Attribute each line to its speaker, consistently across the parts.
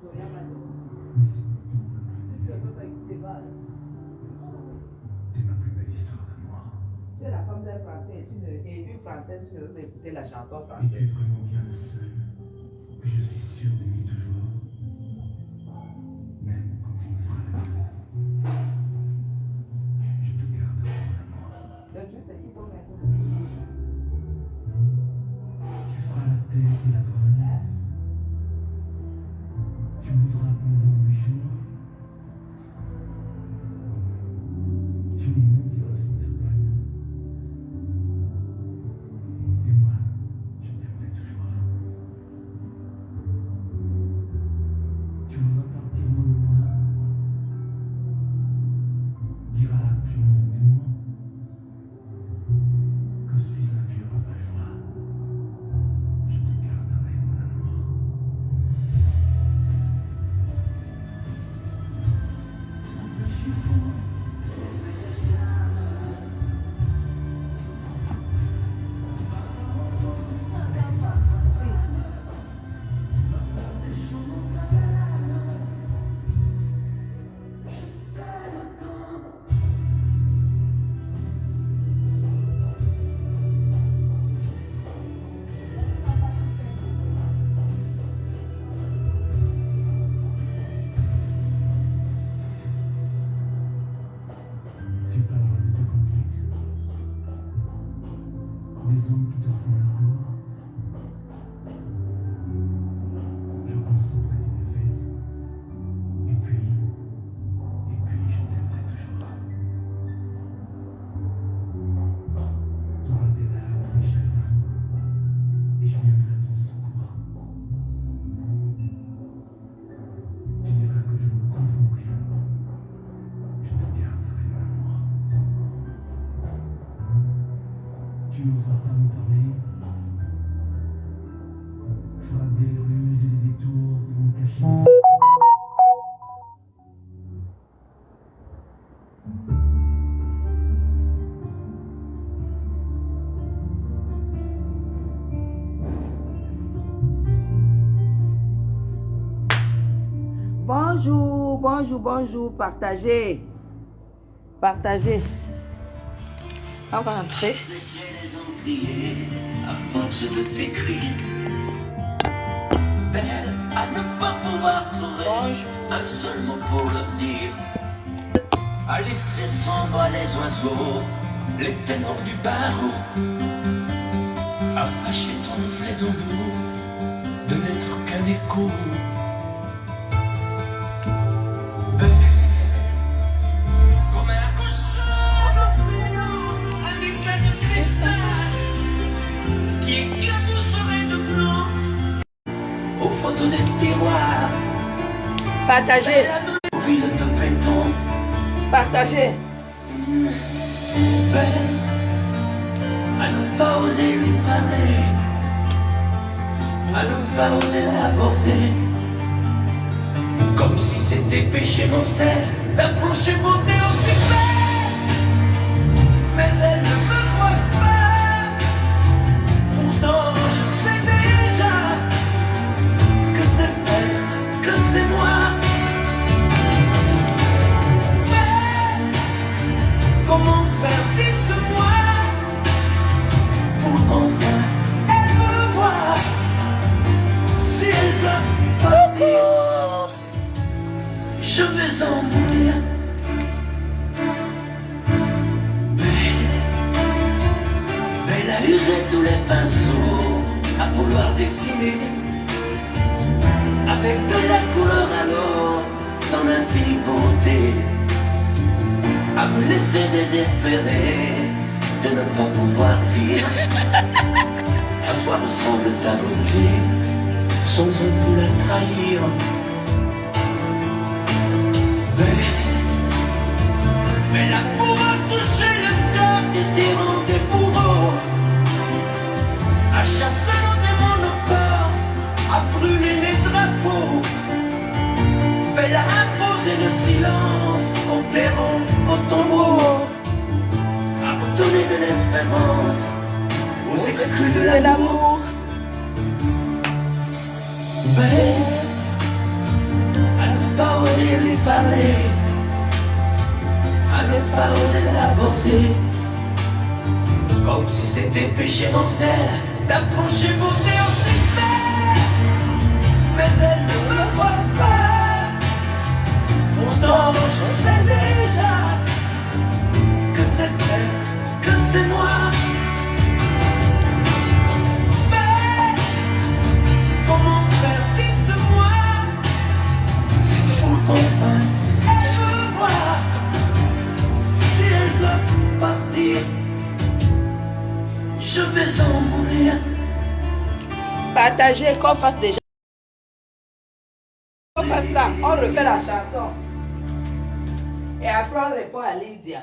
Speaker 1: T'es ma plus belle histoire d'amour.
Speaker 2: Tu es la femme d'un Français et une Française, tu ne veux pas écouter la chanson
Speaker 1: Et tu
Speaker 2: française.
Speaker 1: es vraiment bien le seul que je suis sûr d'aimer toujours. Même quand on me fera la gueule. Je te garderai mon amour.
Speaker 2: Donc, juste il faut mettre
Speaker 1: Tu feras la tête et la bonne. Tu voudras mon nom 8 jours. Tu me mentiras sans vergogne. Et moi, je t'aimerai toujours. Tu voudras partir loin de moi. Diras que je manque d'amour. Que je suis un vieux rabat-joie. Je te garderai mon amour. Un chiffon. Tu parleras de tes conquêtes, des hommes qui te font la cour. Je consommerai tes défaites, et puis je t'aimerai toujours. T'auras des larmes et des chagrins, et je viendrai à ton secours. Tu diras que je ne comprends rien, je te garderai mon amour. Tu n'oseras pas me parler. Feras des ruses et des détours pour me cacher.
Speaker 2: Bonjour, bonjour, bonjour, partagez. Partagez. On va entrer.
Speaker 3: Sécher les encriers à force de t'écrire. Belle à ne pas pouvoir trouver un seul mot pour leur dire. À laisser sans voix les oiseaux, les ténors du barreau. À fâcher ton flé d'ombre, de n'être qu'un écho. Belle, comme un cochon d'océan, un éclat de cristal qui éclabousserait de blanc aux photos des tiroirs.
Speaker 2: Partagez.
Speaker 3: Aux villes de béton.
Speaker 2: Partagez.
Speaker 3: Belle à ne pas oser lui parler, à ne pas oser l'aborder, comme si c'était péché mortel d'approcher beauté aussi belle. Mais elle ne me voit pas, pourtant je sais déjà que c'est elle, que c'est moi. Mais comment faire, dites-moi, pour qu'enfin elle me voie, si elle doit partir, je vais en mourir. Belle a usé tous les pinceaux à vouloir dessiner avec de la couleur alors dans l'infinie beauté, à me laisser désespérer de ne pas pouvoir dire à quoi ressemble ta beauté sans un peu la trahir. Mais l'amour a touché le cœur des tyrans, des bourreaux, a chassé nos démons, nos peurs, a brûlé les drapeaux. Belle a imposé le silence aux clairons, aux tombeaux, a donné de l'espérance aux exclus de l'amour. Belle parler, à ne pas oser l'aborder, comme si c'était péché mortel d'approcher beauté aussi belle. Mais elle ne me voit pas, pourtant je sais déjà que c'est elle, que c'est moi. Mais comment faire, dites-moi, pour qu'enfin elle me voit. Si elle doit partir, je vais en mourir.
Speaker 2: Partagez, qu'on fasse déjà. On fasse ça, on refait la chanson. Et après on répond à Lydia.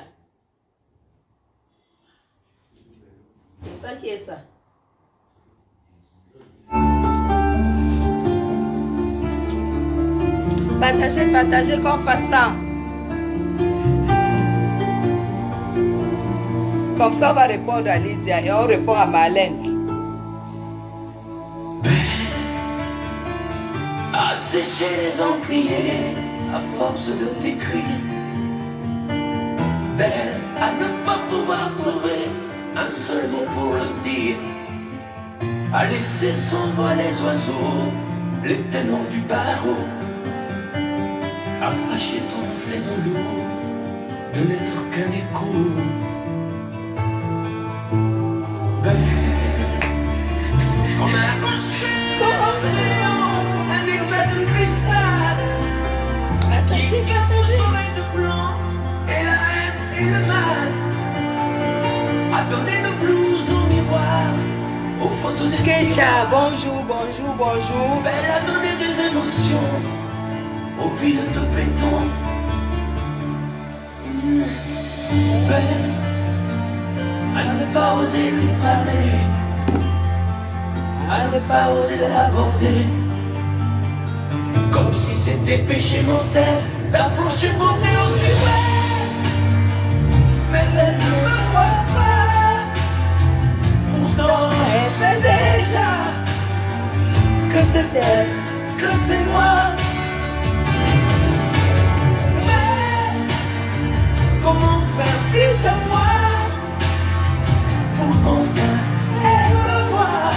Speaker 2: C'est ça qui est ça. Partagez, partagez, qu'on fasse ça. Comme ça, on va répondre à Lydia et on répond à Marlène.
Speaker 3: À sécher les encriers à force de t'écrire. Belle à ne pas pouvoir trouver un seul mot pour le dire. À laisser s'envoler les oiseaux, les ténors du barreau. À fâcher ton reflet dans l'eau, de n'être qu'un écho. Belle, comme un océan, un éclat de cristal qui garde au soleil de blanc et la haine et le mal. A donné le blues au miroir, aux photos des
Speaker 2: Kecha, bonjour, bonjour, bonjour.
Speaker 3: Belle a donné des émotions aux villes de béton. Belle à ne pas oser lui parler, à ne pas oser l'aborder, comme si c'était péché mortel d'approcher beauté aussi belle. Mais elle ne me voit pas, pourtant elle sait déjà que c'est elle, que c'est moi. Mais comment faire, dites-moi, pour qu'enfin elle me voie.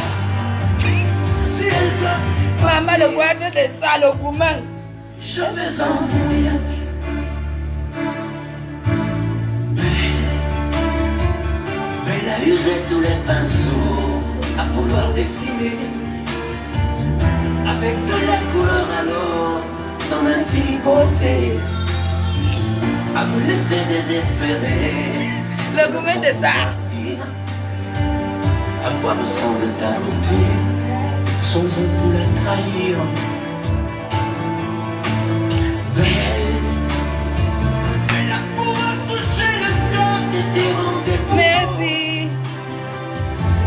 Speaker 3: Si elle doit,
Speaker 2: Maman, le gouvernement de ça, le gourmand.
Speaker 3: je vais en mourir. Belle a usé tous les pinceaux à vouloir dessiner avec de la couleur à l'eau dans l'infinie beauté, à me laisser désespérer.
Speaker 2: Le gourmand de ça.
Speaker 3: À quoi me semble ta beauté sans un coup la trahir? Belle à pouvoir toucher le cœur des tyrans des bourreaux,
Speaker 2: Merci.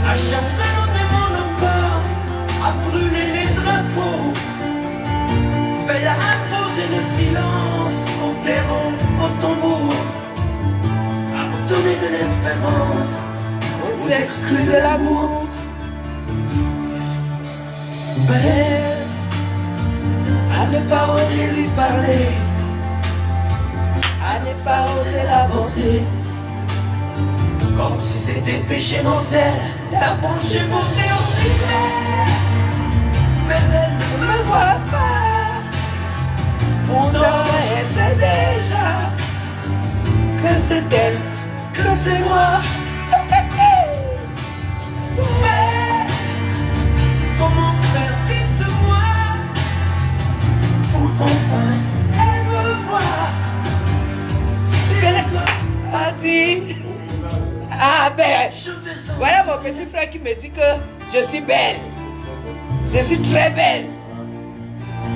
Speaker 3: à chasser nos démons, nos peurs, à brûler les drapeaux. Belle à imposer le silence au clairon, au tambour, à vous donner de l'espérance aux exclus de l'amour. Belle à ne pas oser lui parler, à ne pas oser l'aborder, comme si c'était péché mortel d'approcher beauté aussi belle. Mais elle ne me voit pas, pourtant elle sait déjà que c'est elle, que c'est moi. Mais comment faire, dites-moi, pour qu'enfin elle me voie. Si elle doit
Speaker 2: A dit. Ah ben,
Speaker 3: je vais en
Speaker 2: voilà mon petit frère qui me dit que je suis belle. Je suis très belle.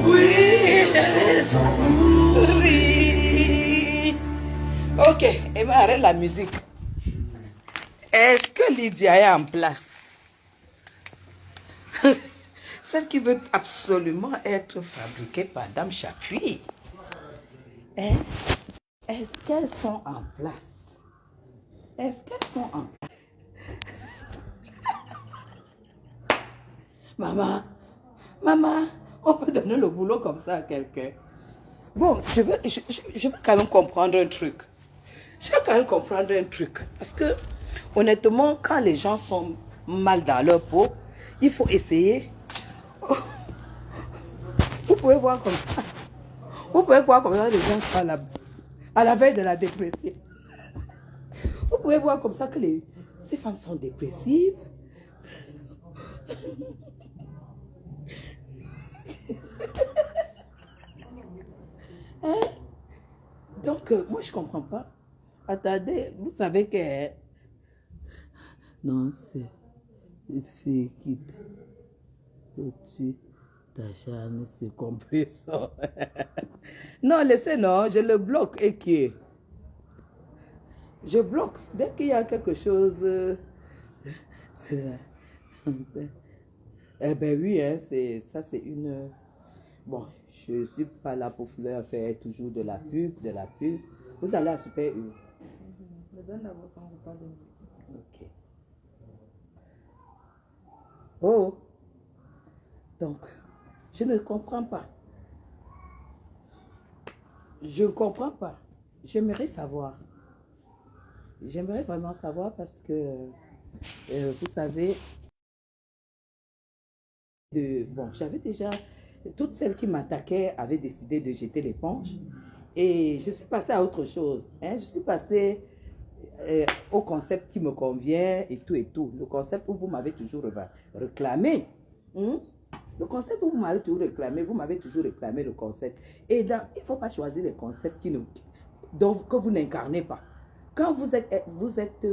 Speaker 3: oui, je vais en mourir.
Speaker 2: Oui. Ok, Emma, arrête la musique. Est-ce que Lydia est en place? Celle qui veut absolument être fabriquée par Dame Chapuis. Hein? Est-ce qu'elles sont en place? Est-ce qu'elles sont en place? Maman, maman, on peut donner le boulot comme ça à quelqu'un. Bon, je veux quand même comprendre un truc. Je veux quand même comprendre un truc. Parce que, honnêtement, quand les gens sont mal dans leur peau, il faut essayer. Vous pouvez voir comme ça. Vous pouvez voir comme ça les gens sont à la veille de la dépression. Vous pouvez voir comme ça que ces femmes sont dépressives. Hein? Donc, moi, je ne comprends pas. Attendez, vous savez que... Non, c'est une fille qui tue ta charne sur compresseur. Non, laissez, non, je le bloque et qui je bloque. Dès qu'il y a quelque chose... Eh ben oui, hein, ça c'est une... Bon, je ne suis pas là pour faire toujours de la pub, Vous allez à Super U. Ok. Oh. Donc, je ne comprends pas. Je ne comprends pas. J'aimerais savoir. J'aimerais vraiment savoir parce que, vous savez, bon, j'avais déjà, toutes celles qui m'attaquaient avaient décidé de jeter l'éponge et je suis passée à autre chose. Hein. Je suis passée au concept qui me convient et tout et tout. Le concept où vous m'avez toujours réclamé. Le concept où vous m'avez toujours réclamé, le concept. Et il ne faut pas choisir les concepts que vous n'incarnez pas. Quand vous êtes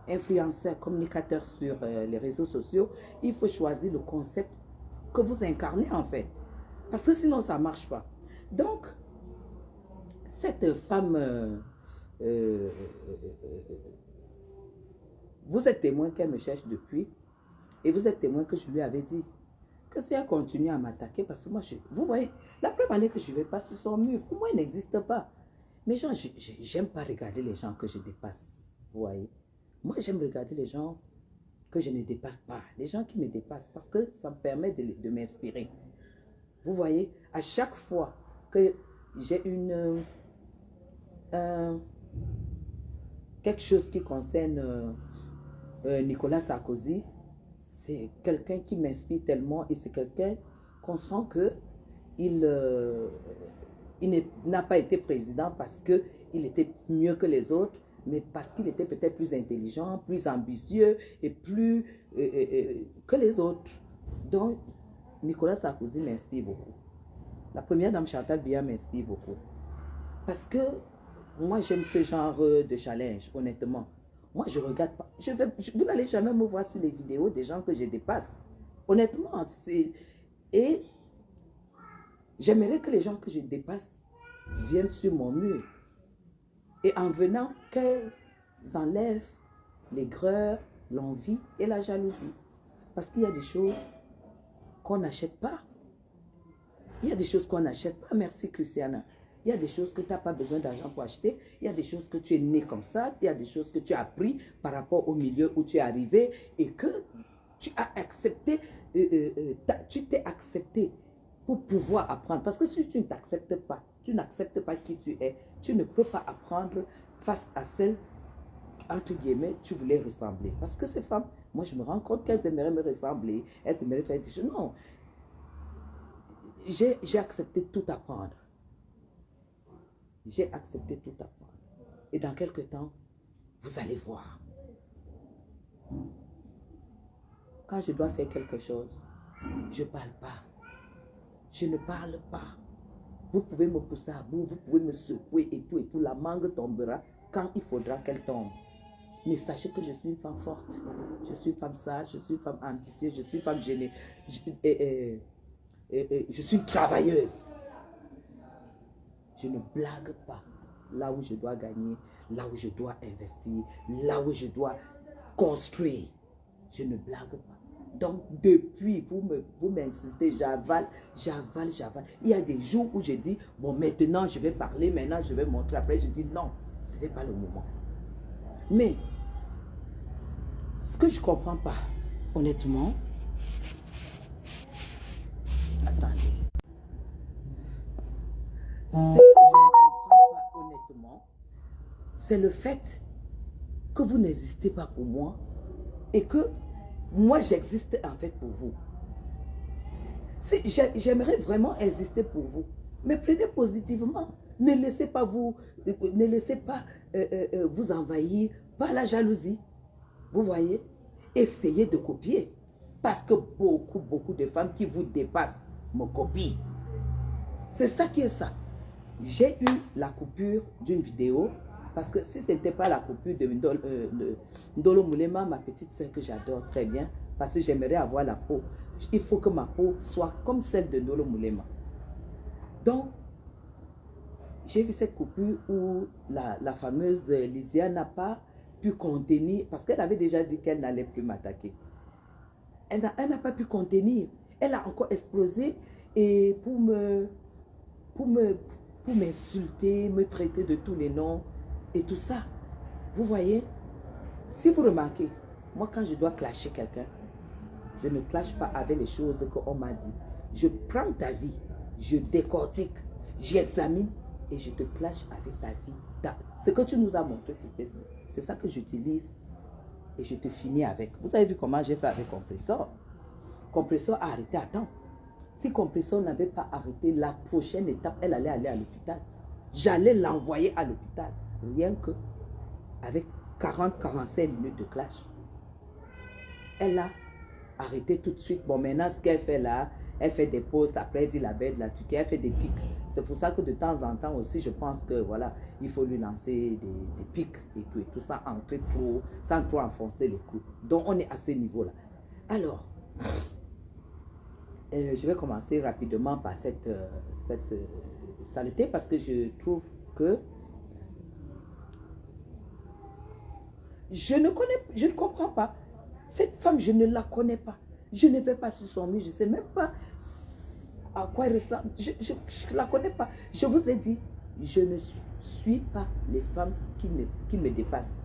Speaker 2: influenceur, communicateur sur les réseaux sociaux, il faut choisir le concept que vous incarnez en fait. Parce que sinon, ça ne marche pas. Donc, cette femme, vous êtes témoin qu'elle me cherche depuis. Et vous êtes témoin que je lui avais dit que si elle continue à m'attaquer, parce que moi, vous voyez, la preuve année que je ne vais pas sur son mur, pour moi, il n'existe pas. Mais genre, j'aime pas regarder les gens que je dépasse. Vous voyez? Moi, j'aime regarder les gens que je ne dépasse pas. Les gens qui me dépassent, parce que ça me permet de m'inspirer. Vous voyez? À chaque fois que j'ai quelque chose qui concerne Nicolas Sarkozy, c'est quelqu'un qui m'inspire tellement et c'est quelqu'un qu'on sent que il n'a pas été président parce qu'il était mieux que les autres, mais parce qu'il était peut-être plus intelligent, plus ambitieux et plus que les autres. Donc, Nicolas Sarkozy m'inspire beaucoup. La première dame Chantal Biya m'inspire beaucoup. Parce que moi, j'aime ce genre de challenge, honnêtement. Moi, je ne regarde pas. Vous n'allez jamais me voir sur les vidéos des gens que je dépasse. Honnêtement, et j'aimerais que les gens que je dépasse viennent sur mon mur. Et en venant, qu'elles enlèvent l'aigreur, l'envie et la jalousie. Parce qu'il y a des choses qu'on n'achète pas. Il y a des choses qu'on n'achète pas. Merci, Christiana. Il y a des choses que tu n'as pas besoin d'argent pour acheter. Il y a des choses que tu es né comme ça. Il y a des choses que tu as appris par rapport au milieu où tu es arrivé et que tu as accepté, tu t'es accepté pour pouvoir apprendre. Parce que si tu ne t'acceptes pas, tu n'acceptes pas qui tu es, tu ne peux pas apprendre face à celle, entre guillemets, tu voulais ressembler. Parce que ces femmes, moi je me rends compte qu'elles aimeraient me ressembler, elles aimeraient faire des choses. Non, j'ai accepté tout apprendre. J'ai accepté tout apprendre. Et dans quelques temps, vous allez voir. Quand je dois faire quelque chose, je ne parle pas. Je ne parle pas. Vous pouvez me pousser à bout, vous pouvez me secouer et tout. La mangue tombera quand il faudra qu'elle tombe. Mais sachez que je suis une femme forte. Je suis une femme sage, je suis une femme ambitieuse, je suis une femme gênée. Je suis une travailleuse. Je ne blague pas. Là où je dois gagner, là où je dois investir, là où je dois construire. Je ne blague pas. Donc, depuis, vous m'insultez, j'avale. Il y a des jours où je dis, bon, maintenant, je vais parler, maintenant, je vais montrer. Après, je dis, non, ce n'est pas le moment. Mais, ce que je ne comprends pas, honnêtement, attendez. Ce que c'est le fait que vous n'existez pas pour moi et que moi, j'existe en fait pour vous. J'aimerais vraiment exister pour vous, mais prenez positivement. Ne laissez pas vous envahir par la jalousie. Vous voyez? Essayez de copier. Parce que beaucoup de femmes qui vous dépassent me copient. C'est ça qui est ça. J'ai eu la coupure d'une vidéo. Parce que si ce n'était pas la coupure de Ndolo Moulema, ma petite soeur que j'adore très bien, parce que j'aimerais avoir la peau. Il faut que ma peau soit comme celle de Ndolo Moulema. Donc, j'ai vu cette coupure où la fameuse Lydia n'a pas pu contenir, parce qu'elle avait déjà dit qu'elle n'allait plus m'attaquer. Elle n'a pas pu contenir. Elle a encore explosé et pour m'insulter, me traiter de tous les noms et tout ça. Vous voyez, si vous remarquez, moi quand je dois clasher quelqu'un, je ne clash pas avec les choses qu'on m'a dit. Je prends ta vie, je décortique, j'examine et je te clash avec ta vie. Ce que tu nous as montré sur Facebook, c'est ça que j'utilise et je te finis avec. Vous avez vu comment j'ai fait avec Compressor? Compressor a arrêté à temps. Si Compressor n'avait pas arrêté, la prochaine étape, elle allait aller à l'hôpital. J'allais l'envoyer à l'hôpital. Rien que avec 40-45 minutes de clash. Elle a arrêté tout de suite. Bon, maintenant, ce qu'elle fait là, elle fait des pauses, après elle dit la bête, la Turquie, elle fait des pics. C'est pour ça que de temps en temps aussi, je pense que voilà, il faut lui lancer des pics et tout ça, entrer trop, sans trop enfoncer le clou. Donc, on est à ce niveau-là. Alors, je vais commencer rapidement par cette saleté parce que je trouve que je ne comprends pas. Cette femme, je ne la connais pas. Je ne vais pas sur son mur, je ne sais même pas à quoi elle ressemble. Je ne la connais pas. Je vous ai dit, je ne suis pas les femmes qui me dépassent.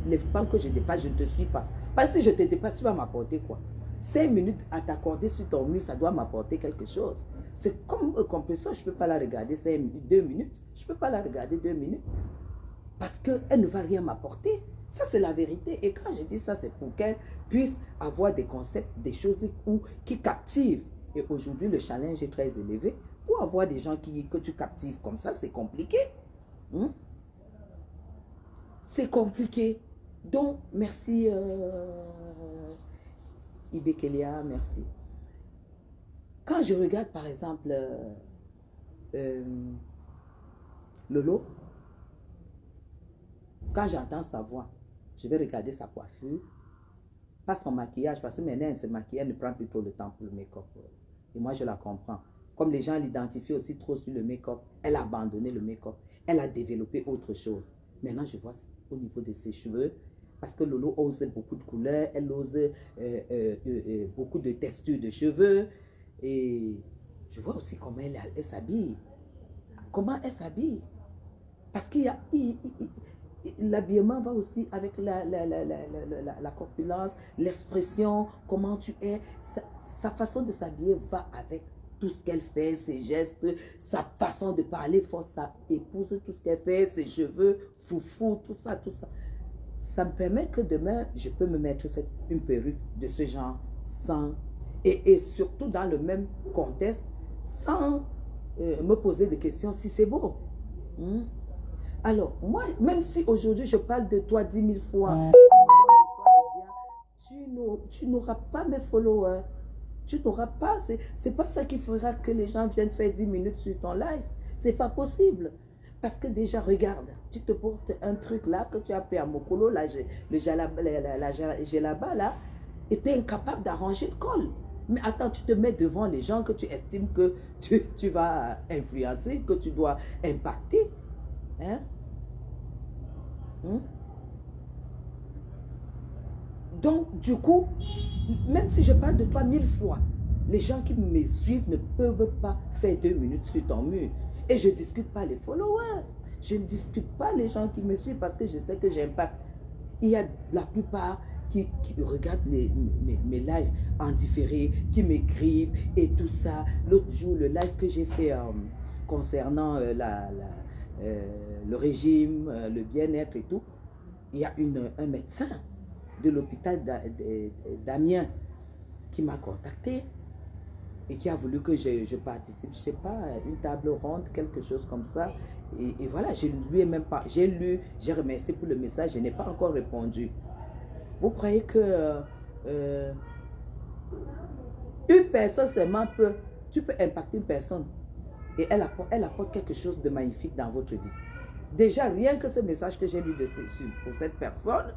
Speaker 2: Les femmes que je dépasse, je ne te suis pas. Parce que si je te dépasse, tu vas m'apporter quoi? 5 minutes à t'accorder sur ton mur, ça doit m'apporter quelque chose. C'est comme un compresseur, je ne peux pas la regarder 2 minutes. Je ne peux pas la regarder 2 minutes. Parce qu'elle ne va rien m'apporter. Ça, c'est la vérité. Et quand je dis ça, c'est pour qu'elle puisse avoir des concepts, des choses qui captivent. Et aujourd'hui, le challenge est très élevé. Pour avoir des gens que tu captives comme ça, c'est compliqué. C'est compliqué. Donc, merci Ibekelia, merci. Quand je regarde, par exemple, Lolo, quand j'entends sa voix, je vais regarder sa coiffure, pas son maquillage, parce que maintenant, elle se maquille, elle ne prend plus trop le temps pour le make-up. Et moi, je la comprends. Comme les gens l'identifient aussi trop sur le make-up, elle a abandonné le make-up. Elle a développé autre chose. Maintenant, je vois au niveau de ses cheveux, parce que Lolo ose beaucoup de couleurs, elle ose beaucoup de textures de cheveux. Et je vois aussi comment elle s'habille. Comment elle s'habille. Parce qu'il y a... L'habillement va aussi avec la corpulence, l'expression, comment tu es. Sa façon de s'habiller va avec tout ce qu'elle fait, ses gestes, sa façon de parler, force sa épouse, tout ce qu'elle fait, ses cheveux, foufou, tout ça, tout ça. Ça me permet que demain, je peux me mettre une perruque de ce genre sans, et surtout dans le même contexte, sans me poser de questions si c'est beau. Alors, moi, même si aujourd'hui je parle de toi 10 000 fois, tu n'auras pas mes followers. Tu n'auras pas. C'est pas ça qui fera que les gens viennent faire 10 minutes sur ton live. C'est pas possible. Parce que déjà, regarde, tu te portes un truc là que tu as pris à Mokolo, la gelaba là, et tu es incapable d'arranger le col. Mais attends, tu te mets devant les gens que tu estimes que tu vas influencer, que tu dois impacter. Hein? Donc, du coup, même si je parle de toi 1000 fois, les gens qui me suivent ne peuvent pas faire 2 minutes sur ton mur. Et je ne discute pas les followers. Je ne discute pas les gens qui me suivent parce que je sais que j'impacte. Il y a la plupart qui regardent mes lives en différé, qui m'écrivent et tout ça. L'autre jour, le live que j'ai fait concernant le régime, le bien-être et tout, il y a un médecin de l'hôpital d'Amiens qui m'a contacté et qui a voulu que je participe, je ne sais pas, une table ronde, quelque chose comme ça. Et voilà, je lui ai même pas, j'ai lu, j'ai remercié pour le message, je n'ai pas encore répondu. Vous croyez que une personne seulement tu peux impacter une personne et elle apporte quelque chose de magnifique dans votre vie. Déjà, rien que ce message que j'ai lu pour cette personne,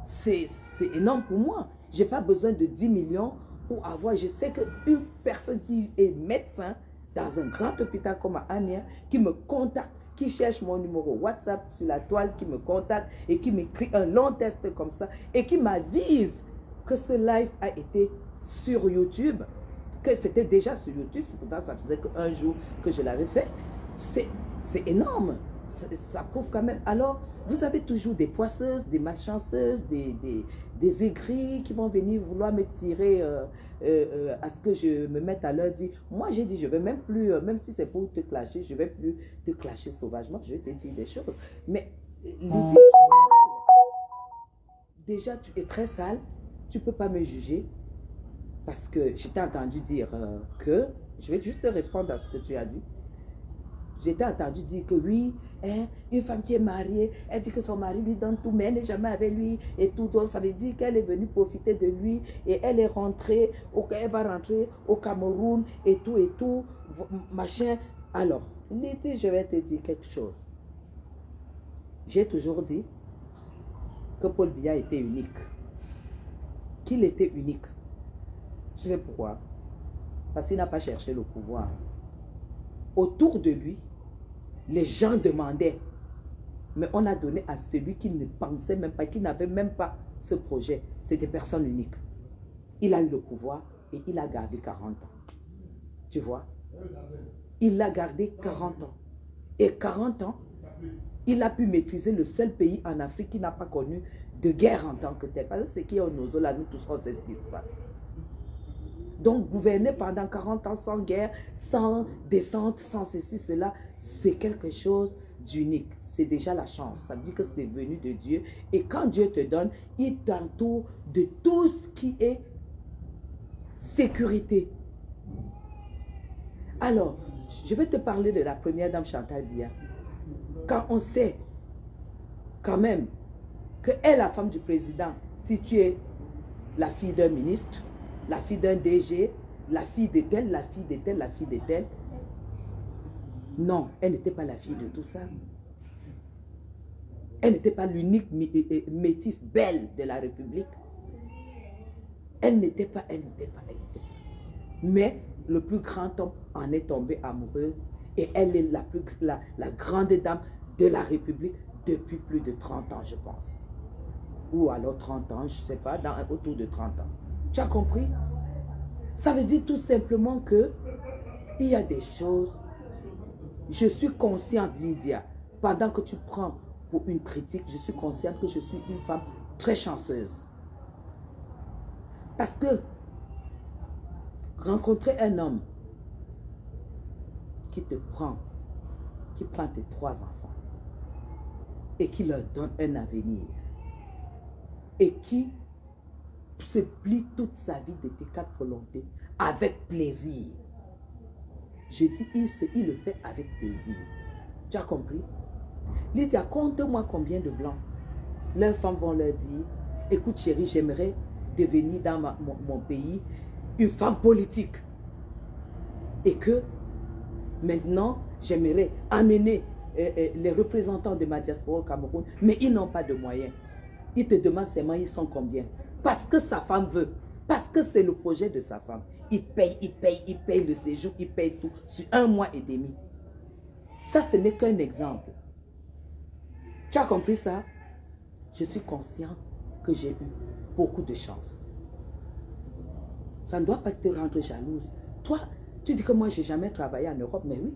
Speaker 2: c'est énorme pour moi. Je n'ai pas besoin de 10 millions pour avoir. Je sais qu'une personne qui est médecin dans un grand hôpital comme à Amiens, qui me contacte, qui cherche mon numéro WhatsApp sur la toile, qui me contacte et qui m'écrit un long texte comme ça et qui m'avise que ce live a été sur YouTube, que c'était déjà sur YouTube, c'est pourtant ça faisait qu'un jour que je l'avais fait. C'est énorme. Ça prouve quand même. Alors, vous avez toujours des poisseuses, des malchanceuses, des aigris qui vont venir vouloir me tirer à ce que je me mette à leur dire. Moi, j'ai dit, je ne vais même plus, même si c'est pour te clasher, je ne vais plus te clasher sauvagement, je vais te dire des choses. Mais l'idée, déjà, tu es très sale, tu ne peux pas me juger parce que je t'ai entendu dire que, je vais juste te répondre à ce que tu as dit. J'étais entendu dire que oui, hein, une femme qui est mariée, elle dit que son mari lui donne tout, mais elle n'est jamais avec lui et tout. Donc ça veut dire qu'elle est venue profiter de lui et elle est rentrée, elle va rentrer au Cameroun et tout, machin. Alors, Lydie, je vais te dire quelque chose. J'ai toujours dit que Paul Biya était unique. Qu'il était unique. Tu sais pourquoi? Parce qu'il n'a pas cherché le pouvoir. Autour de lui, les gens demandaient, mais on a donné à celui qui ne pensait même pas, qui n'avait même pas ce projet. C'est des personnes uniques. Il a eu le pouvoir et il a gardé 40 ans. Tu vois? Il a gardé 40 ans. Et 40 ans, il a pu maîtriser le seul pays en Afrique qui n'a pas connu de guerre en tant que tel. Parce que c'est qui est au Nozo, là, nous tous, on sait ce qui se passe. Donc, gouverner pendant 40 ans sans guerre, sans descente, sans ceci, cela, c'est quelque chose d'unique. C'est déjà la chance. Ça veut dire que c'est venu de Dieu. Et quand Dieu te donne, il t'entoure de tout ce qui est sécurité. Alors, je vais te parler de la première dame Chantal Biya. Quand on sait quand même qu'elle est la femme du président, si tu es la fille d'un ministre, la fille d'un DG, la fille de tel, la fille de tel, la fille de tel. Non, elle n'était pas la fille de tout ça. Elle n'était pas l'unique métisse belle de la République. Elle n'était pas. Mais le plus grand homme en est tombé amoureux et elle est la grande dame de la République depuis plus de 30 ans, je pense. Ou alors 30 ans, je ne sais pas, autour de 30 ans. Tu as compris? Ça veut dire tout simplement que il y a des choses. Je suis consciente, Lydia, pendant que tu prends pour une critique, je suis consciente que je suis une femme très chanceuse. Parce que rencontrer un homme qui te prend, qui prend tes 3 enfants et qui leur donne un avenir et qui se plie toute sa vie de tes 4 volontés avec plaisir. Je dis, il le fait avec plaisir. Tu as compris? Lydia, compte-moi combien de blancs. Leurs femmes vont leur dire, écoute chérie, j'aimerais devenir dans mon pays une femme politique. Et que maintenant, j'aimerais amener les représentants de ma diaspora au Cameroun, mais ils n'ont pas de moyens. Ils te demandent seulement, ils sont combien? Parce que sa femme veut. Parce que c'est le projet de sa femme. Il paye le séjour, il paye tout sur 1 mois et demi. Ça, ce n'est qu'un exemple. Tu as compris ça? Je suis conscient que j'ai eu beaucoup de chance. Ça ne doit pas te rendre jalouse. Toi, tu dis que moi, je n'ai jamais travaillé en Europe, mais oui.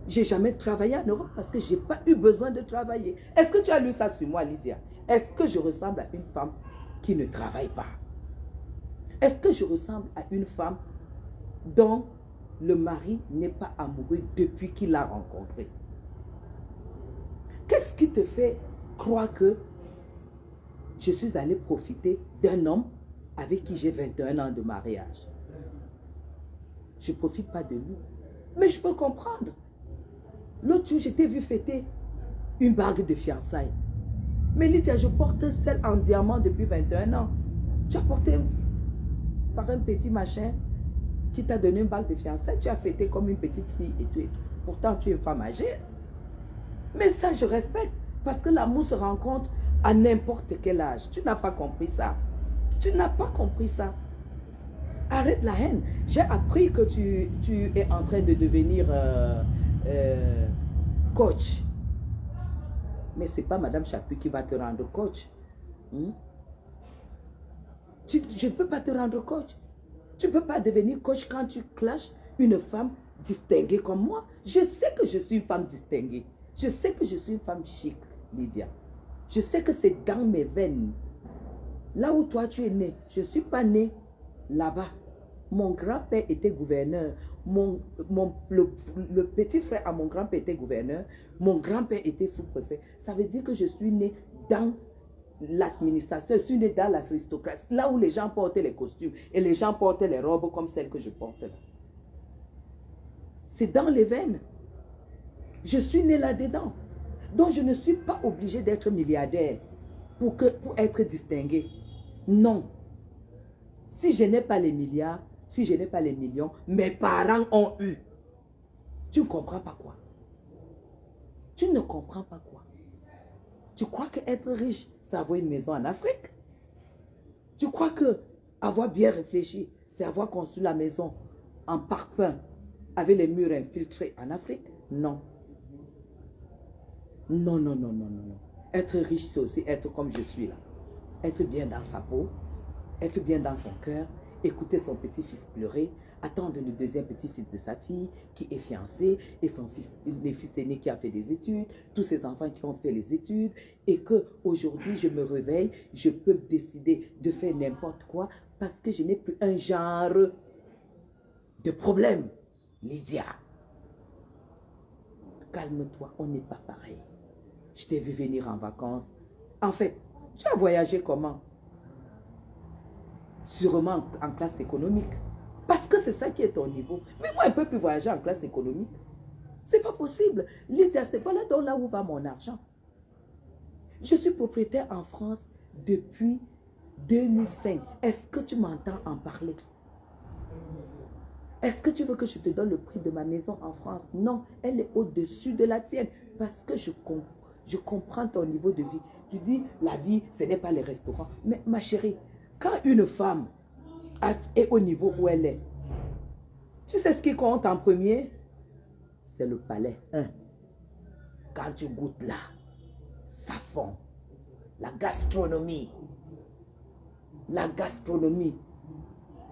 Speaker 2: Je n'ai jamais travaillé en Europe parce que je n'ai pas eu besoin de travailler. Est-ce que tu as lu ça sur moi, Lydia? Est-ce que je ressemble à une femme qui ne travaille pas? Est-ce que je ressemble à une femme dont le mari n'est pas amoureux depuis qu'il l'a rencontré? Qu'est-ce qui te fait croire que je suis allée profiter d'un homme avec qui j'ai 21 ans de mariage? Je ne profite pas de lui. Mais je peux comprendre. L'autre jour, je t'ai vu fêter une bague de fiançailles. Mais Lydia, je porte celle en diamant depuis 21 ans. Tu as porté par un petit machin qui t'a donné une bague de fiançailles. Tu as fêté comme une petite fille et tout. Pourtant, tu es une femme âgée. Mais ça, je respecte. Parce que l'amour se rencontre à n'importe quel âge. Tu n'as pas compris ça. Tu n'as pas compris ça. Arrête la haine. J'ai appris que tu es en train de devenir coach. Mais ce n'est pas Madame Chapuis qui va te rendre coach. Je ne peux pas te rendre coach. Tu ne peux pas devenir coach quand tu clashes une femme distinguée comme moi. Je sais que je suis une femme distinguée. Je sais que je suis une femme chic, Lydia. Je sais que c'est dans mes veines. Là où toi tu es né, je ne suis pas née là-bas. Mon grand-père était gouverneur. Le petit frère à mon grand-père était gouverneur. Mon grand-père était sous-préfet. Ça veut dire que je suis née dans l'administration. Je suis née dans l'aristocratie. Là où les gens portaient les costumes et les gens portaient les robes comme celles que je porte là. C'est dans les veines. Je suis née là-dedans. Donc je ne suis pas obligée d'être milliardaire pour être distinguée. Non. Si je n'ai pas les milliards, si je n'ai pas les millions, mes parents ont eu. Tu ne comprends pas quoi? Tu ne comprends pas quoi? Tu crois qu'être riche, c'est avoir une maison en Afrique? Tu crois que avoir bien réfléchi, c'est avoir construit la maison en parpaing avec les murs infiltrés en Afrique? Non. Non, non, non, non, non, non. Être riche, c'est aussi être comme je suis là. Être bien dans sa peau, être bien dans son cœur, écouter son petit-fils pleurer, attendre le deuxième petit-fils de sa fille qui est fiancé et son fils, le fils aîné qui a fait des études, tous ses enfants qui ont fait les études et qu'aujourd'hui je me réveille, je peux décider de faire n'importe quoi parce que je n'ai plus un genre de problème. Lydia, calme-toi, on n'est pas pareil. Je t'ai vu venir en vacances. En fait, tu as voyagé comment? Sûrement en classe économique. Parce que c'est ça qui est ton niveau. Mais moi, je ne peux plus voyager en classe économique. C'est pas possible. Lydia, c'est pas là où va mon argent. Je suis propriétaire en France depuis 2005. Est-ce que tu m'entends en parler? Est-ce que tu veux que je te donne le prix de ma maison en France? Non, elle est au-dessus de la tienne. Parce que je comprends ton niveau de vie. Tu dis, la vie, ce n'est pas les restaurants. Mais ma chérie, quand une femme est au niveau où elle est, tu sais ce qui compte en premier? C'est le palais. Quand tu goûtes là, ça fond. La gastronomie,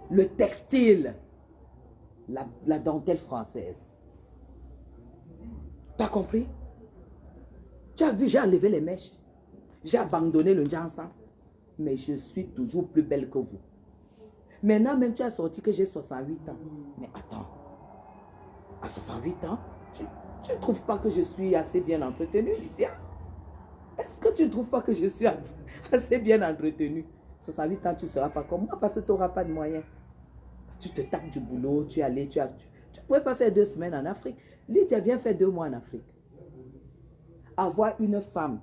Speaker 2: le textile, la dentelle française. Tu as compris? Tu as vu, j'ai enlevé les mèches. J'ai abandonné le jansan. Mais je suis toujours plus belle que vous. Maintenant, même tu as sorti que j'ai 68 ans. Mais attends. À 68 ans, tu ne trouves pas que je suis assez bien entretenue, Lydia? Est-ce que tu ne trouves pas que je suis assez bien entretenue? 68 ans, tu ne seras pas comme moi parce que tu n'auras pas de moyens. Parce que tu te tapes du boulot, tu es allé, tu ne pourrais pas faire 2 semaines en Afrique. Lydia, viens faire 2 mois en Afrique. Avoir une femme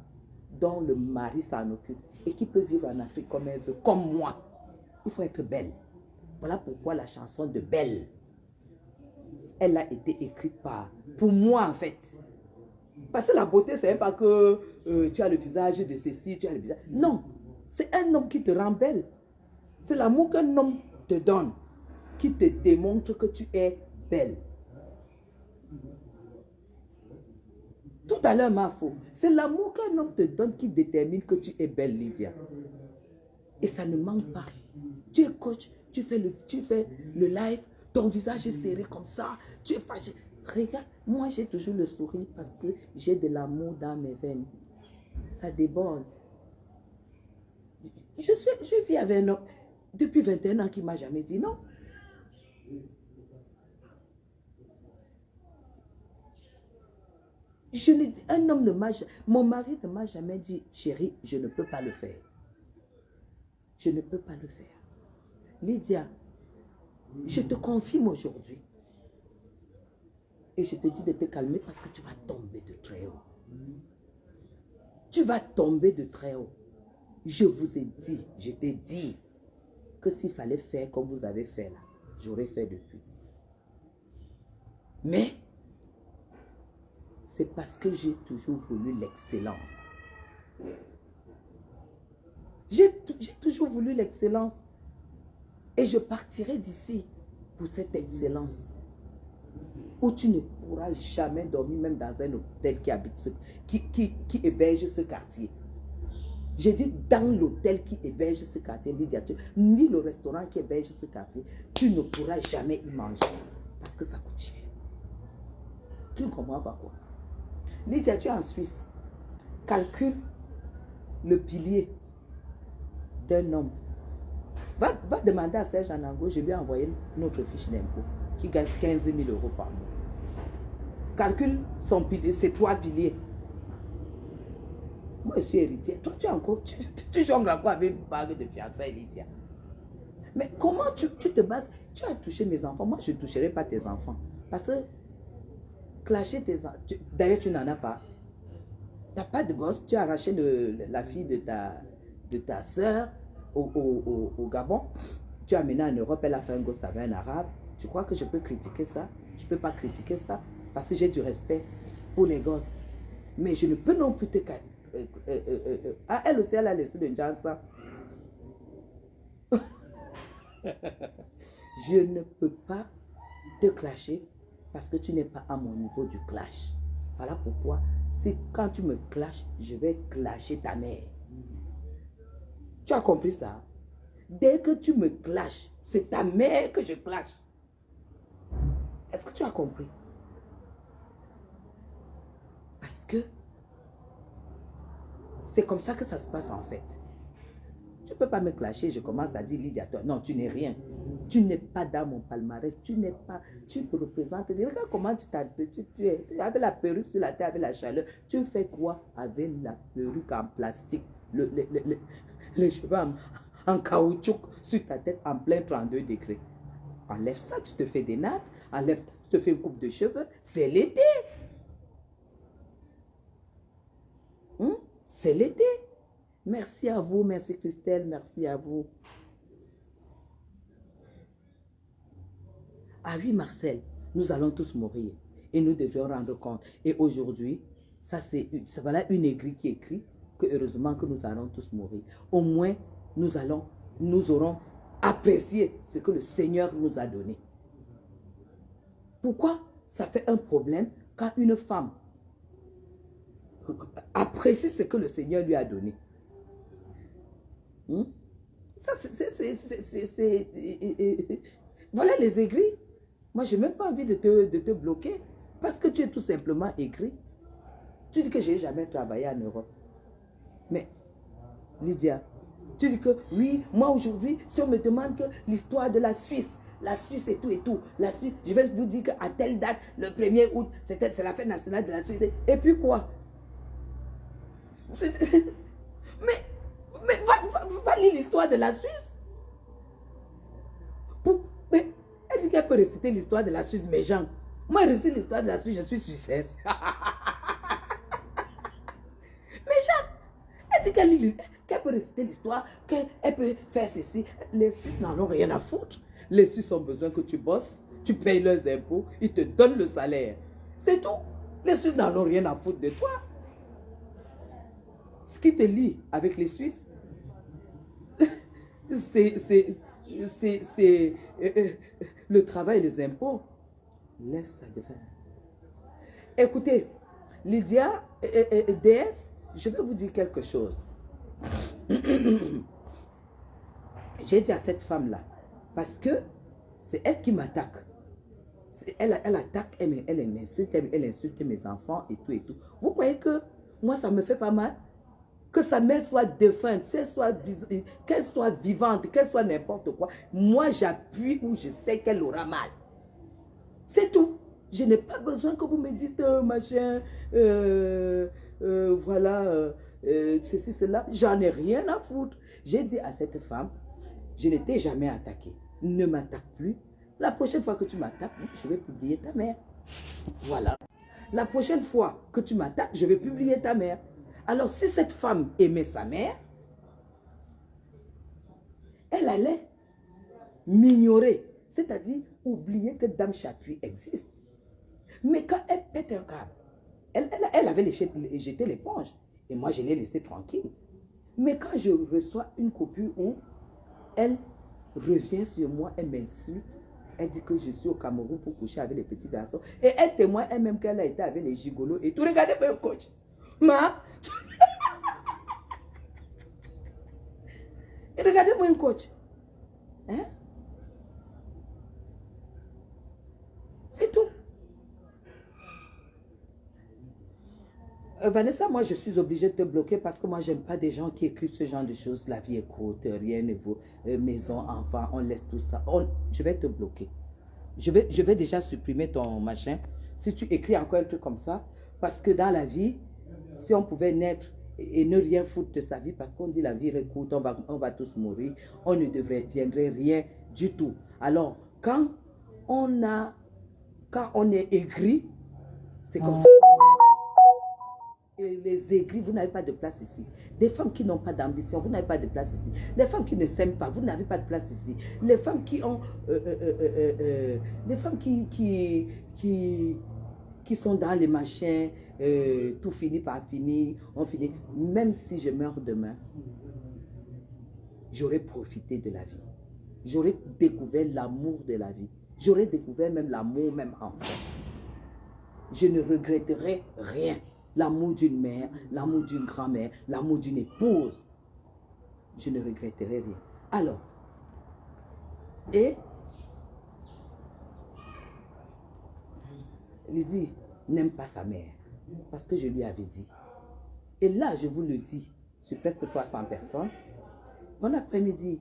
Speaker 2: dont le mari s'en occupe et qui peut vivre en Afrique comme elle veut, comme moi. Il faut être belle. Voilà pourquoi la chanson de Belle, elle a été écrite pour moi en fait. Parce que la beauté, ce n'est pas que tu as le visage de ceci, tu as le visage. Non, c'est un homme qui te rend belle. C'est l'amour qu'un homme te donne qui te démontre que tu es belle. Tout à l'heure, ma faux. C'est l'amour qu'un homme te donne qui détermine que tu es belle, Lydia. Et ça ne manque pas. Tu es coach, tu fais le live, ton visage est serré comme ça, tu es fâché. Regarde, moi j'ai toujours le sourire parce que j'ai de l'amour dans mes veines. Ça déborde. Je vis avec un homme depuis 21 ans qui ne m'a jamais dit non. Un homme ne m'a... Mon mari ne m'a jamais dit, chérie, je ne peux pas le faire. Je ne peux pas le faire. Lydia, je te confirme aujourd'hui. Et je te dis de te calmer parce que tu vas tomber de très haut. Tu vas tomber de très haut. Je vous ai dit, je t'ai dit que s'il fallait faire comme vous avez fait là, j'aurais fait depuis. Mais c'est parce que j'ai toujours voulu l'excellence. J'ai toujours voulu l'excellence. Et je partirai d'ici pour cette excellence. Où tu ne pourras jamais dormir même dans un hôtel qui héberge ce quartier. J'ai dit dans l'hôtel qui héberge ce quartier, Lydia, ni le restaurant qui héberge ce quartier, tu ne pourras jamais y manger. Parce que ça coûte cher. Tu ne comprends pas quoi? Lydia, tu es en Suisse. Calcule le pilier d'un homme. Va demander à Serge Anango, je lui ai envoyé notre fiche d'impôt qui gagne 15 000 € par mois. Calcule son pilier, ses 3 piliers. Moi, je suis héritière. Toi, tu jongles encore avec une bague de fiançailles, Lydia. Mais comment tu te bases? Tu as touché mes enfants. Moi, je ne toucherai pas tes enfants. Parce que clasher tes enfants... D'ailleurs, tu n'en as pas. Tu n'as pas de gosse. Tu as arraché la fille de ta soeur au Gabon. Tu as amené en Europe. Elle a fait un gosse avec un arabe. Tu crois que je peux critiquer ça? Je ne peux pas critiquer ça. Parce que j'ai du respect pour les gosses. Mais je ne peux non plus te... elle aussi, elle a laissé le Jansa. Je ne peux pas te clasher parce que tu n'es pas à mon niveau du clash. Voilà pourquoi, c'est quand tu me clashes, je vais clasher ta mère. Tu as compris ça? Dès que tu me clashes, c'est ta mère que je clash. Est-ce que tu as compris? Parce que c'est comme ça que ça se passe en fait. Tu ne peux pas me clasher, je commence à dire Lydia, toi, non, tu n'es rien. Tu n'es pas dans mon palmarès, tu n'es pas, tu me représentes. Regarde comment tu es avec la perruque sur la tête, avec la chaleur. Tu fais quoi avec la perruque en plastique, les cheveux en caoutchouc sur ta tête en plein 32 degrés. Enlève ça, tu te fais des nattes, enlève ça, tu te fais une coupe de cheveux, c'est l'été. C'est l'été. Merci à vous, merci Christelle, merci à vous. Ah oui, Marcel, nous allons tous mourir et nous devrions rendre compte. Et aujourd'hui, voilà une aigrie qui écrit que heureusement que nous allons tous mourir. Au moins, nous aurons apprécié ce que le Seigneur nous a donné. Pourquoi ça fait un problème quand une femme apprécie ce que le Seigneur lui a donné? Ça, voilà les aigris. Moi, je n'ai même pas envie de te bloquer parce que tu es tout simplement aigri. Tu dis que je n'ai jamais travaillé en Europe. Mais, Lydia, tu dis que oui, moi aujourd'hui, si on me demande que l'histoire de la Suisse et tout, la Suisse, je vais vous dire qu'à telle date, le 1er août, c'est la fête nationale de la Suisse. Et puis quoi? Mais va lire l'histoire de la Suisse. Mais elle dit qu'elle peut réciter l'histoire de la Suisse, mais Jean, moi, réciter l'histoire de la Suisse, je suis suissesse. Mais Jean, elle dit qu'elle peut réciter l'histoire, qu'elle peut faire ceci. Les Suisses n'en ont rien à foutre. Les Suisses ont besoin que tu bosses, tu payes leurs impôts, ils te donnent le salaire. C'est tout. Les Suisses n'en ont rien à foutre de toi. Ce qui te lie avec les Suisses, c'est le travail et les impôts. Laisse ça de faire. Écoutez, Lydia, DS, je vais vous dire quelque chose. J'ai dit à cette femme-là, parce que c'est elle qui m'attaque. Elle attaque, elle insulte mes enfants et tout et tout. Vous croyez que moi, ça me fait pas mal? Que sa mère soit défunte, qu'elle soit vivante, qu'elle soit n'importe quoi. Moi, j'appuie où je sais qu'elle aura mal. C'est tout. Je n'ai pas besoin que vous me dites, machin, voilà, ceci, cela. J'en ai rien à foutre. J'ai dit à cette femme, je ne t'ai jamais attaqué. Ne m'attaque plus. La prochaine fois que tu m'attaques, je vais publier ta mère. Voilà. La prochaine fois que tu m'attaques, je vais publier ta mère. Alors, si cette femme aimait sa mère, elle allait m'ignorer. C'est-à-dire oublier que Dame Chapuis existe. Mais quand elle pète un câble, elle avait jeté l'éponge. Et moi, je l'ai laissée tranquille. Mais quand je reçois une copie où elle revient sur moi, elle m'insulte, elle dit que je suis au Cameroun pour coucher avec les petits garçons. Et elle témoigne elle-même qu'elle a été avec les gigolos et tout. Regardez-moi le coach. Regardez-moi un coach. Hein? C'est tout. Vanessa, moi, je suis obligée de te bloquer parce que moi, j'aime pas des gens qui écrivent ce genre de choses. La vie est courte, rien ne vaut. Maison, enfant, on laisse tout ça. Je vais te bloquer. Je vais déjà supprimer ton machin. Si tu écris encore un truc comme ça, parce que dans la vie, si on pouvait naître et ne rien foutre de sa vie, parce qu'on dit la vie est courte, on va tous mourir, on ne deviendrait rien du tout. Alors, quand on est aigri, c'est comme ça. Et les aigris, vous n'avez pas de place ici. Des femmes qui n'ont pas d'ambition, vous n'avez pas de place ici. Les femmes qui ne s'aiment pas, vous n'avez pas de place ici. Les femmes qui ont... les femmes qui sont dans les machins, tout finit par finir, on finit. Même si je meurs demain, j'aurais profité de la vie. J'aurais découvert l'amour de la vie. J'aurais découvert même l'amour, même enfant. Je ne regretterai rien. L'amour d'une mère, l'amour d'une grand-mère, l'amour d'une épouse. Je ne regretterai rien. Alors, et Lydie n'aime pas sa mère parce que je lui avais dit. Et là, je vous le dis, sur presque 300 personnes. Bon après-midi,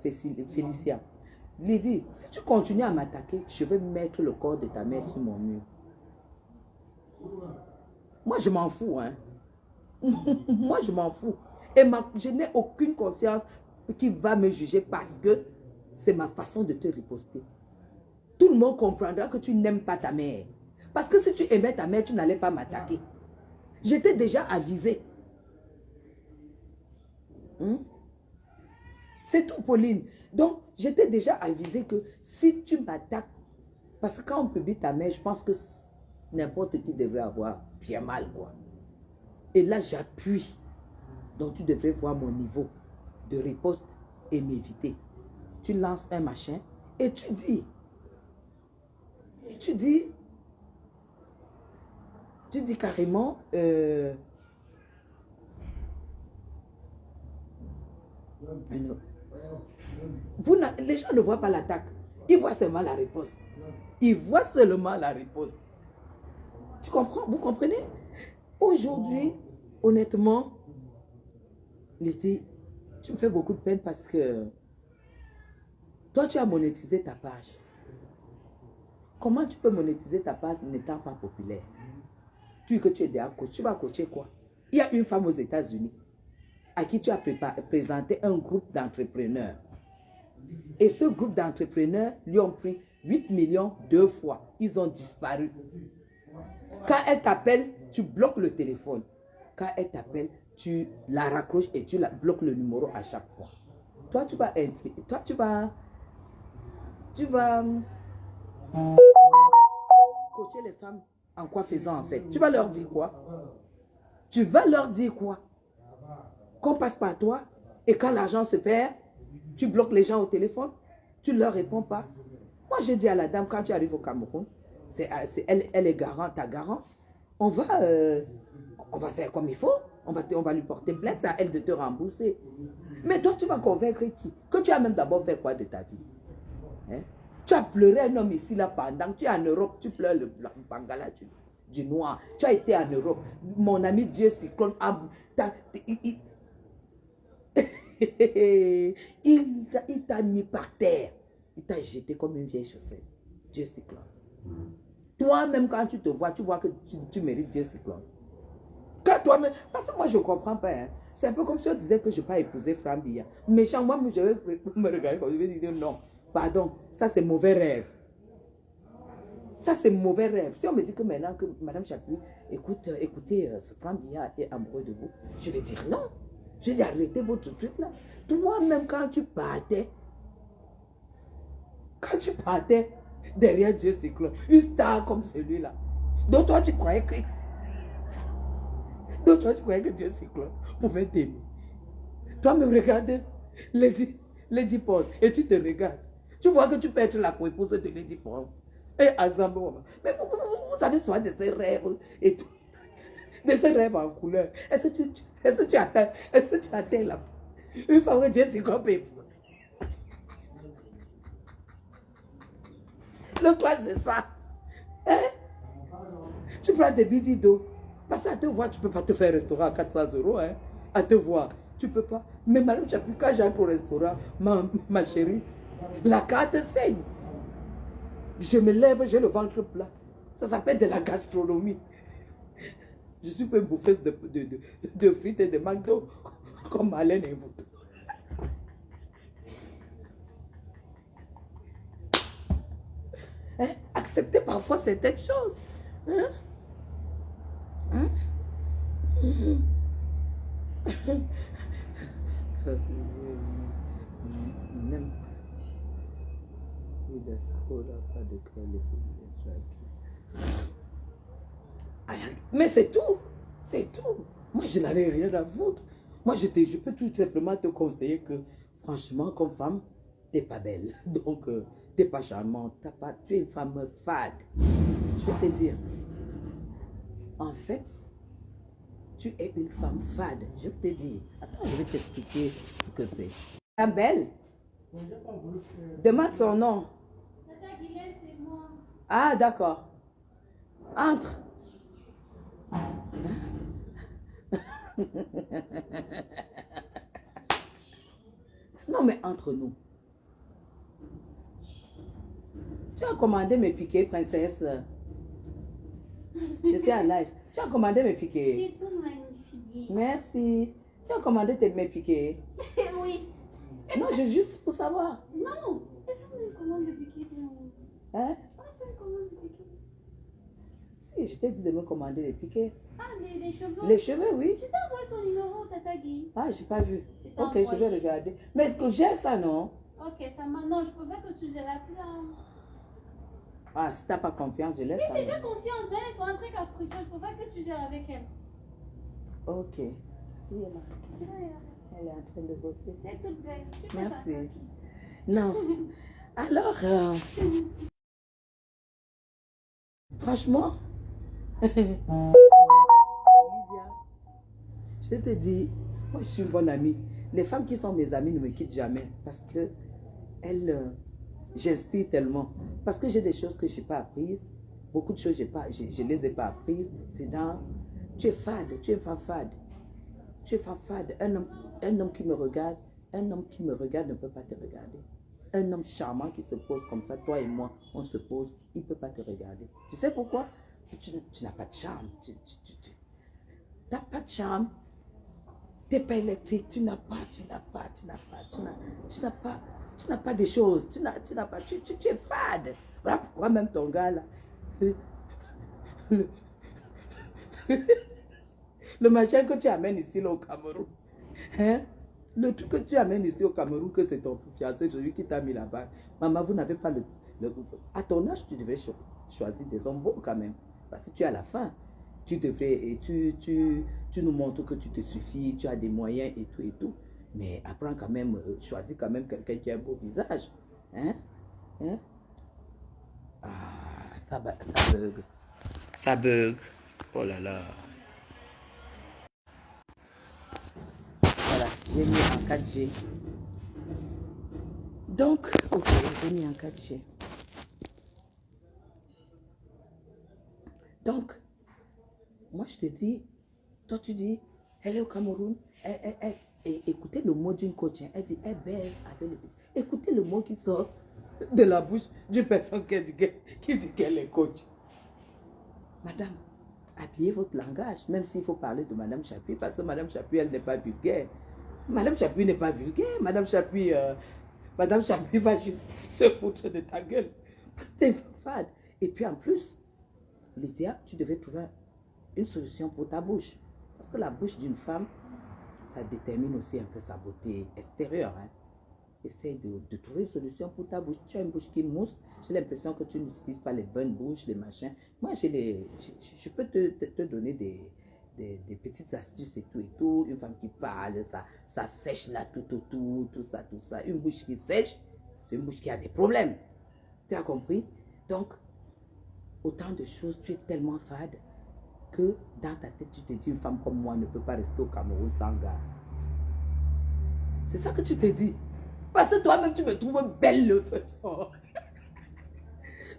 Speaker 2: Félicia. Lydie, si tu continues à m'attaquer, je vais mettre le corps de ta mère sur mon mur. Moi, je m'en fous, hein. Moi, je m'en fous. Et je n'ai aucune conscience qui va me juger parce que c'est ma façon de te riposter. Tout le monde comprendra que tu n'aimes pas ta mère. Parce que si tu aimais ta mère, tu n'allais pas m'attaquer. J'étais déjà avisée. C'est tout, Pauline. Donc, j'étais déjà avisée que si tu m'attaques, parce que quand on publie ta mère, je pense que n'importe qui devrait avoir bien mal, quoi. Et là, j'appuie. Donc, tu devrais voir mon niveau de riposte et m'éviter. Tu lances un machin et tu dis, carrément, les gens ne voient pas l'attaque. Ils voient seulement la riposte. Ils voient seulement la riposte. Tu comprends? Vous comprenez? Aujourd'hui, honnêtement, Lydie, tu me fais beaucoup de peine parce que toi, tu as monétisé ta page. Comment tu peux monétiser ta page n'étant pas populaire? Tu es déjà coach, tu vas coacher quoi? Il y a une femme aux États-Unis à qui tu as présenté un groupe d'entrepreneurs. Et ce groupe d'entrepreneurs lui ont pris 8 millions 2 fois. Ils ont disparu. Quand elle t'appelle, tu bloques le téléphone. Quand elle t'appelle, tu la raccroches et tu bloques le numéro à chaque fois. Toi, tu vas coacher les femmes en quoi faisant en fait? Tu vas leur dire quoi? Tu vas leur dire quoi? Qu'on passe par toi et quand l'argent se perd, tu bloques les gens au téléphone, tu ne leur réponds pas. Moi, j'ai dit à la dame, quand tu arrives au Cameroun, elle est garante, ta garante. On va faire comme il faut. On va lui porter plainte, c'est à elle de te rembourser. Mais toi, tu vas convaincre qui? Que tu as même d'abord fait quoi de ta vie? Hein? Tu as pleuré un homme ici, là, pendant que tu es en Europe, tu pleures le bangala du noir. Tu as été en Europe. Mon ami Dieu Cyclone, il t'a mis par terre. Il t'a jeté comme une vieille chaussette. Dieu Cyclone. Toi-même, quand tu te vois, tu vois que tu mérites Dieu cyclone. Quand toi-même, parce que moi, je ne comprends pas. Hein. C'est un peu comme si on disait que je n'ai pas épousé Frambia. Méchant, moi, je vais me regarder comme je vais dire non. Pardon, ça c'est mauvais rêve. Ça c'est mauvais rêve. Si on me dit que maintenant que Madame Chapuis, écoutez, Frambia est amoureux de vous, je vais dire non. Je vais dire arrêtez votre truc là. Toi-même, quand tu partais derrière Dieu cyclone, une star comme celui-là, donc toi tu croyais que Dieu cyclone pouvait t'aimer. Toi me regardes Lady Pons et tu te regardes. Tu vois que tu peux être la co-épouse de Lady Pons. Et Azambo. Mais vous avez soin de ces rêves et tout. De ces rêves en couleur. Est-ce que tu atteins là? Une fois que Dieu cyclone peut épouser. Le clash c'est ça. Hein? Tu prends des bidis d'eau. Parce qu'à te voir, tu ne peux pas te faire un restaurant à 400 €. Hein? À te voir, tu ne peux pas. Mais Madame Chapuis, quand j'aille pour le restaurant, ma chérie, la carte saigne. Je me lève, j'ai le ventre plat. Ça s'appelle de la gastronomie. Je suis pas une bouffeuse de frites et de McDo comme Alain et vous. Hein? Acceptez parfois certaines choses. Hein? Hein? Mais c'est tout. C'est tout. Moi, je n'en ai rien à foutre. Moi, je peux tout simplement te conseiller que, franchement, comme femme, tu n'es pas belle. Donc, tu n'es pas charmante. Tu es une femme fade. Je vais te dire. En fait, tu es une femme fade. Je vais te dire. Attends, je vais t'expliquer ce que c'est. Femme belle. Demande son nom. Ah, d'accord. Entre. Non, mais entre nous. Tu as commandé mes piquets, princesse. Je suis en live. Tu as commandé mes piquets.
Speaker 4: C'est tout magnifique.
Speaker 2: Merci. Tu as commandé mes piquets.
Speaker 4: Oui.
Speaker 2: Non, juste pour savoir.
Speaker 4: Non. Est-ce qu'on a une commande de piquet?
Speaker 2: Hein?
Speaker 4: On n'a pas une commande de piquet.
Speaker 2: Si, je t'ai dit de me commander les piquets.
Speaker 4: Ah, les cheveux?
Speaker 2: Les cheveux, oui.
Speaker 4: Je t'ai envoyé son numéro, Tata Guy.
Speaker 2: Ah, j'ai pas vu.
Speaker 4: Je t'ai
Speaker 2: Ok, je vais
Speaker 4: envoyé.
Speaker 2: regarder. Mais que j'ai ça, non?
Speaker 4: Ok, ça m'a... Non, je préfère que tu gères la plus là.
Speaker 2: Ah, si t'as pas confiance, je laisse.
Speaker 4: Si, si, j'ai confiance, mais elles sont en train capricieuses. Je préfère que tu gères avec elle.
Speaker 2: Ok. Oui, elle est en train de bosser.
Speaker 4: Elle est toute belle. Tu peux
Speaker 2: Merci.
Speaker 4: chasser.
Speaker 2: Non. Alors, franchement, Lydia, je te dis, moi je suis une bonne amie. Les femmes qui sont mes amies ne me quittent jamais parce que j'inspire tellement. Parce que j'ai des choses que je n'ai pas apprises. Beaucoup de choses, je ne les ai pas apprises. C'est dans, tu es fade, tu es une femme fade. Tu es femme fade. Un homme qui me regarde ne peut pas te regarder. Un homme charmant qui se pose comme ça, toi et moi, on se pose, il ne peut pas te regarder. Tu sais pourquoi? Tu n'as pas de charme. Tu n'as pas de charme. Tu n'es pas électrique. Tu n'as pas des choses. Tu es fade. Voilà pourquoi même ton gars là. Le machin que tu amènes ici là, au Cameroun. Hein? Le truc que tu amènes ici au Cameroun, que c'est ton fiancé, celui qui t'a mis là-bas. Maman, vous n'avez pas à ton âge, tu devrais choisir des hommes beaux quand même. Parce que tu es à la fin. Tu devrais, et tu nous montres que tu te suffis, tu as des moyens et tout et tout. Mais apprends quand même, choisis quand même quelqu'un qui a un beau visage. Hein? Hein? Ah, ça bug. Ça bug. Oh là là. Voilà, j'ai mis en 4G. Donc, ok, j'ai mis en 4G. Donc, moi je te dis, toi tu dis, elle est au Cameroun, écoutez le mot d'une coach, elle dit, elle baise avec le... Écoutez le mot qui sort de la bouche d'une personne qui dit qu'elle est coach. Madame, habillez votre langage, même s'il faut parler de Madame Chapuis, parce que Madame Chapuis, elle n'est pas vulgaire. Madame Chapuis n'est pas vulgaire. Madame Chapuis va juste se foutre de ta gueule. Parce que t'es fade. Et puis en plus, Lydia, tu devais trouver une solution pour ta bouche. Parce que la bouche d'une femme, ça détermine aussi un peu sa beauté extérieure. Hein. Essaye de trouver une solution pour ta bouche. Tu as une bouche qui mousse. J'ai l'impression que tu n'utilises pas les bonnes bouches, les machins. Moi, je peux te donner des petites astuces et tout. Une femme qui parle, ça sèche là tout autour, tout ça. Une bouche qui sèche, c'est une bouche qui a des problèmes. Tu as compris? Donc, autant de choses, tu es tellement fade que dans ta tête, tu te dis, une femme comme moi ne peut pas rester au Cameroun sans gars. C'est ça que tu te dis. Parce que toi-même, tu me trouves belle le façon.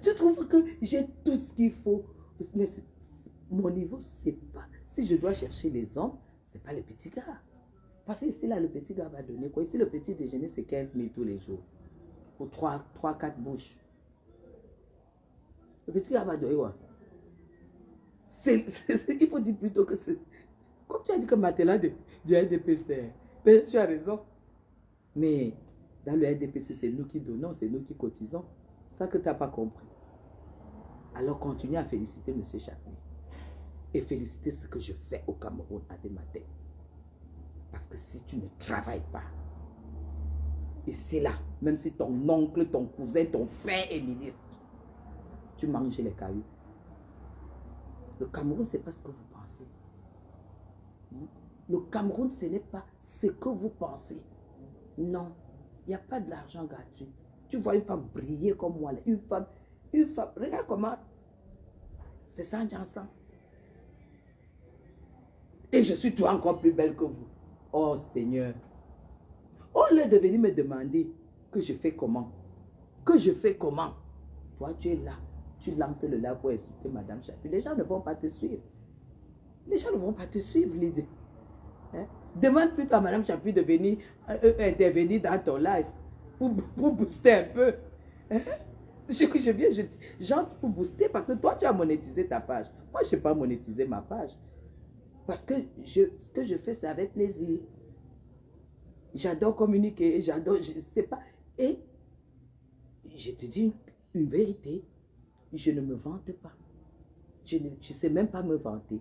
Speaker 2: Tu trouves que j'ai tout ce qu'il faut. Mais mon niveau, c'est pas... Si je dois chercher les hommes, c'est pas les petits gars. Parce que ici, là, le petit gars va donner quoi? Ici, le petit déjeuner, c'est 15 000 tous les jours. Pour 3-4 bouches. Le petit gars va donner quoi? Il faut dire plutôt que c'est... Comme tu as dit que Matela du NDPC, mais tu as raison. Mais dans le NDPC, c'est nous qui donnons, c'est nous qui cotisons. C'est ça que tu n'as pas compris. Alors continue à féliciter M. Chapuis. Et féliciter ce que je fais au Cameroun à des matins. Parce que si tu ne travailles pas, et c'est là, même si ton oncle, ton cousin, ton frère est ministre, tu manges les cailloux. Le Cameroun, ce n'est pas ce que vous pensez. Le Cameroun, ce n'est pas ce que vous pensez. Non, il n'y a pas de l'argent gratuit. Tu vois une femme briller comme moi, une femme, regarde comment, c'est ça, Jansan. Et je suis toujours encore plus belle que vous. Oh Seigneur. Au lieu de venir me demander que je fais comment. Que je fais comment. Toi, tu es là. Tu lances le là pour insulter Madame Chapuis. Les gens ne vont pas te suivre. Les gens ne vont pas te suivre, Lydie. Hein? Demande plutôt à Madame Chapuis de venir intervenir dans ton live pour booster un peu. Hein? Je viens, j'entre pour booster parce que toi, tu as monétisé ta page. Moi, je n'ai pas monétisé ma page. Parce que ce que je fais, c'est avec plaisir. J'adore communiquer, j'adore, je ne sais pas. Et je te dis une vérité, je ne me vante pas. Je ne sais même pas me vanter.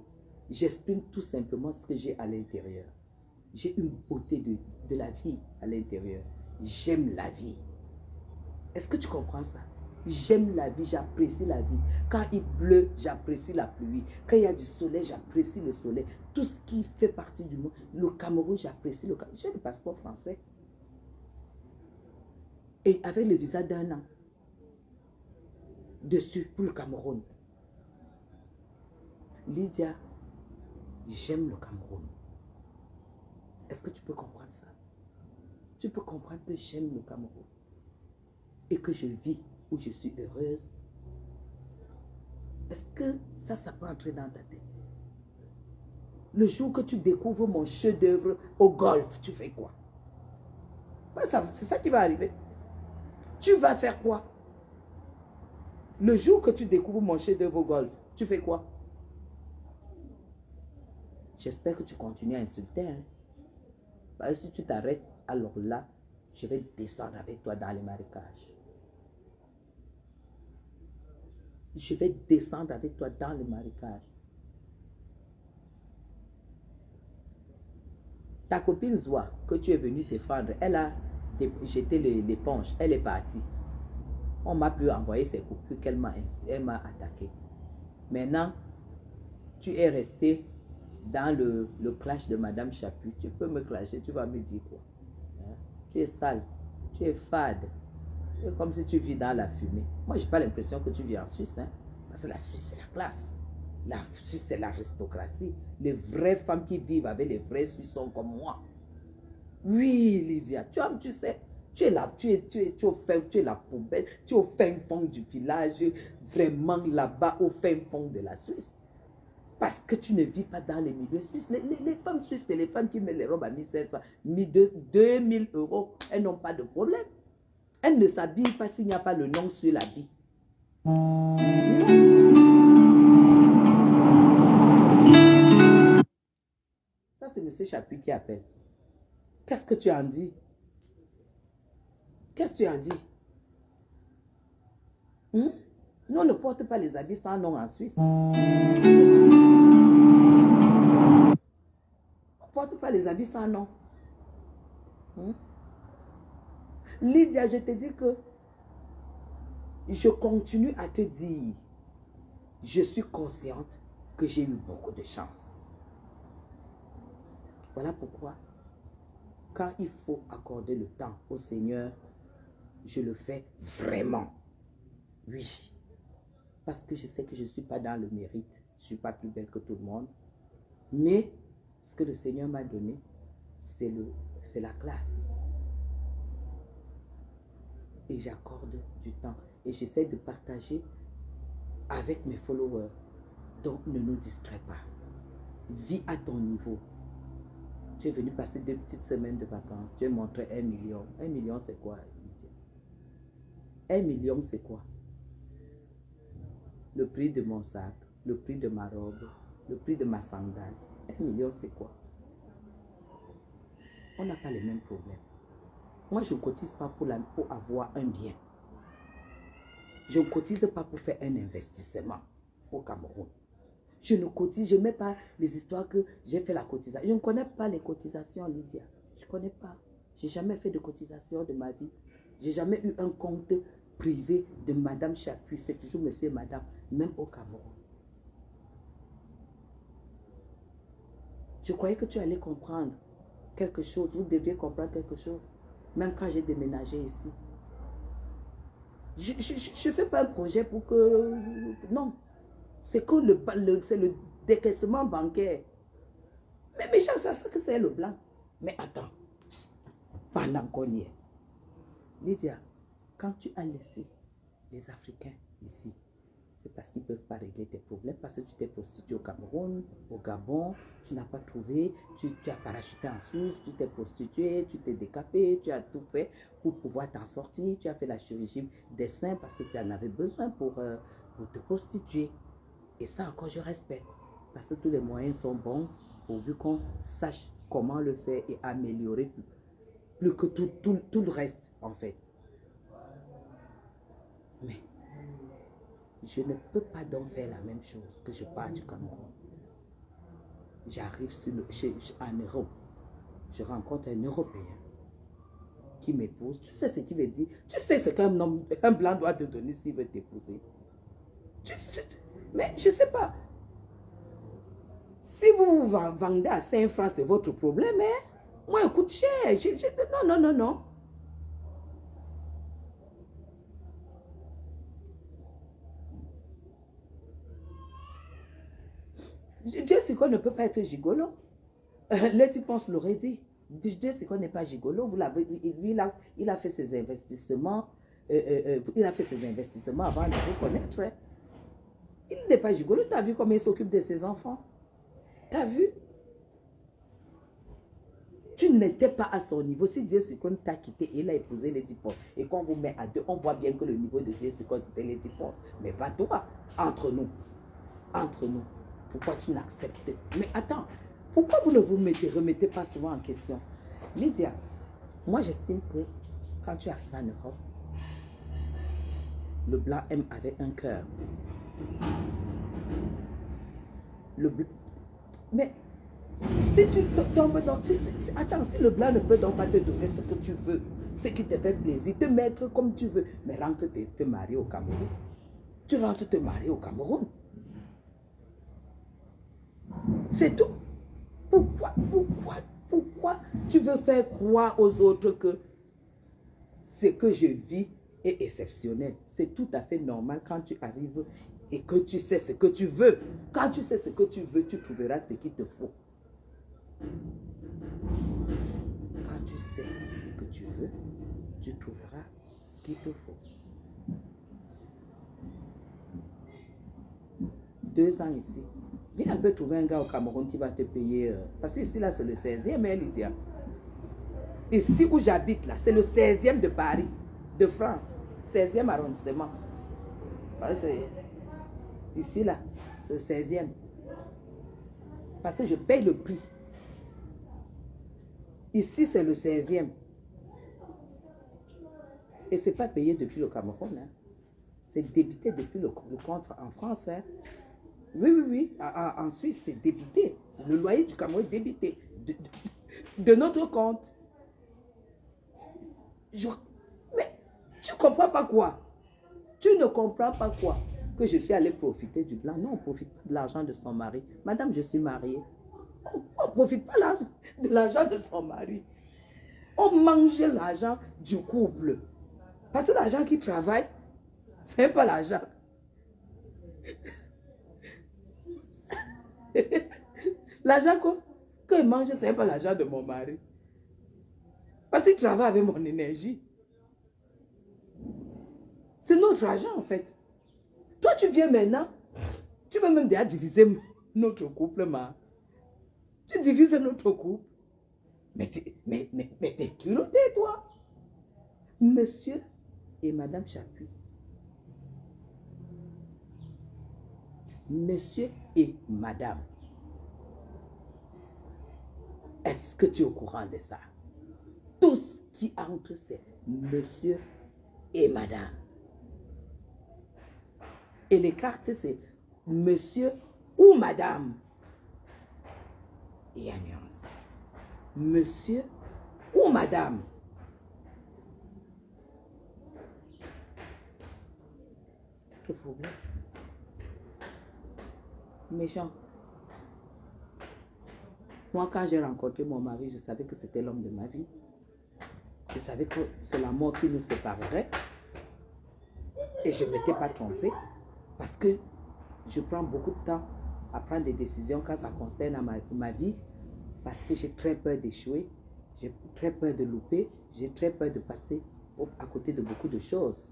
Speaker 2: J'exprime tout simplement ce que j'ai à l'intérieur. J'ai une beauté de la vie à l'intérieur. J'aime la vie. Est-ce que tu comprends ça? J'aime la vie, j'apprécie la vie. Quand il pleut, j'apprécie la pluie. Quand il y a du soleil, j'apprécie le soleil. Tout ce qui fait partie du monde. Le Cameroun, j'apprécie le Cameroun. J'ai le passeport français. Et avec le visa d'1 an. Dessus, pour le Cameroun. Lydia, j'aime le Cameroun. Est-ce que tu peux comprendre ça? Tu peux comprendre que j'aime le Cameroun. Et que je vis où je suis heureuse. Est-ce que ça peut entrer dans ta tête? Le jour que tu découvres mon chef-d'œuvre au golf, tu fais quoi? C'est ça qui va arriver. Tu vas faire quoi? Le jour que tu découvres mon chef-d'œuvre au golf, tu fais quoi? J'espère que tu continues à insulter. Hein? Parce que si tu t'arrêtes, alors là, je vais descendre avec toi dans les marécages. Je vais descendre avec toi dans le marécage. Ta copine Zoa, que tu es venue défendre, elle a jeté l'éponge, elle est partie. On m'a pu envoyer ses coupures qu'elle m'a attaqué. Maintenant, tu es resté dans le clash de Madame Chapuis. Tu peux me clasher, tu vas me dire quoi? Hein? Tu es sale, tu es fade. C'est comme si tu vis dans la fumée. Moi, je n'ai pas l'impression que tu vis en Suisse. Hein? Parce que la Suisse, c'est la classe. La Suisse, c'est l'aristocratie. Les vraies femmes qui vivent avec les vrais Suisses sont comme moi. Oui, Lydia, tu sais, tu es là, tu es la poubelle, tu es au fin fond du village, vraiment là-bas, au fin fond de la Suisse. Parce que tu ne vis pas dans les milieux suisses. Les femmes suisses, c'est les femmes qui mettent les robes à 1500, 2000 euros. Elles n'ont pas de problème. Elle ne s'habille pas s'il n'y a pas le nom sur l'habit. Ça, c'est M. Chapuis qui appelle. Qu'est-ce que tu en dis? Qu'est-ce que tu en dis? Nous, on ne porte pas les habits sans nom en Suisse. On ne porte pas les habits sans nom. Lydia, je te dis que je continue à te dire, je suis consciente que j'ai eu beaucoup de chance. Voilà pourquoi, quand il faut accorder le temps au Seigneur, je le fais vraiment. Oui. Parce que je sais que je ne suis pas dans le mérite. Je ne suis pas plus belle que tout le monde. Mais ce que le Seigneur m'a donné, c'est la classe. Et j'accorde du temps. Et j'essaie de partager avec mes followers. Donc ne nous distrais pas. Vis à ton niveau. Tu es venu passer 2 petites semaines de vacances. Tu es montré 1 million. 1 million, c'est quoi? 1 million, c'est quoi? Le prix de mon sac, le prix de ma robe, le prix de ma sandale. 1 million, c'est quoi? On n'a pas les mêmes problèmes. Moi, je ne cotise pas pour avoir un bien. Je ne cotise pas pour faire un investissement au Cameroun. Je ne cotise, je ne mets pas les histoires que j'ai fait la cotisation. Je ne connais pas les cotisations, Lydia. Je ne connais pas. Je n'ai jamais fait de cotisation de ma vie. Je n'ai jamais eu un compte privé de Madame Chapuis. C'est toujours Monsieur et Madame, même au Cameroun. Je croyais que tu allais comprendre quelque chose. Vous deviez comprendre quelque chose. Même quand j'ai déménagé ici. Je ne fais pas un projet pour que... Non. C'est que le décaissement bancaire. Mais mes gens savent que c'est le blanc. Mais attends. Pendant qu'on y est. Lydia, quand tu as laissé les Africains ici, c'est parce qu'ils ne peuvent pas régler tes problèmes, parce que tu t'es prostituée au Cameroun, au Gabon, tu n'as pas trouvé, tu as parachuté en Suisse, tu t'es prostituée, tu t'es décapée, tu as tout fait pour pouvoir t'en sortir, tu as fait la chirurgie des seins parce que tu en avais besoin pour te prostituer. Et ça encore, je respecte, parce que tous les moyens sont bons, pourvu qu'on sache comment le faire et améliorer plus que tout le reste, en fait. Mais je ne peux pas donc faire la même chose que je pars du Cameroun. J'arrive en Europe. Je rencontre un Européen qui m'épouse. Tu sais ce qu'il veut dire? Tu sais ce qu'un blanc doit te donner s'il veut t'épouser? Mais je ne sais pas. Si vous vous vendez à 5 francs, c'est votre problème. Hein? Moi, il coûte cher. Non. Jessica ne peut pas être gigolo. Letty Ponce l'aurait dit. Jessica n'est pas gigolo. Vous l'avez, lui, il a fait ses investissements. Il a fait ses investissements avant de vous connaître. Hein. Il n'est pas gigolo. Tu as vu comment il s'occupe de ses enfants? Tu as vu? Tu n'étais pas à son niveau. Si Jessica t'a quitté et il a épousé Letty Ponce et qu'on vous met à deux, on voit bien que le niveau de Jessica c'était Letty Ponce. Mais pas toi. Entre nous. Pourquoi tu n'acceptes? Mais attends, pourquoi vous ne vous remettez pas souvent en question? Lydia, moi j'estime que quand tu arrives en Europe, le blanc aime avec un cœur. Mais si tu tombes dans... Attends, si le blanc ne peut donc pas te donner ce que tu veux, ce qui te fait plaisir, te mettre comme tu veux, mais rentre te marier au Cameroun. Tu rentres te marier au Cameroun. C'est tout. Pourquoi tu veux faire croire aux autres que ce que je vis est exceptionnel? C'est tout à fait normal quand tu arrives et que tu sais ce que tu veux. Quand tu sais ce que tu veux, tu trouveras ce qu'il te faut. Quand tu sais ce que tu veux, tu trouveras ce qu'il te faut. 2 ans ici. Viens un peu trouver un gars au Cameroun qui va te payer. Parce que ici, là, c'est le 16e, hein, Lydia. Ici où j'habite, là, c'est le 16e de Paris. de France, 16e arrondissement. Ici, là, c'est le 16e. Parce que je paye le prix. Ici, c'est le 16e. Et ce n'est pas payé depuis le Cameroun. Hein. C'est débité depuis le compte en France. Hein. Oui, oui, oui. En Suisse, c'est débité. Le loyer du Cameroun est débité de notre compte. Mais tu ne comprends pas quoi? Tu ne comprends pas quoi? Que je suis allée profiter du blanc. Non, on ne profite pas de l'argent de son mari. Madame, je suis mariée. On ne profite pas de l'argent de son mari. On mange l'argent du couple. Parce que l'argent qui travaille, ce n'est pas l'argent. L'argent que je mange, ce n'est pas l'argent de mon mari. Parce qu'il travaille avec mon énergie. C'est notre argent en fait. Toi, tu viens maintenant, tu veux même déjà diviser notre couple, ma. Tu divises notre couple. Mais t'es culotté, toi. Monsieur et Madame Chapuis. Monsieur et Madame. Est-ce que tu es au courant de ça? Tout ce qui entre, c'est Monsieur et Madame. Et les cartes, c'est Monsieur ou Madame. Il y a une nuance. Monsieur ou Madame. C'est quel problème? Méchant. Moi, quand j'ai rencontré mon mari, je savais que c'était l'homme de ma vie. Je savais que c'est la mort qui nous séparerait. Et je ne m'étais pas trompée. Parce que je prends beaucoup de temps à prendre des décisions quand ça concerne ma vie. Parce que j'ai très peur d'échouer. J'ai très peur de louper. J'ai très peur de passer à côté de beaucoup de choses.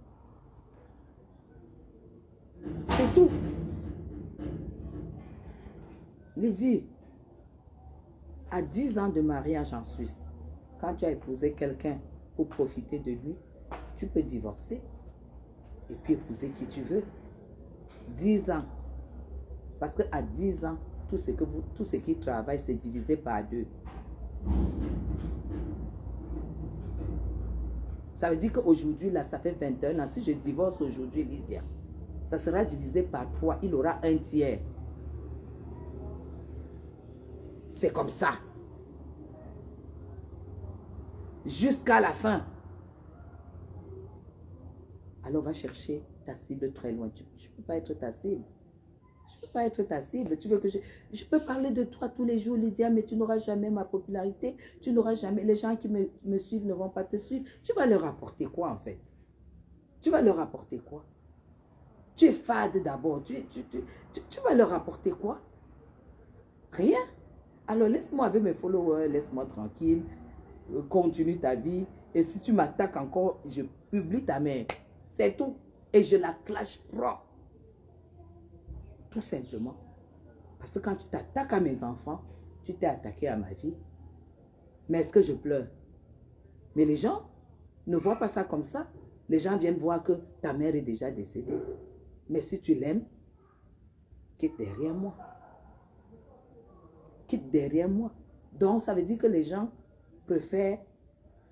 Speaker 2: C'est tout. Lydie, à 10 ans de mariage en Suisse, quand tu as épousé quelqu'un pour profiter de lui, tu peux divorcer et puis épouser qui tu veux. 10 ans. Parce qu'à 10 ans, tout ce qui travaille, c'est divisé par 2. Ça veut dire qu'aujourd'hui, là, ça fait 21 ans. Si je divorce aujourd'hui, Lydia, ça sera divisé par 3. Il aura un tiers. C'est comme ça. Jusqu'à la fin. Alors, va chercher ta cible très loin. Je ne peux pas être ta cible. Je ne peux pas être ta cible. Tu veux que je peux parler de toi tous les jours, Lydia, mais tu n'auras jamais ma popularité. Tu n'auras jamais... Les gens qui me suivent ne vont pas te suivre. Tu vas leur apporter quoi, en fait? Tu vas leur apporter quoi? Tu es fade d'abord. Tu vas leur apporter quoi? Rien. Alors, laisse-moi avec mes followers. Laisse-moi tranquille. Continue ta vie. Et si tu m'attaques encore, je publie ta mère. C'est tout. Et je la clash propre. Tout simplement. Parce que quand tu t'attaques à mes enfants, tu t'es attaqué à ma vie. Mais est-ce que je pleure? Mais les gens ne voient pas ça comme ça. Les gens viennent voir que ta mère est déjà décédée. Mais si tu l'aimes, quitte derrière moi. Quitte derrière moi. Donc, ça veut dire que les gens préfèrent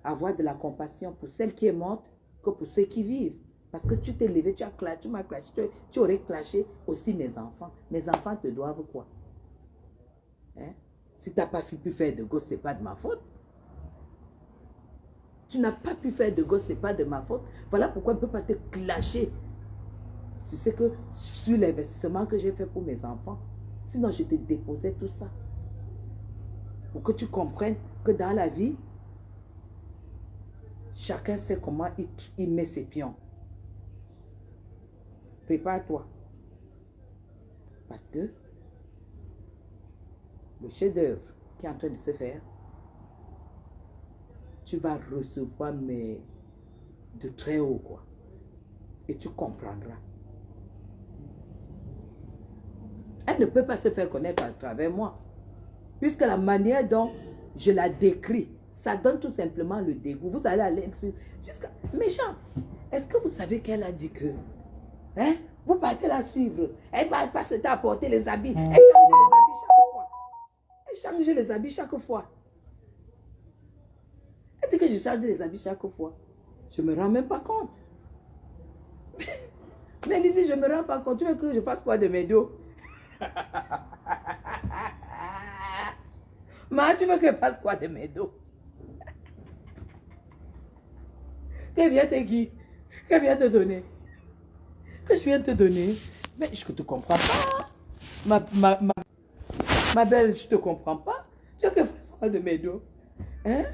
Speaker 2: avoir de la compassion pour celle qui est morte que pour ceux qui vivent. Parce que tu t'es levé, tu m'as clashé, tu aurais clashé aussi mes enfants. Mes enfants te doivent quoi? Hein? Si tu n'as pas pu faire de gosse, ce n'est pas de ma faute. Tu n'as pas pu faire de gosse, ce n'est pas de ma faute. Voilà pourquoi on ne peut pas te clasher. Sur l'investissement que j'ai fait pour mes enfants. Sinon, je te déposais tout ça. Pour que tu comprennes que dans la vie, chacun sait comment il met ses pions. Prépare-toi. Parce que le chef-d'œuvre qui est en train de se faire, tu vas recevoir de très haut, quoi. Et tu comprendras. Elle ne peut pas se faire connaître à travers moi. Puisque la manière dont je la décris, Ça donne tout simplement le dégoût. Vous allez aller jusqu'à... Méchant. Est-ce que vous savez qu'elle a dit que... Hein? Vous partez la suivre. Elle va pas se temps à porter les habits. Elle change les habits chaque fois. Elle change les habits chaque fois. Elle dit que je change les habits chaque fois. Je ne me rends même pas compte. Mais elle dit, je ne me rends pas compte. Tu veux que je fasse quoi de mes dos? Ma, tu veux que je fasse quoi de mes dos? Que vient te guider? Que vient te donner? Que je viens te donner? Mais je ne te comprends pas. Ma belle, je ne te comprends pas. Tu veux que je fasse quoi de mes dos? Hein?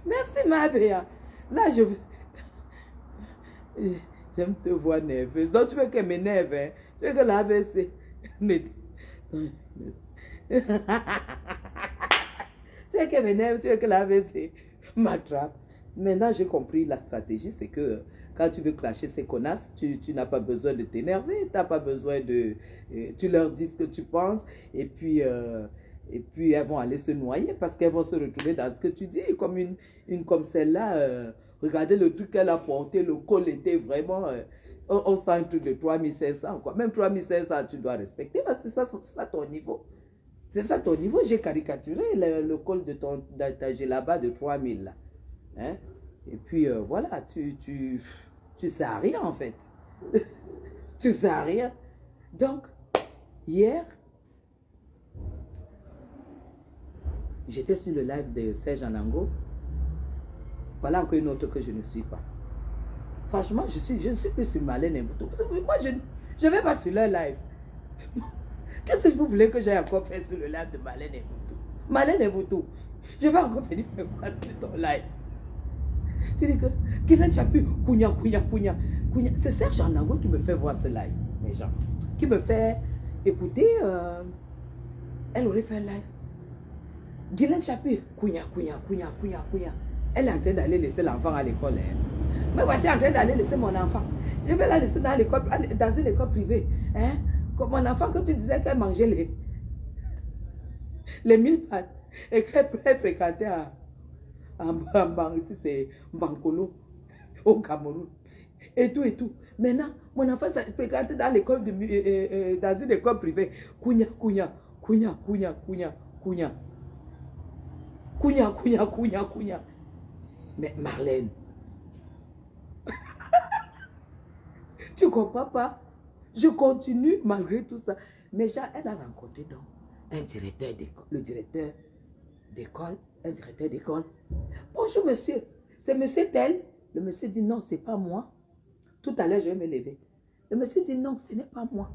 Speaker 2: Merci, ma Béa. Là, j'aime te voir nerveuse. Donc, tu veux qu'elle m'énerve, hein? Tu veux que l'AVC... Tu veux qu'elle m'énerve, tu veux que l'AVC m'attrape. Maintenant, j'ai compris la stratégie, c'est que quand tu veux clasher ces connasses, tu n'as pas besoin de t'énerver, tu n'as pas besoin de... tu leur dis ce que tu penses, et puis elles vont aller se noyer parce qu'elles vont se retrouver dans ce que tu dis, comme une comme celle-là. Regardez le truc qu'elle a porté, le col était vraiment... on sent un truc de 3500, quoi. Même 3500, tu dois respecter, parce que c'est ça ton niveau. C'est ça ton niveau. J'ai caricaturé le col de ta là-bas de 3000, là. Hein? Et puis, voilà, tu sais à rien, en fait. Tu sais à rien. Donc, hier, j'étais sur le live de Serge Anango. Voilà encore une autre que je ne suis pas. Franchement, je suis plus sur Marlène Mvuto. Moi, je ne vais pas sur leur live. Qu'est-ce que vous voulez que j'aille encore faire sur le live de Marlène Mvuto? Marlène Mvuto, je vais encore venir faire quoi sur ton live? Tu dis que Guilaine Chapuis, Kounia. C'est Serge Anango qui me fait voir ce live, les gens. Qui me fait écouter. Elle aurait fait un live. Guilaine Chapuis, Kounia. Elle est en train d'aller laisser l'enfant à l'école. Hein. Mais voici en train d'aller laisser mon enfant. Je vais la laisser dans l'école, dans une école privée. Hein? Comme mon enfant, que tu disais qu'elle mangeait les 1000 pattes et qu'elle fréquentait ici c'est Bankolo, au Cameroun. Et tout. Maintenant, mon enfant fréquentait dans l'école dans une école privée. Kounia. Mais Marlène, tu comprends pas? Je continue malgré tout ça. Mais elle a rencontré donc un directeur d'école, le directeur d'école, un directeur d'école. Bonjour monsieur, c'est monsieur tel. Le monsieur dit non, c'est pas moi. Tout à l'heure, je vais me lever. Le monsieur dit non, ce n'est pas moi.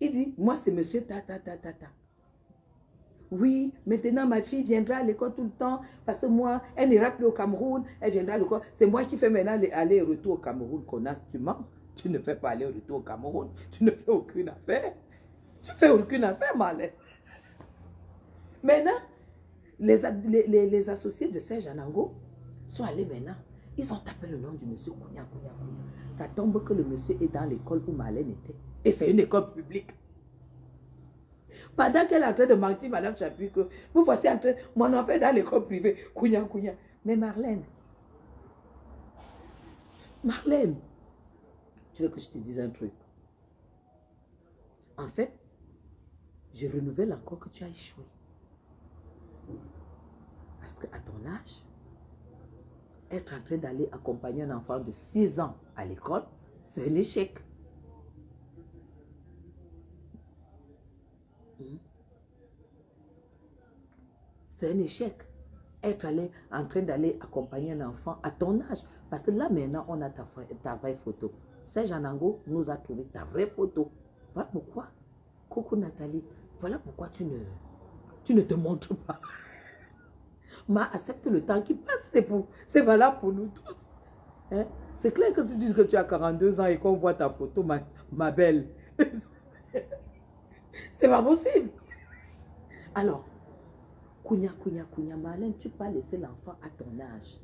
Speaker 2: Il dit, moi c'est monsieur ta. Oui, maintenant ma fille viendra à l'école tout le temps parce que moi, elle n'ira plus au Cameroun, elle viendra à l'école. C'est moi qui fais maintenant aller et retour au Cameroun. Connasse, tu mens. Tu ne fais pas aller et retour au Cameroun. Tu ne fais aucune affaire. Tu fais aucune affaire, Marlène. Maintenant, les associés de Serge Anango sont allés maintenant. Ils ont tapé le nom du monsieur Kounia. Ça tombe que le monsieur est dans l'école où Marlène était. Et c'est une école publique. Pendant qu'elle est en train de mentir, Madame Chapuis, que vous voici en train, mon enfant est dans l'école privée, Kounia. Mais Marlène, tu veux que je te dise un truc? En fait, je renouvelle encore que tu as échoué. Parce qu'à ton âge, être en train d'aller accompagner un enfant de 6 ans à l'école, c'est un échec. C'est un échec. Être en train d'aller accompagner un enfant à ton âge. Parce que là, maintenant, on a ta vraie photo. Serge Anango nous a trouvé ta vraie photo. Voilà pourquoi, coucou Nathalie, voilà pourquoi tu ne te montres pas. Mais accepte le temps qui passe, c'est valable pour nous tous. Hein? C'est clair que si tu dis que tu as 42 ans et qu'on voit ta photo, ma belle, c'est pas possible. Alors, Kounia, Marlène, tu peux pas laisser l'enfant à ton âge.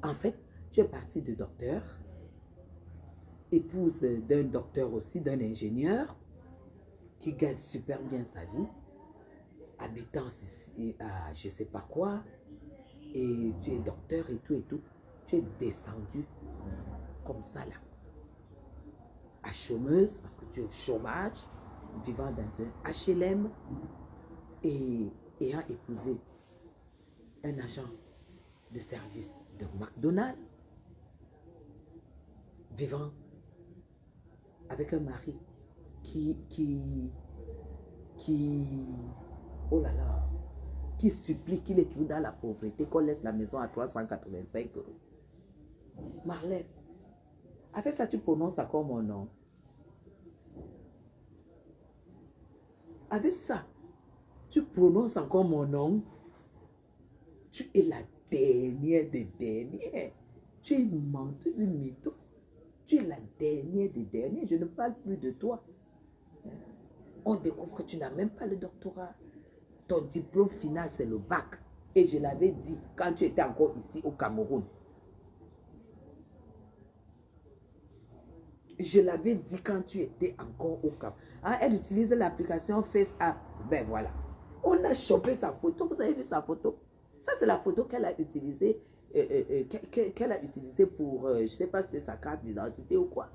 Speaker 2: En fait, Tu es parti de docteur, épouse d'un docteur aussi, d'un ingénieur, qui gagne super bien sa vie, habitant à je ne sais pas quoi, et tu es docteur et tout et tout. Tu es descendu comme ça là, à chômeuse, parce que tu es au chômage, vivant dans un HLM et ayant épousé un agent de service de McDonald's, vivant avec un mari oh là là, qui supplie qu'il est toujours dans la pauvreté, qu'on laisse la maison à 385 euros. Marlène, avec ça, tu prononces encore mon nom. Avec ça, tu prononces encore mon nom. Tu es la dernière des dernières. Tu es une menteuse, une mytho. Tu es la dernière des dernières. Je ne parle plus de toi. On découvre que tu n'as même pas le doctorat. Ton diplôme final, c'est le bac. Et je l'avais dit quand tu étais encore ici au Cameroun. Je l'avais dit quand tu étais encore au Cameroun. Hein, elle utilise l'application FaceApp. Ben voilà. On a chopé sa photo. Vous avez vu sa photo? Ça, c'est la photo qu'elle a utilisée. Qu'elle a utilisée pour, je ne sais pas si c'était sa carte d'identité ou quoi.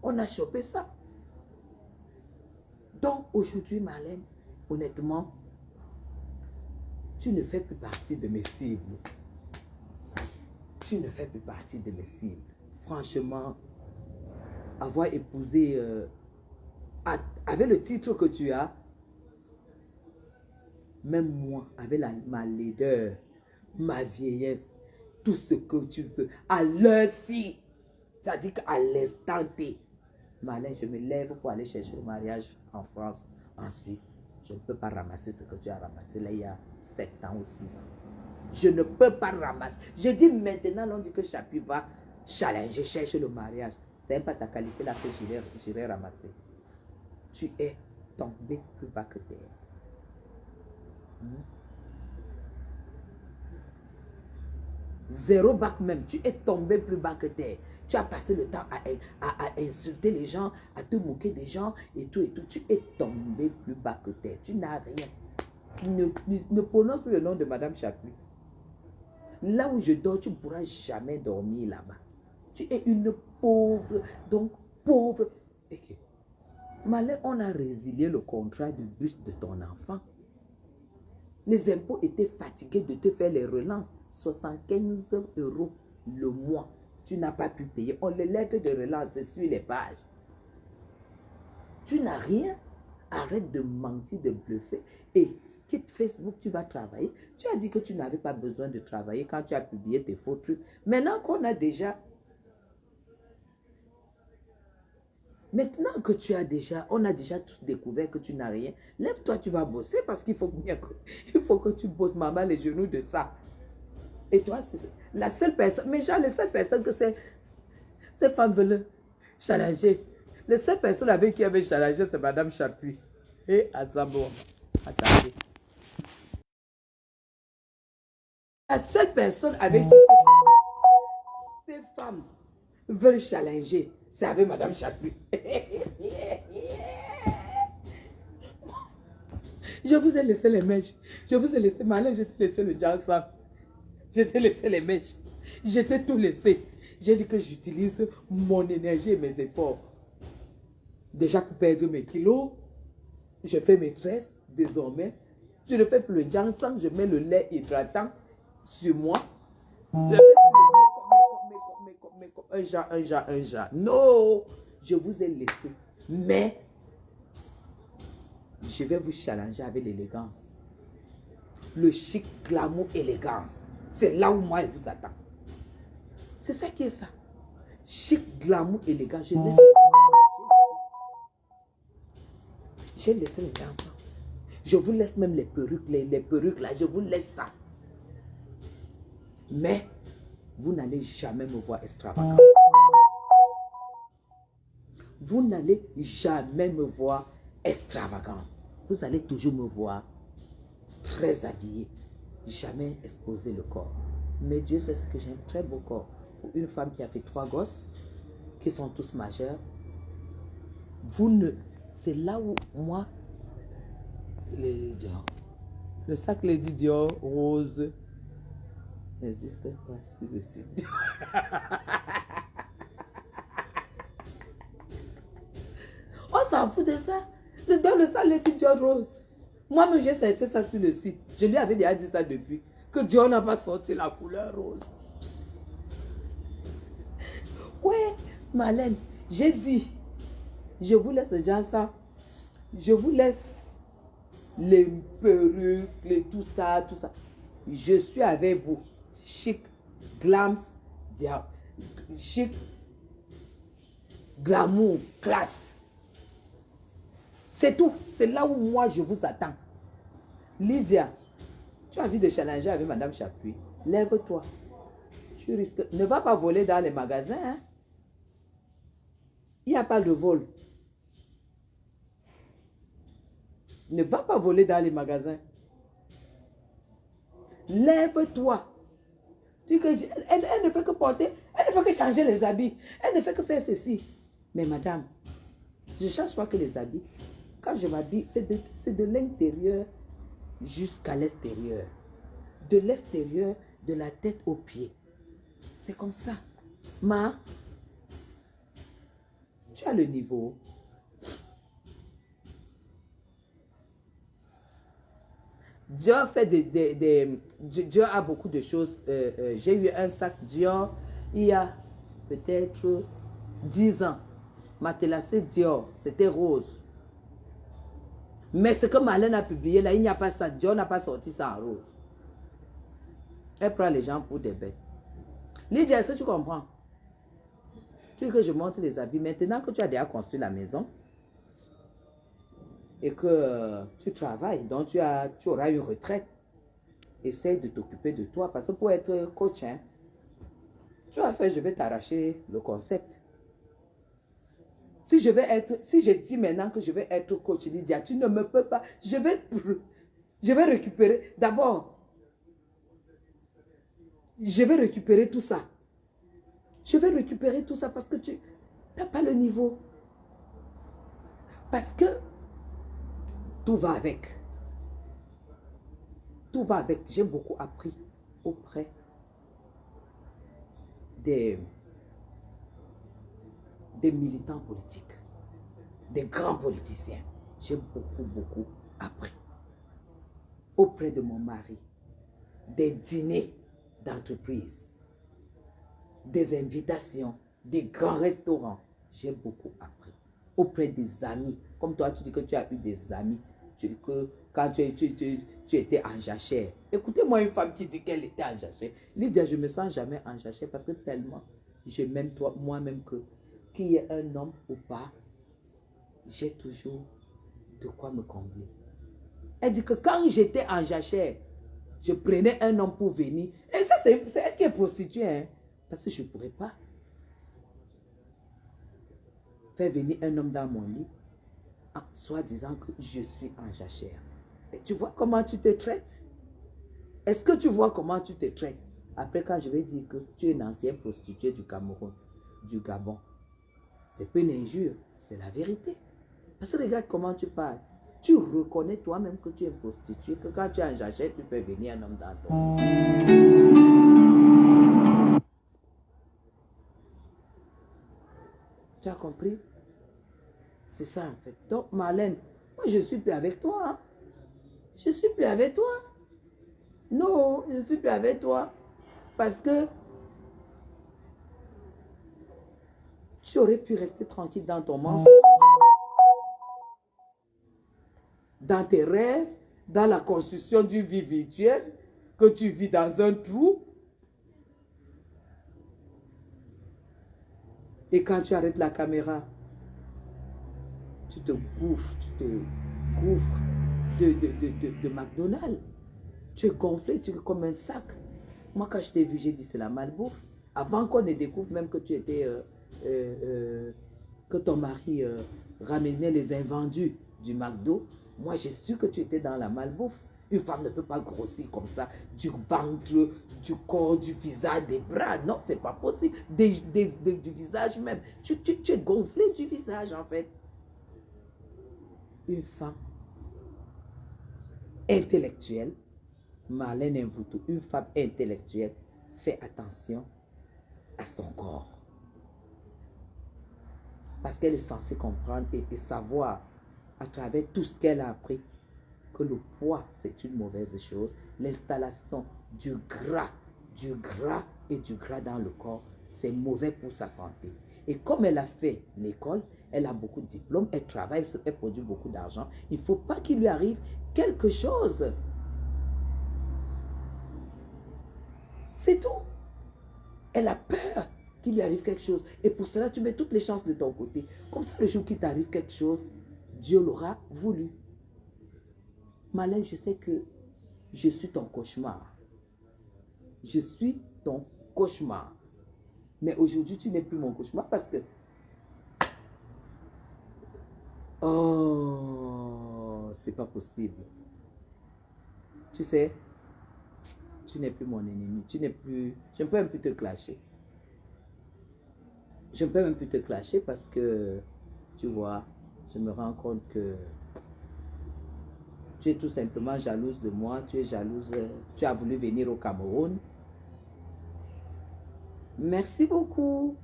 Speaker 2: On a chopé ça. Donc, aujourd'hui, Marlène, honnêtement, tu ne fais plus partie de mes cibles. Tu ne fais plus partie de mes cibles. Franchement, avoir épousé, avec le titre que tu as, même moi, avec ma laideur, ma vieillesse, tout ce que tu veux, à l'heure-ci, c'est-à-dire qu'à l'instant T, Marlène, je me lève pour aller chercher le mariage en France, en Suisse. Je ne peux pas ramasser ce que tu as ramassé là il y a 7 ans ou 6 ans. Je ne peux pas ramasser. Je dis maintenant, on dit que Chapuis va challenger, chercher le mariage. C'est pas ta qualité là que j'irai ramasser. Tu es tombé plus bas que terre. Zéro bac même, tu es tombé plus bas que terre. Tu as passé le temps à insulter les gens, à te moquer des gens et tout et tout. Tu es tombé plus bas que terre. Tu n'as rien. Ne prononce plus le nom de Madame Chapuis. Là où je dors, tu ne pourras jamais dormir là-bas. Tu es une pauvre, donc pauvre. Okay. Malheur, on a résilié le contrat de bus de ton enfant. Les impôts étaient fatigués de te faire les relances. 75 € le mois. Tu n'as pas pu payer. On les lettres de relance sur les pages. Tu n'as rien. Arrête de mentir, de bluffer. Et quitte Facebook, tu vas travailler. Tu as dit que tu n'avais pas besoin de travailler quand tu as publié tes faux trucs. Maintenant qu'on a déjà... Maintenant que tu as déjà... On a déjà tous découvert que tu n'as rien. Lève-toi, tu vas bosser parce qu'il faut que tu bosses, maman, les genoux de ça. Et toi, c'est la seule personne... Mais genre, la seule personne que ces femmes veulent challenger. La seule personne avec qui elle veut challenger, c'est Madame Chapuis. Et Azabo. Attendez. La seule personne avec qui ces femmes veulent challenger, c'est avec Madame Chapuis. Je vous ai laissé les mèches. Je vous ai laissé Malin, je t'ai laissé le Jansan. Je t'ai laissé les mèches. Je t'ai tout laissé. J'ai dit que j'utilise mon énergie et mes efforts. Déjà pour perdre mes kilos, je fais mes tresses désormais. Je ne fais plus le Jansan, je mets le lait hydratant sur moi. Je fais plus un genre. Non, je vous ai laissé. Mais, je vais vous challenger avec l'élégance. Le chic, glamour, élégance. C'est là où moi, je vous attends. C'est ça qui est ça. Chic, glamour, élégance. J'ai laissé les dansants. Je vous laisse même les perruques, les perruques là, je vous laisse ça. Mais, vous n'allez jamais me voir extravagant. Vous n'allez jamais me voir extravagant. Vous allez toujours me voir très habillé. Jamais exposer le corps. Mais Dieu sait ce que j'ai un très beau corps. pour une femme qui a fait 3 gosses, qui sont tous majeurs, vous ne... C'est là où moi, les Dior, le sac Lady Dior rose n'existe pas sur le site. On s'en fout de ça. Dans le sac Lady Dior rose. Moi-même, j'ai cherché ça sur le site. Je lui avais déjà dit ça depuis. Que Dior n'a pas sorti la couleur rose. Ouais, Marlène, j'ai dit, je vous laisse déjà ça. Je vous laisse les perruques, tout ça, tout ça. Je suis avec vous. Chic, glams, chic, glamour, classe. C'est tout. C'est là où moi je vous attends. Lydia, tu as envie de challenger avec Madame Chapuis. Lève-toi. Tu risques. Ne va pas voler dans les magasins. Hein? Il n'y a pas de vol. Ne va pas voler dans les magasins. Lève-toi. Elle ne fait que porter, elle ne fait que changer les habits. Elle ne fait que faire ceci. Mais madame, je ne change pas que les habits. Quand je m'habille, c'est de l'intérieur jusqu'à l'extérieur. De l'extérieur, de la tête aux pieds. C'est comme ça. Ma, tu as le niveau. Dior fait Dior a beaucoup de choses. J'ai eu un sac Dior il y a peut-être 10 ans. Matelassé Dior, c'était rose. Mais ce que Marlène a publié là, il n'y a pas ça. Dior n'a pas sorti ça en rose. Elle prend les gens pour des bêtes. Lydia, est-ce que tu comprends? Tu veux que je montre les habits. Maintenant que tu as déjà construit la maison et que tu travailles, donc tu auras une retraite. Essaye de t'occuper de toi parce que pour être coach, hein, tu vas faire, je vais t'arracher le concept. Si je dis maintenant que je vais être coach, Lydia, tu ne me peux pas. Je vais récupérer. D'abord, je vais récupérer tout ça. Je vais récupérer tout ça parce que tu n'as pas le niveau. Parce que tout va avec. Tout va avec. J'ai beaucoup appris auprès des militants politiques, des grands politiciens. J'ai beaucoup appris. Auprès de mon mari, des dîners d'entreprise, des invitations, des grands restaurants. J'ai beaucoup appris. Auprès des amis. Comme toi, tu dis que tu as eu des amis. Quand tu étais en jachère. Écoutez-moi une femme qui dit qu'elle était en jachère. Lydia, je ne me sens jamais en jachère parce que tellement je m'aime moi-même que qu'il y ait un homme ou pas, j'ai toujours de quoi me combler. Elle dit que quand j'étais en jachère, je prenais un homme pour venir. Et ça, c'est elle qui est prostituée. Hein? Parce que je ne pourrais pas faire venir un homme dans mon lit en soi disant que je suis en jachère. Et tu vois comment tu te traites? Est-ce que tu vois comment tu te traites? Après, quand je vais dire que tu es une ancienne prostituée du Cameroun, du Gabon, c'est pas une injure, c'est la vérité. Parce que regarde comment tu parles. Tu reconnais toi-même que tu es prostituée, que quand tu es en jachère, tu peux venir un homme dans ton lit. Tu as compris? C'est ça en fait. Donc Marlène, moi je suis plus avec toi. Hein? Je suis plus avec toi. Non, je suis plus avec toi. Parce que tu aurais pu rester tranquille dans ton mensonge, dans tes rêves, dans la construction d'une vie virtuelle, que tu vis dans un trou. Et quand tu arrêtes la caméra, tu te gouffres de McDonald's. Tu es gonflé, tu es comme un sac. Moi, quand je t'ai vu, j'ai dit c'est la malbouffe. Avant qu'on ne découvre même que tu étais, que ton mari ramenait les invendus du McDo, moi j'ai su que tu étais dans la malbouffe. Une femme ne peut pas grossir comme ça, du ventre, du corps, du visage, des bras. Non, c'est pas possible. Du visage même. Tu es gonflé du visage, en fait. Une femme intellectuelle, Marlène Mvuto, une femme intellectuelle, fait attention à son corps. Parce qu'elle est censée comprendre et savoir, à travers tout ce qu'elle a appris, que le poids, c'est une mauvaise chose. L'installation du gras et du gras dans le corps, c'est mauvais pour sa santé. Et comme elle a fait l'école, elle a beaucoup de diplômes, elle travaille, elle produit beaucoup d'argent. Il ne faut pas qu'il lui arrive quelque chose. C'est tout. Elle a peur qu'il lui arrive quelque chose. Et pour cela, tu mets toutes les chances de ton côté. Comme ça, le jour qu'il t'arrive quelque chose, Dieu l'aura voulu. Marlène, je sais que je suis ton cauchemar. Je suis ton cauchemar. Mais aujourd'hui, tu n'es plus mon cauchemar parce que... Oh, c'est pas possible. Tu sais, tu n'es plus mon ennemi. Tu n'es plus... Je peux même plus te clasher. Je ne peux même plus te clasher parce que, tu vois, je me rends compte que tu es tout simplement jalouse de moi. Tu es jalouse. Tu as voulu venir au Cameroun. Merci beaucoup.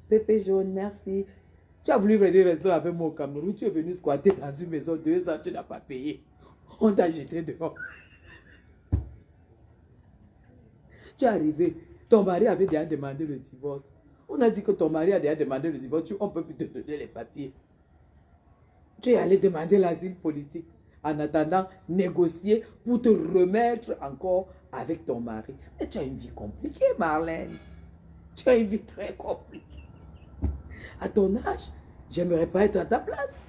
Speaker 2: Pépé Jaune, merci. Tu as voulu venir rester avec moi au Cameroun. Tu es venu squatter dans une maison 2 ans. Tu n'as pas payé. On t'a jeté dehors. Tu es arrivé. Ton mari avait déjà demandé le divorce. On a dit que ton mari a déjà demandé le divorce. On ne peut plus te donner les papiers. Tu es allé demander l'asile politique. En attendant, négocier pour te remettre encore avec ton mari. Mais tu as une vie compliquée, Marlène. Tu as une vie très compliquée. À ton âge, j'aimerais pas être à ta place.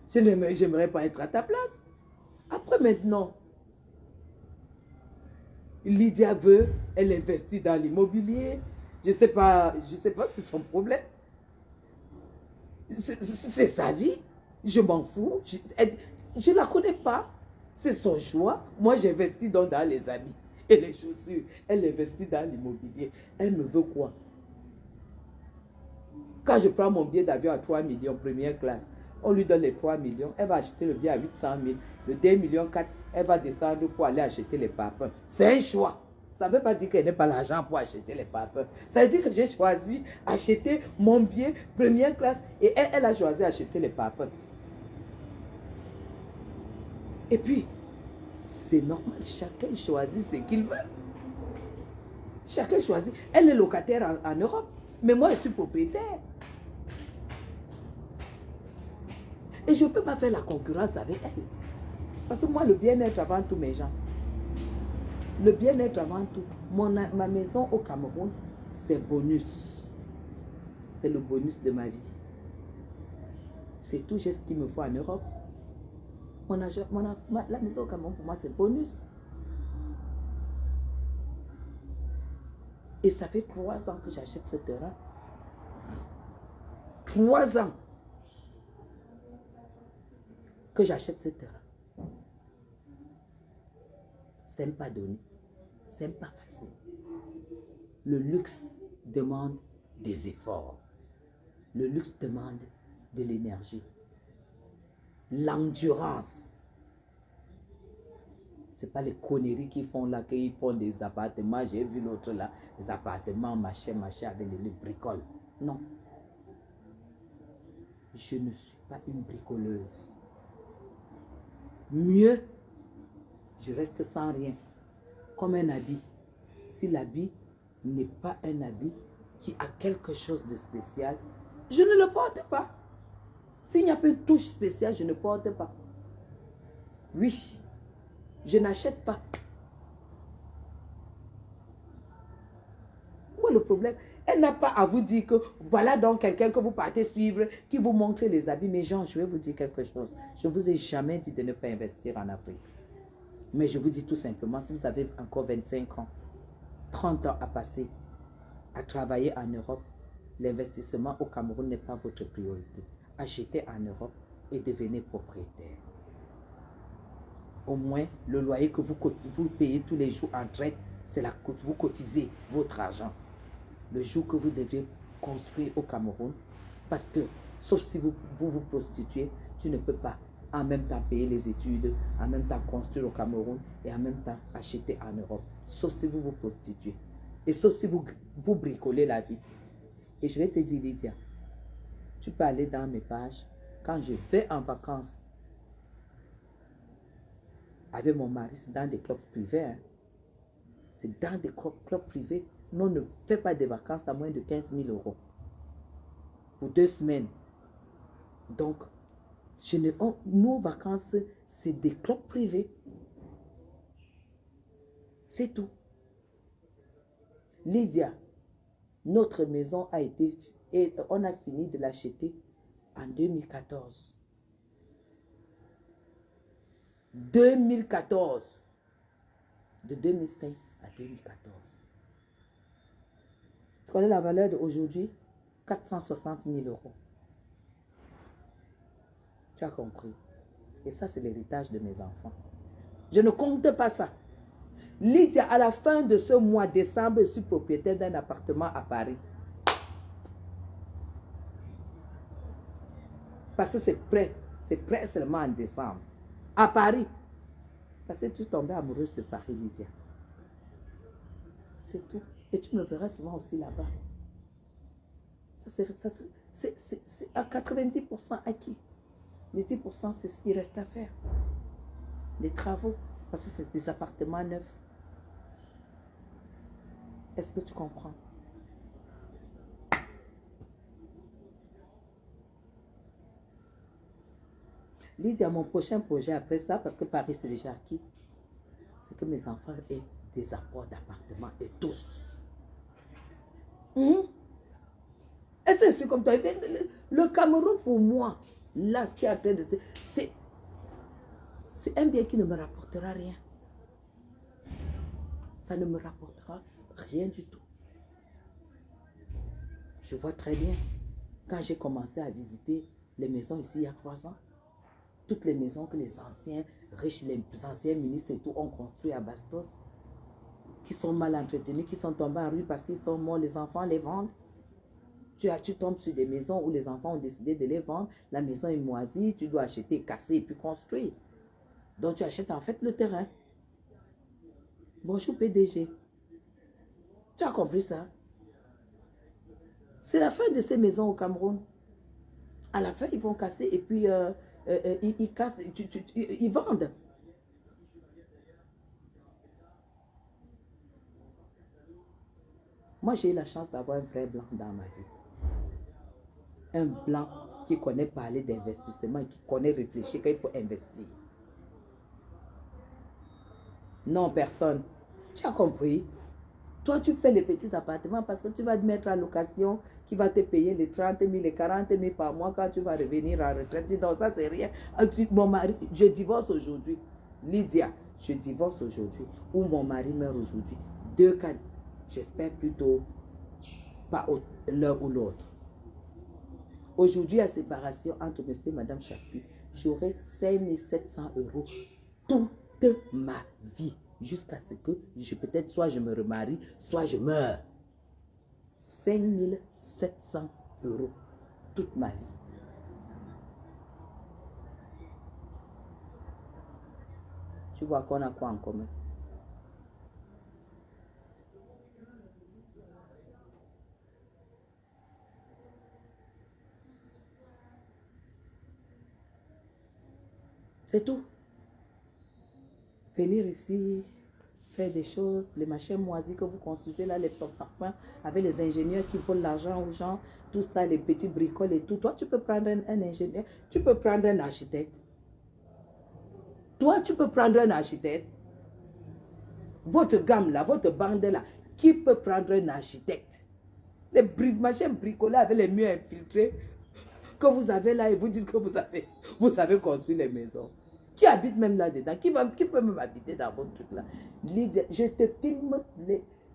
Speaker 2: J'aimerais pas être à ta place. Après maintenant, Lydia veut, elle investit dans l'immobilier. Je sais pas si c'est son problème. C'est sa vie. Je m'en fous. Je ne la connais pas. C'est son choix. Moi, j'investis dans les habits et les chaussures. Elle investit dans l'immobilier. Elle me veut quoi? Quand je prends mon billet d'avion à 3 millions, première classe, on lui donne les 3 millions. Elle va acheter le billet à 800 000. Le 2,4 millions, elle va descendre pour aller acheter les parfums. C'est un choix. Ça ne veut pas dire qu'elle n'a pas l'argent pour acheter les parfums. Ça veut dire que j'ai choisi acheter mon billet première classe et elle a choisi acheter les parfums. Et puis, c'est normal, chacun choisit ce qu'il veut. Chacun choisit. Elle est locataire en Europe, mais moi je suis propriétaire. Et je ne peux pas faire la concurrence avec elle. Parce que moi, le bien-être avant tout, mes gens. Le bien-être avant tout. Ma maison au Cameroun, c'est bonus. C'est le bonus de ma vie. C'est tout ce qu'il me faut en Europe. La maison au Cameroun, pour moi, c'est bonus. Et ça fait 3 ans que j'achète ce terrain. 3 ans que j'achète ce terrain. C'est pas donné. C'est pas facile. Le luxe demande des efforts. Le luxe demande de l'énergie. L'endurance. Ce n'est pas les conneries qu'ils font là, qu'ils font des appartements. J'ai vu l'autre là, des appartements, machin, avec les bricoles. Non. Je ne suis pas une bricoleuse. Mieux, je reste sans rien. Comme un habit. Si l'habit n'est pas un habit qui a quelque chose de spécial, je ne le porte pas. S'il n'y a pas une touche spéciale, je ne porte pas. Oui, je n'achète pas. Où est le problème? Elle n'a pas à vous dire que voilà donc quelqu'un que vous partez suivre, qui vous montre les habits. Mais gens, je vais vous dire quelque chose. Je ne vous ai jamais dit de ne pas investir en Afrique. Mais je vous dis tout simplement, si vous avez encore 25 ans, 30 ans à passer, à travailler en Europe, l'investissement au Cameroun n'est pas votre priorité. Achetez en Europe et devenez propriétaire. Au moins, le loyer que vous payez tous les jours en traite, c'est vous cotisez votre argent. Le jour que vous devez construire au Cameroun, parce que, sauf si vous prostituez, tu ne peux pas en même temps payer les études, en même temps construire au Cameroun et en même temps acheter en Europe. Sauf si vous vous prostituez. Et sauf si vous bricolez la vie. Et je vais te dire, Lydia, tu peux aller dans mes pages. Quand je vais en vacances avec mon mari, c'est dans des clubs privés. Hein. C'est dans des clubs privés. Nous ne fait pas de vacances à moins de 15 000 € pour 2 semaines. Donc, nos vacances, c'est des clubs privés. C'est tout. Lydia, notre maison a été, et on a fini de l'acheter en 2014. 2014. De 2005 à 2014. Tu connais la valeur d'aujourd'hui? 460 000 €. Tu as compris? Et ça, c'est l'héritage de mes enfants. Je ne compte pas ça. Lydia, à la fin de ce mois de décembre, je suis propriétaire d'un appartement à Paris. Parce que c'est prêt seulement en décembre. À Paris. Parce que tu tombais amoureuse de Paris, Lydia. C'est tout. Et tu me verras souvent aussi là-bas. C'est à 90% acquis. Les 10%, c'est ce qui reste à faire. Les travaux. Parce que c'est des appartements neufs. Est-ce que tu comprends? Lydia, mon prochain projet après ça, parce que Paris c'est déjà acquis, c'est que mes enfants aient des apports d'appartement et tous. Et c'est comme toi. Le Cameroun pour moi, là, ce qui est en train de se... C'est un bien qui ne me rapportera rien. Ça ne me rapportera rien du tout. Je vois très bien. Quand j'ai commencé à visiter les maisons ici il y a 3 ans, toutes les maisons que les anciens riches, les anciens ministres et tout ont construit à Bastos, qui sont mal entretenus, qui sont tombés en rue parce qu'ils sont morts, les enfants les vendent. Tu tombes sur des maisons où les enfants ont décidé de les vendre, la maison est moisie, tu dois acheter, casser et puis construire. Donc tu achètes en fait le terrain. Bonjour PDG. Tu as compris ça? C'est la fin de ces maisons au Cameroun. À la fin, ils vont casser et puis ils cassent, ils vendent. Moi, j'ai eu la chance d'avoir un vrai blanc dans ma vie. Un blanc qui connaît parler d'investissement et qui connaît réfléchir quand il faut investir. Non, personne. Tu as compris? Toi, tu fais les petits appartements parce que tu vas te mettre en location qui va te payer les 30 000, les 40 000 par mois quand tu vas revenir en retraite. Dis donc, ça, c'est rien. Mon mari, je divorce aujourd'hui. Lydia, je divorce aujourd'hui. Ou mon mari meurt aujourd'hui. 2 cas. J'espère plutôt pas l'un ou l'autre. Aujourd'hui, à séparation entre monsieur et madame Chapuis, j'aurai 5 700 € toute ma vie. Jusqu'à ce que, peut-être, soit je me remarie, soit je meurs. 5 700 € toute ma vie. Tu vois qu'on a quoi en commun? C'est tout. Venir ici, faire des choses, les machins moisis que vous construisez là, les parfums, avec les ingénieurs qui volent l'argent aux gens, tout ça, les petits bricoles et tout. Toi, tu peux prendre un ingénieur, tu peux prendre un architecte. Toi, tu peux prendre un architecte. Votre gamme là, votre bande là, qui peut prendre un architecte? Les machins bricolés avec les murs infiltrés que vous avez là et vous dites que vous avez construit les maisons. Qui habite même là-dedans? Qui peut même habiter dans votre truc là? Lydia, je te filme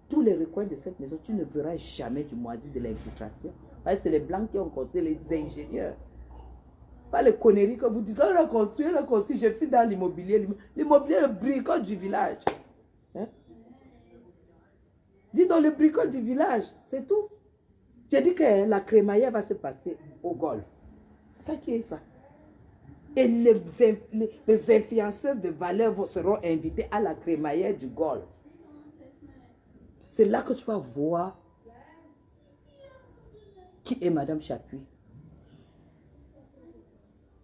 Speaker 2: tous les recoins de cette maison. Tu ne verras jamais du moisi de l'infiltration. C'est les blancs qui ont construit, les ingénieurs. Pas les conneries que vous dites. On a construit, je suis dans l'immobilier. L'immobilier, le bricole du village. Hein? Dis donc le bricole du village, c'est tout. J'ai dit que la crémaillère va se passer au golf. C'est ça qui est ça. Et les influenceurs de valeur seront invités à la crémaillère du golf. C'est là que tu vas voir qui est Madame Chapuis.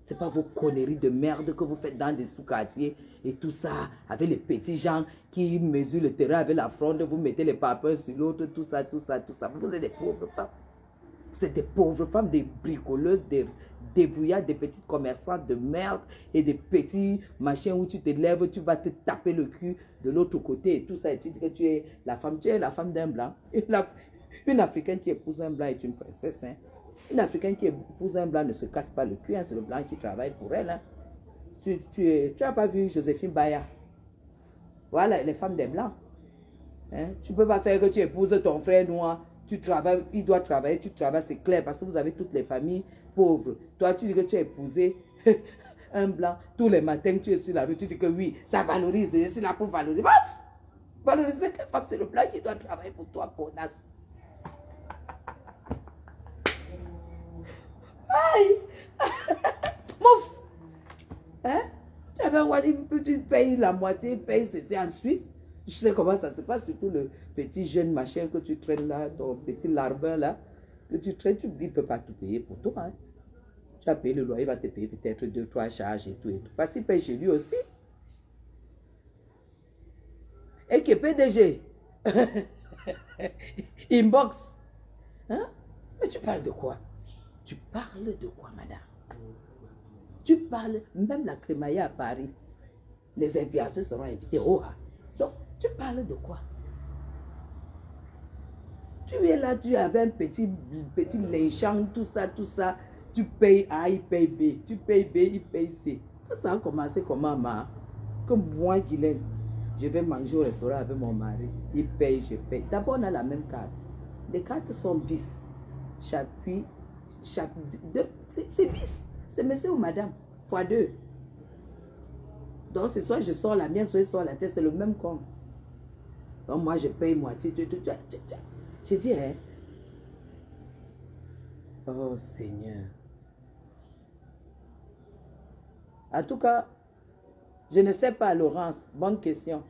Speaker 2: Ce n'est pas vos conneries de merde que vous faites dans des sous-quartiers et tout ça, avec les petits gens qui mesurent le terrain avec la fronde, vous mettez les papeurs sur l'autre, tout ça, tout ça, tout ça. Vous êtes des pauvres femmes. Vous êtes des pauvres femmes, des bricoleuses, des débrouillards, des petites commerçantes de merde et des petits machins où tu te lèves, tu vas te taper le cul de l'autre côté et tout ça. Et tu dis que tu es la femme d'un blanc. Une Africaine qui épouse un blanc est une princesse. Hein. Une Africaine qui épouse un blanc ne se casse pas le cul. Hein. C'est le blanc qui travaille pour elle. Hein. Tu n'as pas vu Joséphine Baya? Voilà, les femmes des blancs. Hein? Tu ne peux pas faire que tu épouses ton frère noir. Tu travailles, il doit travailler, tu travailles, c'est clair, parce que vous avez toutes les familles pauvres. Toi, tu dis que tu as épousé un blanc. Tous les matins, tu es sur la rue, tu dis que oui, ça valorise, je suis là pour valoriser. Baf! Valoriser ta femme, c'est le blanc qui doit travailler pour toi, connasse. Aïe! Mouf! Hein? Tu avais un wadi, tu payes la moitié, payes, c'est en Suisse. Je sais comment ça se passe, surtout le petit jeune machin que tu traînes là, ton petit larbin là, que tu traînes, il ne peut pas tout payer pour toi. Hein. Tu as payé le loyer, il va te payer peut-être 2-3 charges et tout. Parce qu'il paye chez lui aussi. Et qui est PDG. Inbox. Hein? Mais tu parles de quoi? Tu parles de quoi, madame? Tu parles, même la crémaillère à Paris, les influenceurs seront invités. Oh, donc, tu parles de quoi? Tu es là, tu avais un petit léchant, tout ça. Tu payes A, il paye B. Tu payes B, il paye C. Quand ça a commencé comment, ma? Comme moi, Guylaine, je vais manger au restaurant avec mon mari. Il paye, je paye. D'abord, on a la même carte. Les cartes sont bis. Chapuis, c'est bis. C'est monsieur ou madame, fois 2. Donc, c'est soit je sors la mienne, soit je sors la tienne, c'est le même compte. Donc, moi, je paye moitié. J'ai dit, hein? Oh, Seigneur. En tout cas, je ne sais pas, Laurence. Bonne question.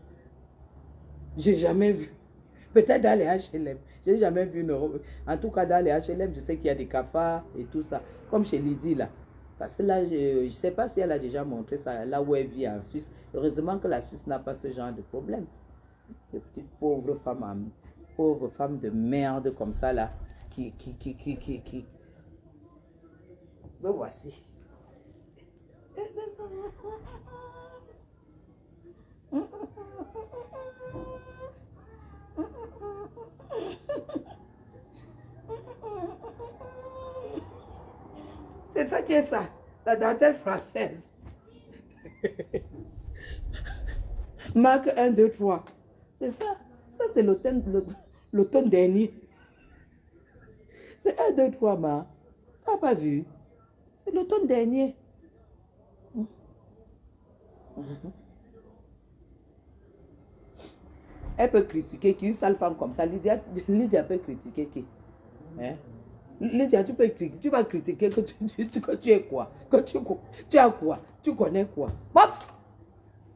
Speaker 2: J'ai jamais vu. Peut-être dans les HLM. J'ai jamais vu une robe. En tout cas, dans les HLM, je sais qu'il y a des cafards et tout ça. Comme chez Lydie, là. Parce que là, je ne sais pas si elle a déjà montré ça, là où elle vit en Suisse. Heureusement que la Suisse n'a pas ce genre de problème. Les petites pauvres femmes de merde comme ça, là, qui. Me voici. C'est ça qui est ça, la dentelle française. Marque 1, 2, 3. C'est ça. Ça, c'est l'automne dernier. C'est 1, 2, 3, ma. Tu n'as pas vu? C'est l'automne dernier. Elle peut critiquer qu'une sale femme comme ça. Lydia peut critiquer qui? Hein? Lydia, tu vas critiquer que tu es quoi? Que tu as quoi? Tu connais quoi? Bof!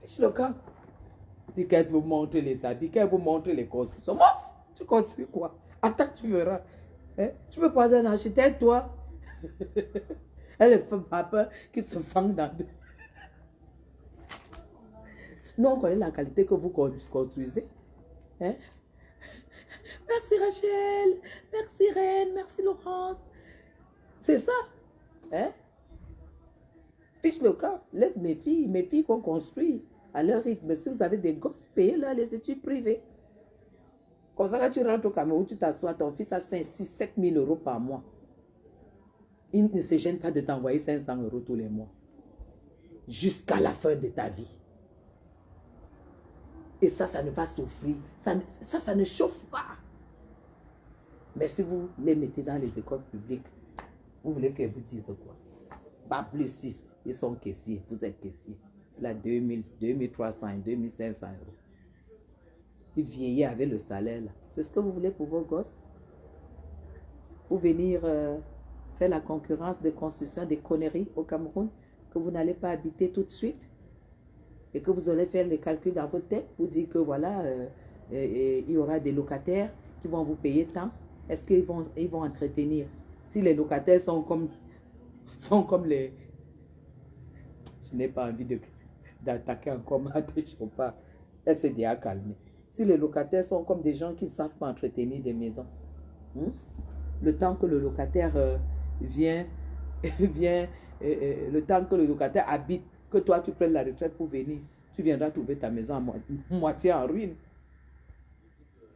Speaker 2: Fiche le camp. Dis qu'elle vous montre les habits, qu'elle vous montre les constructions. Bof! Tu construis quoi? Attends, tu verras. Hein? Tu peux pas un architecte, toi? Elle est papa qui se fend dans deux. Nous, on connaît la qualité que vous construisez. Hein? Merci Rachel, merci Reine, merci Laurence. C'est ça. Hein? Fiche le camp, laisse mes filles qu'on construit à leur rythme. Si vous avez des gosses, payez-leur les études privées. Comme ça, quand tu rentres au Cameroun, tu t'assois, ton fils a 5, 6, 7 000 euros par mois. Il ne se gêne pas de t'envoyer 500 euros tous les mois. Jusqu'à la fin de ta vie. Et ça ne va souffrir. Ça ne chauffe pas. Mais si vous les mettez dans les écoles publiques, vous voulez qu'elles vous disent quoi? pas plus 6. Ils sont caissiers, vous êtes caissier. Là, 2000, 2300, 2500 euros. Ils vieillissent avec le salaire là. C'est ce que vous voulez pour vos gosses? Pour venir faire la concurrence de construction des conneries au Cameroun que vous n'allez pas habiter tout de suite et que vous allez faire les calculs dans votre tête pour dire que voilà, il y aura des locataires qui vont vous payer tant. Est-ce qu'ils vont entretenir? Si les locataires sont comme les... Je n'ai pas envie d'attaquer encore ma Chopin. Elle s'est déjà calmée. Si les locataires sont comme des gens qui ne savent pas entretenir des maisons, le temps que le locataire vient, le temps que le locataire habite, que toi tu prennes la retraite pour venir, tu viendras trouver ta maison à moitié en ruine.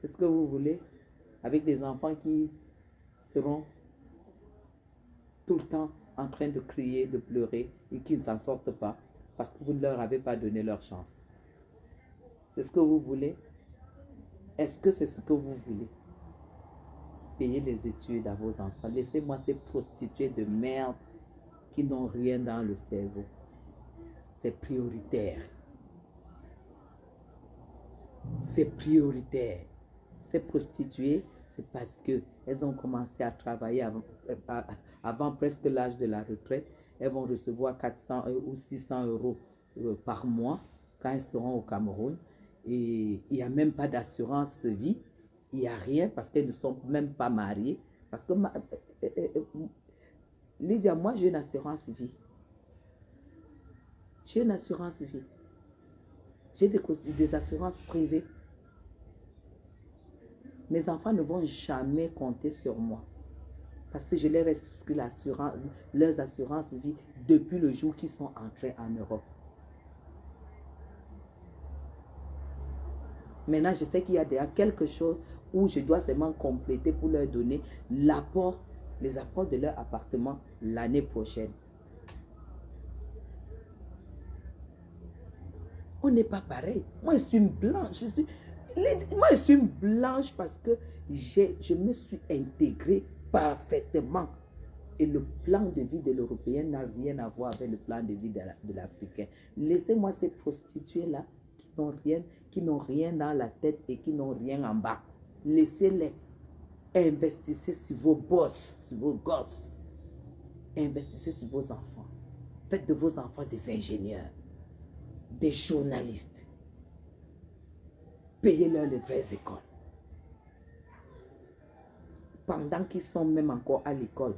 Speaker 2: C'est ce que vous voulez? Avec des enfants qui seront tout le temps en train de crier, de pleurer et qui ne s'en sortent pas parce que vous ne leur avez pas donné leur chance. C'est ce que vous voulez? Est-ce que c'est ce que vous voulez? Payer les études à vos enfants. Laissez-moi ces prostituées de merde qui n'ont rien dans le cerveau. C'est prioritaire. C'est prioritaire. Ces prostituées, c'est parce qu'elles ont commencé à travailler avant presque l'âge de la retraite. Elles vont recevoir 400 ou 600 euros par mois quand elles seront au Cameroun. Et il n'y a même pas d'assurance vie. Il n'y a rien parce qu'elles ne sont même pas mariées. Parce que, Lydia, moi j'ai une assurance vie. J'ai une assurance vie. J'ai des assurances privées. Mes enfants ne vont jamais compter sur moi. Parce que je leur ai souscrit leurs assurances vie depuis le jour qu'ils sont entrés en Europe. Maintenant, je sais qu'il y a déjà quelque chose où je dois seulement compléter pour leur donner les apports de leur appartement l'année prochaine. On n'est pas pareil. Moi, je suis une blanche. Moi, je suis une blanche parce que je me suis intégrée parfaitement. Et le plan de vie de l'Européen n'a rien à voir avec le plan de vie de l'Africain. Laissez-moi ces prostituées-là qui n'ont rien dans la tête et qui n'ont rien en bas. Laissez-les. Investissez sur vos boss, sur vos gosses. Investissez sur vos enfants. Faites de vos enfants des ingénieurs, des journalistes. Payez-leur les vraies écoles. Pendant qu'ils sont même encore à l'école,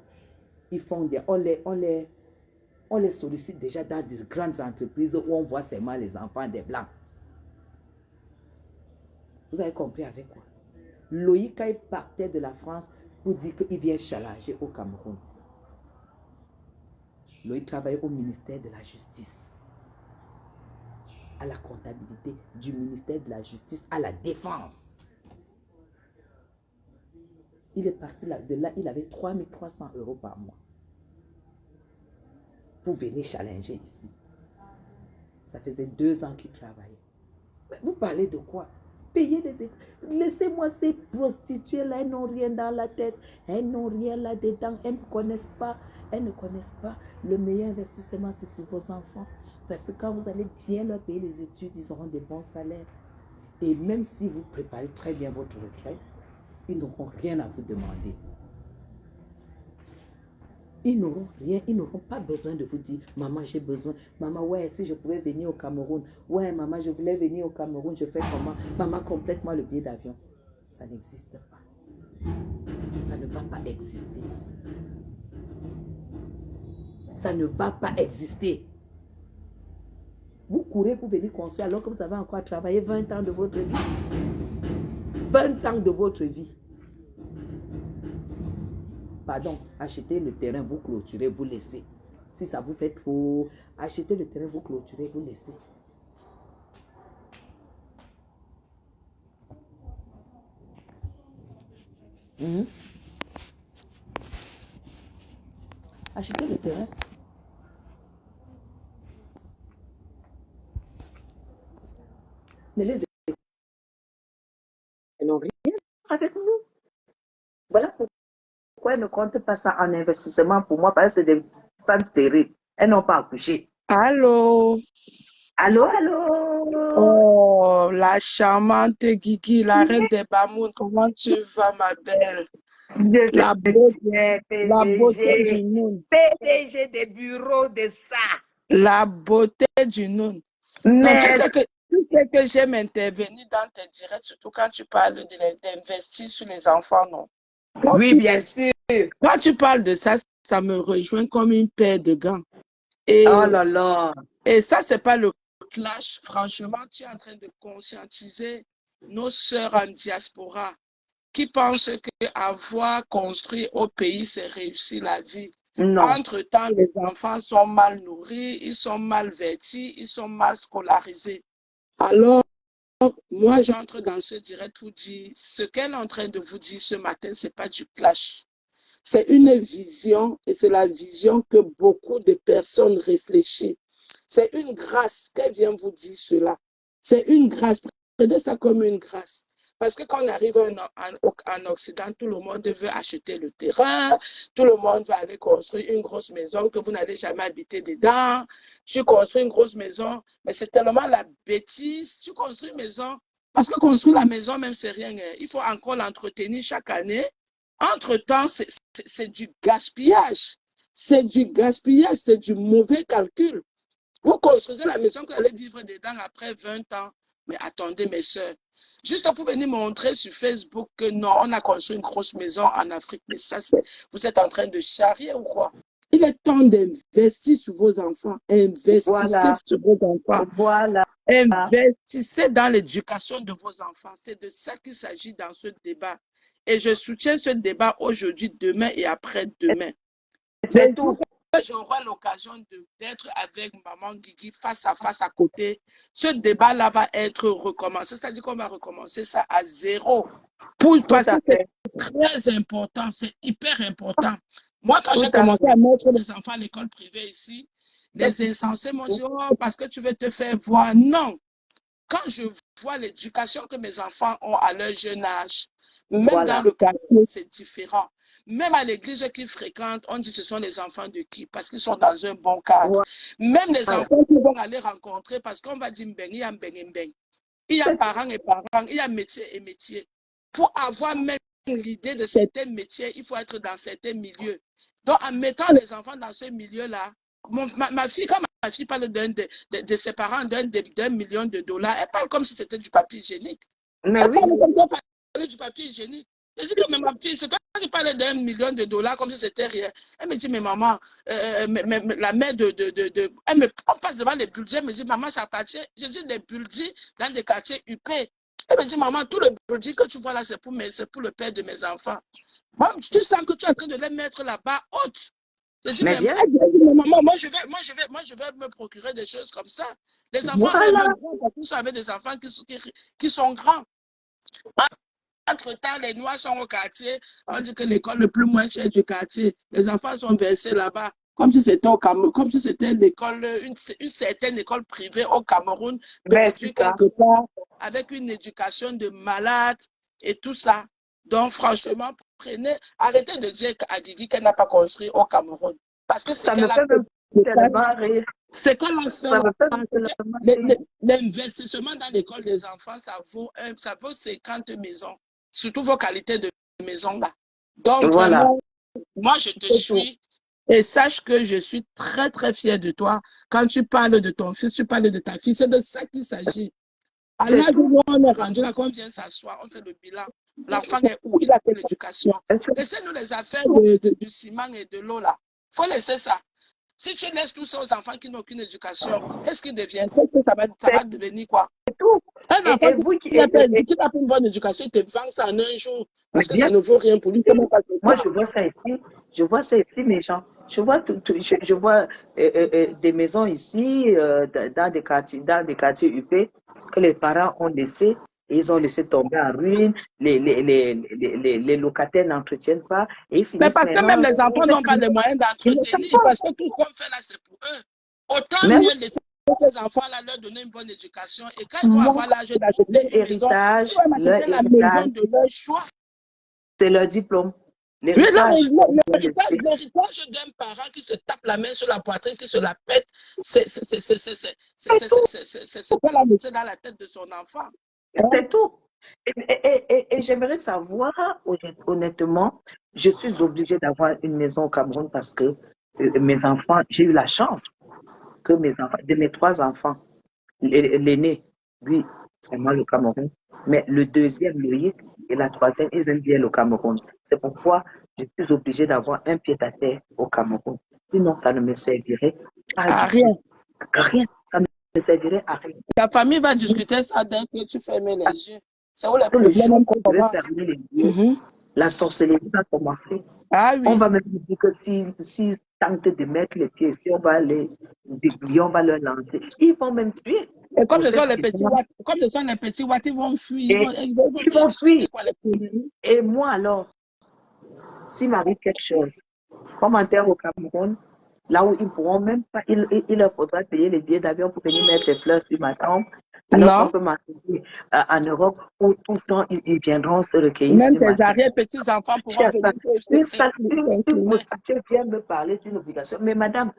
Speaker 2: ils font on les sollicite déjà dans des grandes entreprises où on voit seulement les enfants des Blancs. Vous avez compris avec quoi? Loïc, quand il partait de la France pour dire qu'il vient challenger au Cameroun, Loïc travaillait au ministère de la Justice, à la comptabilité du ministère de la Justice, à la Défense. Il est parti de là, il avait 3300 euros par mois pour venir challenger ici. Ça faisait 2 ans qu'il travaillait. Mais vous parlez de quoi? Payer des études. Laissez-moi ces prostituées-là, elles n'ont rien dans la tête. Elles n'ont rien là-dedans. Elles ne connaissent pas. Elles ne connaissent pas. Le meilleur investissement, c'est sur vos enfants. Parce que quand vous allez bien leur payer les études, ils auront des bons salaires. Et même si vous préparez très bien votre retraite, ils n'auront rien à vous demander. Ils n'auront rien, ils n'auront pas besoin de vous dire, maman, j'ai besoin. Maman, ouais, si je pouvais venir au Cameroun. Ouais, maman, je voulais venir au Cameroun, je fais comment? Maman, complète-moi le billet d'avion. Ça n'existe pas. Ça ne va pas exister. Ça ne va pas exister. Vous courez pour venir construire alors que vous avez encore travaillé 20 ans de votre vie. 20 ans de votre vie. Pardon, achetez le terrain, vous clôturez, vous laissez. Si ça vous fait trop, achetez le terrain, vous clôturez, vous laissez. Achetez le terrain. Ne les n'ont rien avec vous. Voilà pourquoi ils ne comptent pas ça en investissement pour moi, parce que c'est des femmes terribles.
Speaker 5: Elles n'ont pas accouché.
Speaker 6: Allô?
Speaker 5: Allô, allô?
Speaker 6: Oh, la charmante Guigui, la reine des Bamoun, comment tu vas, ma belle?
Speaker 5: Je
Speaker 6: La
Speaker 5: vais
Speaker 6: beauté,
Speaker 5: bien,
Speaker 6: la beauté
Speaker 5: PDG.
Speaker 6: du Noun.
Speaker 5: PDG des bureaux de ça.
Speaker 6: La beauté du Noun. Donc,
Speaker 5: Mais
Speaker 6: tu sais que j'aime intervenir dans tes directs, surtout quand tu parles d'investir sur les enfants, non?
Speaker 5: oui, bien sûr.
Speaker 6: Quand tu parles de ça, ça me rejoint comme une paire de gants.
Speaker 5: Oh là là.
Speaker 6: Et ça, c'est pas le clash. Franchement, tu es en train de conscientiser nos sœurs en diaspora qui pensent qu'avoir construit au pays, c'est réussir la vie.
Speaker 5: Non.
Speaker 6: Entre-temps, les enfants sont mal nourris, ils sont mal vêtis, ils sont mal scolarisés. Alors, moi, j'entre dans ce direct pour dire ce qu'elle est en train de vous dire ce matin, ce n'est pas du clash. C'est une vision et c'est la vision que beaucoup de personnes réfléchissent. C'est une grâce qu'elle vient vous dire cela. C'est une grâce. Prenez ça comme une grâce. Parce que quand on arrive en Occident, tout le monde veut acheter le terrain, tout le monde va aller construire une grosse maison que vous n'allez jamais habiter dedans. Tu construis une grosse maison, mais c'est tellement la bêtise. Tu construis une maison, parce que construire la maison, même, c'est rien. Il faut encore l'entretenir chaque année. Entre-temps, c'est du gaspillage. C'est du gaspillage, c'est du mauvais calcul. Vous construisez la maison que vous allez vivre dedans après 20 ans. Mais attendez, mes soeurs, juste pour venir montrer sur Facebook que non, on a construit une grosse maison en Afrique. Mais ça, vous êtes en train de charrier ou quoi? Il est temps d'investir sur vos enfants. Investissez sur vos enfants.
Speaker 5: Voilà.
Speaker 6: Investissez dans l'éducation de vos enfants. C'est de ça qu'il s'agit dans ce débat. Et je soutiens ce débat aujourd'hui, demain et après-demain.
Speaker 5: C'est tout.
Speaker 6: J'aurai l'occasion d'être avec maman Guigui face à côté. Ce débat-là va être recommencé. C'est-à-dire qu'on va recommencer ça à zéro. Parce que c'est très important, c'est hyper important. Moi, quand j'ai commencé à mettre les enfants à l'école privée ici, les insensés m'ont dit, oh, parce que tu veux te faire voir. Non. Quand je vois l'éducation que mes enfants ont à leur jeune âge, même dans le quartier, c'est différent. Même à l'église qu'ils fréquentent, on dit que ce sont les enfants de qui? Parce qu'ils sont dans un bon cadre. Même les enfants qu'ils vont aller rencontrer, parce qu'on va dire mbeng, il y a mbeng, mbeng. Il y a parents et parents, il y a métier et métier. Pour avoir même l'idée de certains métiers, il faut être dans certains milieux. Donc, en mettant les enfants dans ce milieu-là, ma fille, quand ma fille parle de ses parents d'un million de dollars, elle parle comme si c'était du papier hygiénique. Mais elle parle comme si elle parlait du papier hygiénique. Je dis que mais ma fille, c'est toi qui parles d'un million de dollars comme si c'était rien. Elle me dit, mais maman, la mère on passe devant les budgets, elle me dit, maman, ça appartient. Je dis des budgets dans des quartiers UP. Elle me dit, maman, tout le budget que tu vois là, c'est pour le père de mes enfants. Bon, tu sens que tu es en train de les mettre là-bas haute. Je dis, mais maman, moi je vais me procurer des choses comme ça. Les enfants rêvent grands parce qu'ils sont avec des enfants qui sont grands. Entre-temps, les Noirs sont au quartier. On dit que l'école le plus moins chère du quartier. Les enfants sont versés là-bas. Comme si c'était au Cameroun, comme si c'était l'école, une certaine école privée au Cameroun, perdue quelque part, avec une éducation de malade et tout ça. Donc, franchement, arrêtez de dire à Guigui qu'elle n'a pas construit au Cameroun. Parce que c'est qu'elle a fait. C'est qu'elle a fait. L'investissement dans l'école des enfants, ça vaut 50 maisons. Surtout vos qualités de maison là. Donc, vraiment, moi, je te suis. Et sache que je suis très, très fière de toi. Quand tu parles de ton fils, tu parles de ta fille. C'est de ça qu'il s'agit. À l'âge où on est rendu là, qu'on vient s'asseoir, on fait le bilan. L'enfant est où? Il a fait l'éducation. Laissez-nous les affaires du ciment et de l'eau là. Il faut laisser ça. Si tu laisses tous ça aux enfants qui n'ont aucune éducation, qu'est-ce qu'ils deviennent? Qu'est-ce que ça va devenir quoi? Un enfant qui n'a pas une bonne éducation, il te vend ça en un jour parce que ça ne vaut rien pour lui.
Speaker 5: Moi, je vois ça ici. Je vois ça ici, mes gens. Je vois, je vois des maisons ici, dans des quartiers UP, que les parents ont laissé. Ils ont laissé tomber en ruine. Les locataires n'entretiennent pas. Et ils finissent.
Speaker 6: Mais parce que même les enfants n'ont pas les moyens d'entretenir. Parce que tout ce qu'on fait là, c'est pour eux. Autant mieux laisser ces enfants-là leur donner une bonne éducation. Et quand ils vont avoir l'âge d'acheter une maison, ils vont acheter la maison de leur choix.
Speaker 5: C'est leur diplôme. L'héritage qu'on doit laisser.
Speaker 6: L'héritage d'un parent qui se tape la main sur la poitrine, qui se la pète, c'est quoi la laisser dans la tête de son enfant.
Speaker 5: C'est tout. Et j'aimerais savoir, honnêtement, je suis obligée d'avoir une maison au Cameroun parce que mes enfants, j'ai eu la chance que mes enfants, de mes 3 enfants, l'aîné, lui, c'est moi le Cameroun, mais le deuxième, Loïc, et la troisième, ils aiment bien le Cameroun. C'est pourquoi je suis obligée d'avoir un pied-à-terre au Cameroun. Sinon, ça ne me servirait pas
Speaker 6: À
Speaker 5: du
Speaker 6: rien.
Speaker 5: tout. À rien. Ça ne me servirait à rien.
Speaker 6: Ta famille va discuter ça dès que tu fermes les yeux. C'est où les
Speaker 5: Le jour
Speaker 6: problèmes
Speaker 5: où je vais
Speaker 6: commencent.
Speaker 5: fermer les yeux, la sorcellerie va commencer.
Speaker 6: Ah
Speaker 5: On
Speaker 6: oui.
Speaker 5: va même dire que s'ils tentent de mettre les pieds, si on va les débrouiller, on va leur lancer. Ils vont même tuer.
Speaker 6: Et comme
Speaker 5: Pour
Speaker 6: ce sont
Speaker 5: cette
Speaker 6: les petits
Speaker 5: raison.
Speaker 6: watts, comme ce sont les petits watts, ils vont fuir.
Speaker 5: Et
Speaker 6: Ils vont
Speaker 5: ils vont fuir.
Speaker 6: quoi, les conneries.
Speaker 5: Et moi alors, s'il m'arrive quelque chose, comme en terre au Cameroun, là où ils pourront même pas, il leur faudra payer les billets d'avion pour venir mettre les fleurs sur ma tombe. Alors qu'on
Speaker 6: Non.
Speaker 5: peut m'arriver en Europe où tout le temps ils viendront se recueillir
Speaker 6: Même
Speaker 5: sur ma
Speaker 6: tes
Speaker 5: tombe.
Speaker 6: arrière-petits-enfants pourront venir
Speaker 5: Une prostituée vient me parler d'une obligation. Mais madame,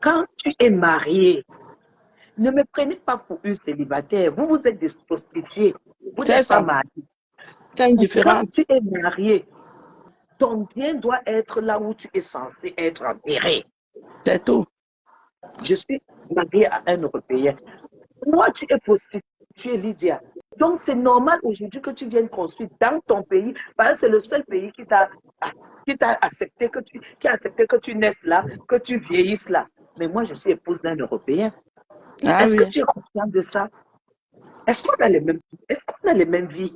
Speaker 5: quand tu es mariée, ne me prenez pas pour une célibataire. Vous êtes des prostituées. Vous
Speaker 6: C'est
Speaker 5: n'êtes pas
Speaker 6: ça.
Speaker 5: mariée.
Speaker 6: Il y a une
Speaker 5: Quand
Speaker 6: différence.
Speaker 5: tu es mariée, ton bien doit être là où tu es censé être enterré.
Speaker 6: C'est tout.
Speaker 5: Je suis mariée à un Européen. Moi, tu es prostituée, Lydia. Donc, c'est normal aujourd'hui que tu viennes construire dans ton pays, parce que c'est le seul pays qui t'a accepté qui a accepté que tu naisses là, que tu vieillisses là. Mais moi, je suis épouse d'un Européen.
Speaker 6: Ah
Speaker 5: Est-ce
Speaker 6: oui.
Speaker 5: que tu es conscient de ça? Est-ce qu'on a les mêmes vies?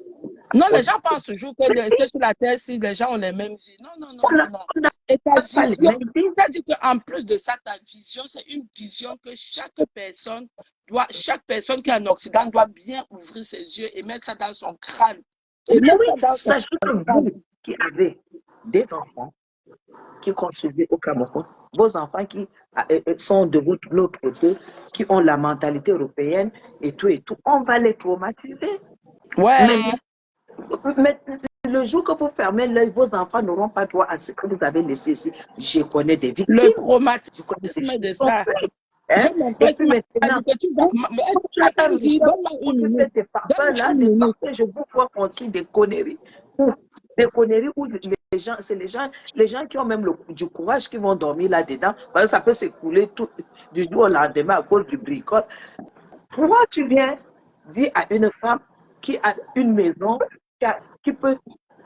Speaker 6: Non, les gens pensent toujours que sur la terre, si les gens ont les mêmes vies. Non, non, non,
Speaker 5: On n'a
Speaker 6: non, non. Et ta
Speaker 5: pas les
Speaker 6: vision,
Speaker 5: mêmes vies.
Speaker 6: c'est-à-dire qu'en plus de ça, ta vision, c'est une vision que chaque personne qui est en Occident doit bien ouvrir ses yeux et mettre ça dans son crâne. Et
Speaker 5: Mais
Speaker 6: mettre
Speaker 5: oui,
Speaker 6: ça dans son
Speaker 5: sachez que
Speaker 6: crâne.
Speaker 5: vous qui avez des enfants qui construisez au Cameroun, vos enfants qui sont de l'autre côté, qui ont la mentalité européenne et tout, on va les traumatiser.
Speaker 6: Ouais.
Speaker 5: Mais le jour que vous fermez l'œil, vos enfants n'auront pas droit à ce que vous avez laissé ici. Je connais des victimes.
Speaker 6: Le traumatisme
Speaker 5: Je connais des gens
Speaker 6: de
Speaker 5: qui sont
Speaker 6: ça.
Speaker 5: faits, hein.
Speaker 6: J'ai mon frère
Speaker 5: Et
Speaker 6: qui
Speaker 5: puis
Speaker 6: m'a
Speaker 5: maintenant,
Speaker 6: dit que tu vas.
Speaker 5: tu as
Speaker 6: Attends,
Speaker 5: un
Speaker 6: dis,
Speaker 5: richesse
Speaker 6: donne-moi
Speaker 5: où
Speaker 6: une
Speaker 5: tu fais
Speaker 6: minute.
Speaker 5: tes parfums
Speaker 6: Donne-moi
Speaker 5: là,
Speaker 6: une
Speaker 5: des
Speaker 6: minute.
Speaker 5: parfums, je vous vois construire des conneries. Où les gens, c'est les gens qui ont même du courage qui vont dormir là-dedans. Parce que ça peut s'écouler du jour au lendemain à cause du bricole. Pourquoi tu viens dire à une femme qui a une maison, qui peut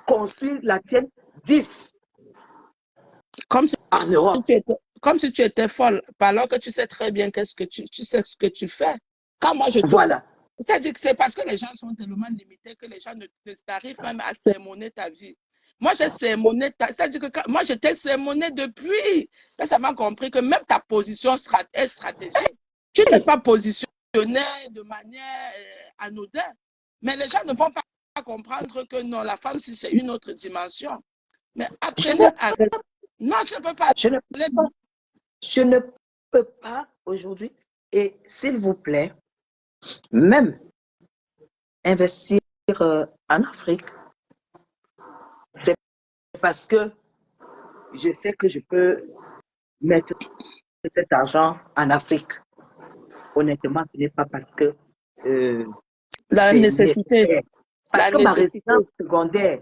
Speaker 5: construire la tienne 10
Speaker 6: Comme si
Speaker 5: en Europe?
Speaker 6: comme si tu étais folle, alors que tu sais très bien tu sais ce que tu fais. Quand moi je te
Speaker 5: Voilà.
Speaker 6: C'est-à-dire que c'est parce que les gens sont tellement limités que les gens ne t'arrivent même à sermonner ta vie. Moi, j'ai sermonné c'est-à-dire que moi, je t'ai sermonné depuis. Ça m'a compris que même ta position est stratégique. Tu n'es pas positionné de manière anodine. Mais les gens ne vont pas comprendre que non, la femme, si c'est une autre dimension. Mais apprenez à... Non, je ne peux pas.
Speaker 5: Je ne peux pas aujourd'hui. Et s'il vous plaît, même investir en Afrique, c'est parce que je sais que je peux mettre cet argent en Afrique. Honnêtement, ce n'est pas parce que
Speaker 6: la
Speaker 5: c'est
Speaker 6: nécessité.
Speaker 5: nécessaire. Parce
Speaker 6: La
Speaker 5: que ma
Speaker 6: nécessité.
Speaker 5: résidence secondaire,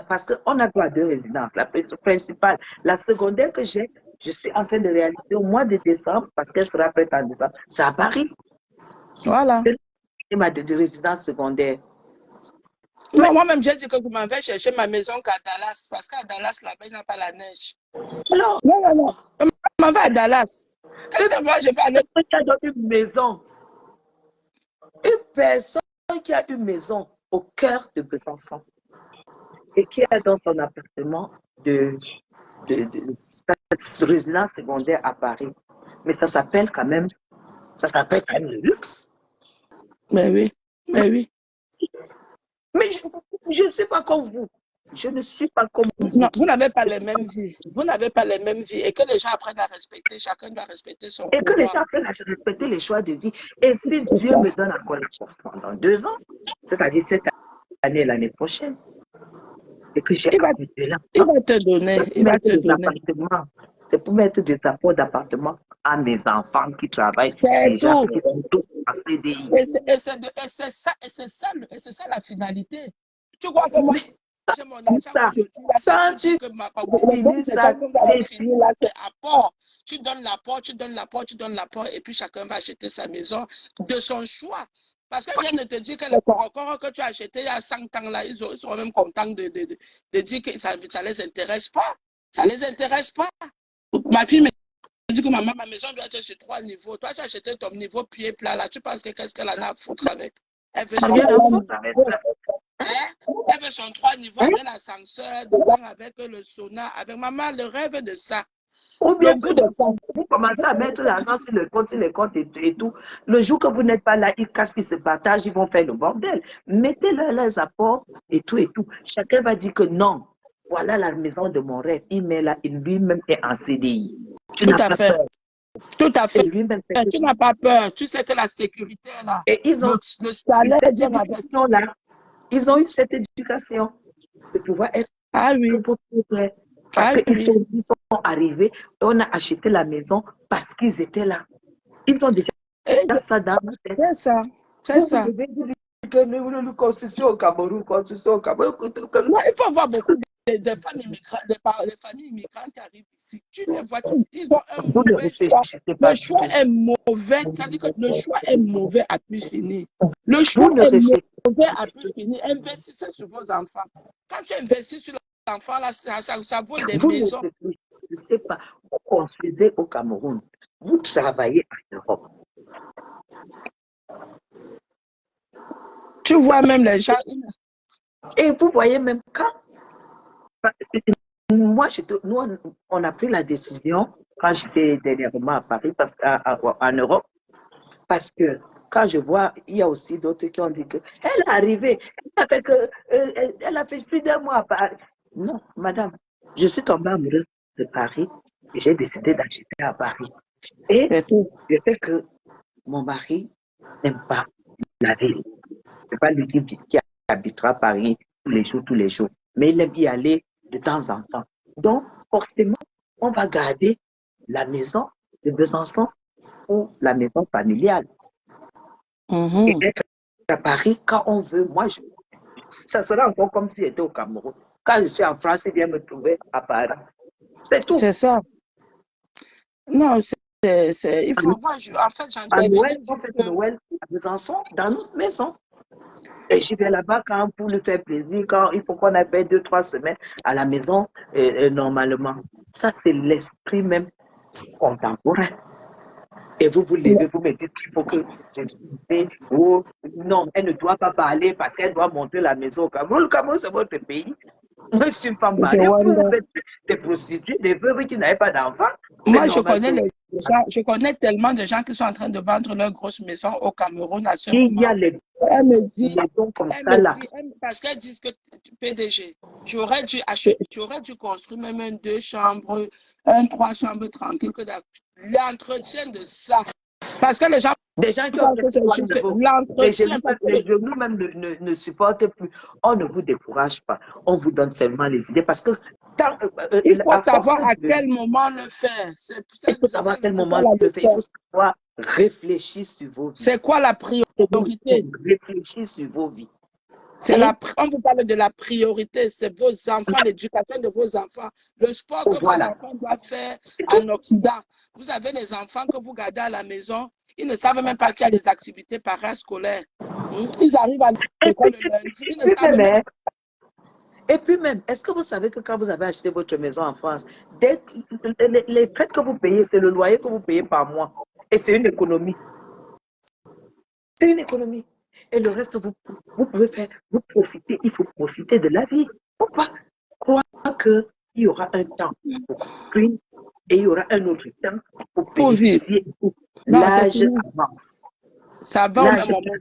Speaker 5: parce qu'on a droit à 2 résidences. La principale, la secondaire que j'ai, je suis en train de réaliser au mois de décembre, parce qu'elle sera prête en décembre. C'est à Paris.
Speaker 6: Voilà.
Speaker 5: C'est ma résidence secondaire.
Speaker 6: Non, moi-même, j'ai dit que je m'en vais chercher ma maison qu'à Dallas, parce qu'à Dallas, là-bas, il n'y a pas la neige.
Speaker 5: Alors,
Speaker 6: Non. Je m'en vais à Dallas. Qu'est-ce que moi, je vais aller?
Speaker 5: tu as dans une maison. Une personne qui a une maison au cœur de Besançon et qui est dans son appartement de résidence secondaire à Paris. Mais ça s'appelle quand même le luxe.
Speaker 6: Mais oui.
Speaker 5: Mais je ne suis pas comme vous. Je ne suis pas comme vous.
Speaker 6: Non, vous n'avez pas les mêmes vies. Vous n'avez pas les mêmes vies. Et que les gens apprennent à respecter. Chacun doit respecter son pouvoir.
Speaker 5: Et que les gens apprennent à respecter les choix de vie. Et si Dieu me donne encore la force pendant 2 ans, c'est-à-dire cette année et l'année prochaine, et que j'ai
Speaker 6: Il va,
Speaker 5: accordé
Speaker 6: il
Speaker 5: l'argent.
Speaker 6: va te donner,
Speaker 5: C'est pour
Speaker 6: il va
Speaker 5: mettre
Speaker 6: te
Speaker 5: des
Speaker 6: donner.
Speaker 5: appartements. C'est pour mettre des apports d'appartements à mes enfants qui travaillent
Speaker 6: C'est
Speaker 5: déjà,
Speaker 6: tout.
Speaker 5: qui sont tous en CDI.
Speaker 6: Et c'est ça la finalité. Tu crois que moi,
Speaker 5: Mais
Speaker 6: j'ai mon
Speaker 5: comme
Speaker 6: argent
Speaker 5: ça,
Speaker 6: aujourd'hui, là, c'est
Speaker 5: quand
Speaker 6: pour
Speaker 5: tu
Speaker 6: dire que le bon
Speaker 5: finis
Speaker 6: méthode
Speaker 5: ça,
Speaker 6: que vous avez
Speaker 5: c'est
Speaker 6: fini là, c'est apport. Tu donnes l'apport, tu donnes l'apport, tu donnes l'apport, et puis chacun va acheter sa maison de son choix. Parce que rien ne te dit que les corps que tu as acheté il y a 100 ans là, ils seront même contents de dire que ça ne les intéresse pas. Ça ne les intéresse pas. Ma fille me dit que maman, ma maison doit être sur 3 niveaux. Toi, tu as acheté ton niveau pied plat là. Tu penses que qu'est-ce qu'elle en a à foutre avec? Elle veut son
Speaker 5: rien à
Speaker 6: 3
Speaker 5: foutre avec
Speaker 6: niveaux.
Speaker 5: ça.
Speaker 6: Hein? Elle veut son 3 niveaux
Speaker 5: Hein?
Speaker 6: avec l'ascenseur dedans, avec le sauna, avec maman, le rêve de ça.
Speaker 5: Ou bien
Speaker 6: Le goût de ça.
Speaker 5: vous commencez à mettre l'argent sur les comptes et tout. Le jour que vous n'êtes pas là, ils cassent, ils se partagent, ils vont faire le bordel. Mettez-leur leurs apports et tout et tout. Chacun va dire que non. Voilà la maison de mon rêve. Il met là, il lui-même est en CDI. Tu
Speaker 6: Tout
Speaker 5: n'as
Speaker 6: à
Speaker 5: pas
Speaker 6: fait.
Speaker 5: peur.
Speaker 6: Tout à
Speaker 5: Et
Speaker 6: fait.
Speaker 5: lui-même, c'est
Speaker 6: Tu n'as pas peur. Tu sais que la sécurité est là.
Speaker 5: et ils ont
Speaker 6: Le
Speaker 5: eu
Speaker 6: salaire
Speaker 5: cette
Speaker 6: vient avec.
Speaker 5: éducation-là. Ils ont eu cette éducation de pouvoir être
Speaker 6: Ah oui.
Speaker 5: propriétaires. Parce
Speaker 6: Ah
Speaker 5: qu'ils
Speaker 6: oui.
Speaker 5: sont arrivés et on a acheté la maison parce qu'ils étaient là. Ils ont déjà
Speaker 6: Et
Speaker 5: ça dans la tête.
Speaker 6: c'est ça. C'est ça.
Speaker 5: Vous devez dire que nous constitution au Cameroun, constitution au Cameroun.
Speaker 6: Non, il faut voir beaucoup de femmes immigrantes, des familles immigrantes qui arrivent ici. Tu les vois, ils ont un
Speaker 5: Vous ne
Speaker 6: mauvais choix.
Speaker 5: réfléchissez pas
Speaker 6: Le
Speaker 5: du
Speaker 6: choix
Speaker 5: tout.
Speaker 6: est mauvais. C'est-à-dire que le choix est mauvais à plus finir. Le choix
Speaker 5: Vous ne
Speaker 6: est
Speaker 5: réfléchissez
Speaker 6: mauvais
Speaker 5: pas
Speaker 6: à
Speaker 5: du
Speaker 6: plus
Speaker 5: tout.
Speaker 6: finir. Investissez sur vos enfants. Quand tu investis sur les enfants, là, ça vaut des
Speaker 5: Vous ne
Speaker 6: maisons.
Speaker 5: réfléchissez pas. Vous construisez au Cameroun. Vous travaillez en Europe.
Speaker 6: Tu vois même les gens.
Speaker 5: Et vous voyez même quand. Moi, nous, on a pris la décision quand j'étais dernièrement à Paris, en Europe, parce que quand je vois, il y a aussi d'autres qui ont dit qu'elle est arrivée, elle a fait plus d'un mois à Paris. Non, madame, je suis tombée amoureuse de Paris et j'ai décidé d'acheter à Paris. Et
Speaker 6: C'est tout.
Speaker 5: je sais que mon mari n'aime pas la ville. Ce n'est pas lui qui habitera à Paris tous les jours. Mais il aime y aller de temps en temps. Donc, forcément, on va garder la maison de Besançon ou la maison familiale. Et être à Paris quand on veut, ça sera encore comme si j'étais au Cameroun. Quand je suis en France, il vient me trouver à Paris. C'est tout.
Speaker 6: C'est ça. Non, il faut voir. En fait,
Speaker 5: À
Speaker 6: j'intervenais
Speaker 5: Noël, on fait Noël à Besançon, dans notre maison. Et j'y vais là-bas pour lui faire plaisir, quand il faut qu'on ait fait 2-3 semaines à la maison, normalement. Ça, c'est l'esprit même contemporain. Et vous vous levez, vous me dites qu'il faut que oh, non, elle ne doit pas parler parce qu'elle doit montrer la maison au Cameroun. Le Cameroun, c'est votre pays. Moi, je suis une femme mariée, vous êtes des prostituées, des veuves qui n'avaient pas d'enfants.
Speaker 6: Moi, je connais tellement de gens qui sont en train de vendre leur grosse maison au Cameroun à ce moment.
Speaker 5: Il y a les maisons comme ça là.
Speaker 6: Parce qu'elles disent que PDG, j'aurais dû construire même un 2 chambres, un 3 chambres tranquille que l'entretien de ça. Parce que les gens
Speaker 5: Des gens qui ont fait
Speaker 6: l'entretien.
Speaker 5: les genoux même ne supportent plus. On ne vous décourage pas. On vous donne seulement les idées parce que
Speaker 6: il faut savoir à quel moment le faire.
Speaker 5: Il faut savoir à quel moment le faire. Il faut savoir réfléchir sur vos vies.
Speaker 6: C'est quoi la priorité?
Speaker 5: Réfléchir sur vos vies.
Speaker 6: On vous parle de la priorité, c'est vos enfants, l'éducation de vos enfants, le sport que vos enfants doivent faire en Occident. Vous avez les enfants que vous gardez à la maison, ils ne savent même pas qu'il y a des activités parascolaires. Ils arrivent à l'école le lundi, ils ne savent même pas.
Speaker 5: Et puis même, est-ce que vous savez que quand vous avez acheté votre maison en France, les traites que vous payez, c'est le loyer que vous payez par mois. Et c'est une économie. C'est une économie. Et le reste, vous pouvez faire, vous profitez, il faut profiter de la vie. Il ne faut pas croire qu'il y aura un temps pour construire et il y aura un autre temps pour bénéficier. L'âge avance.
Speaker 6: Ça va au même moment.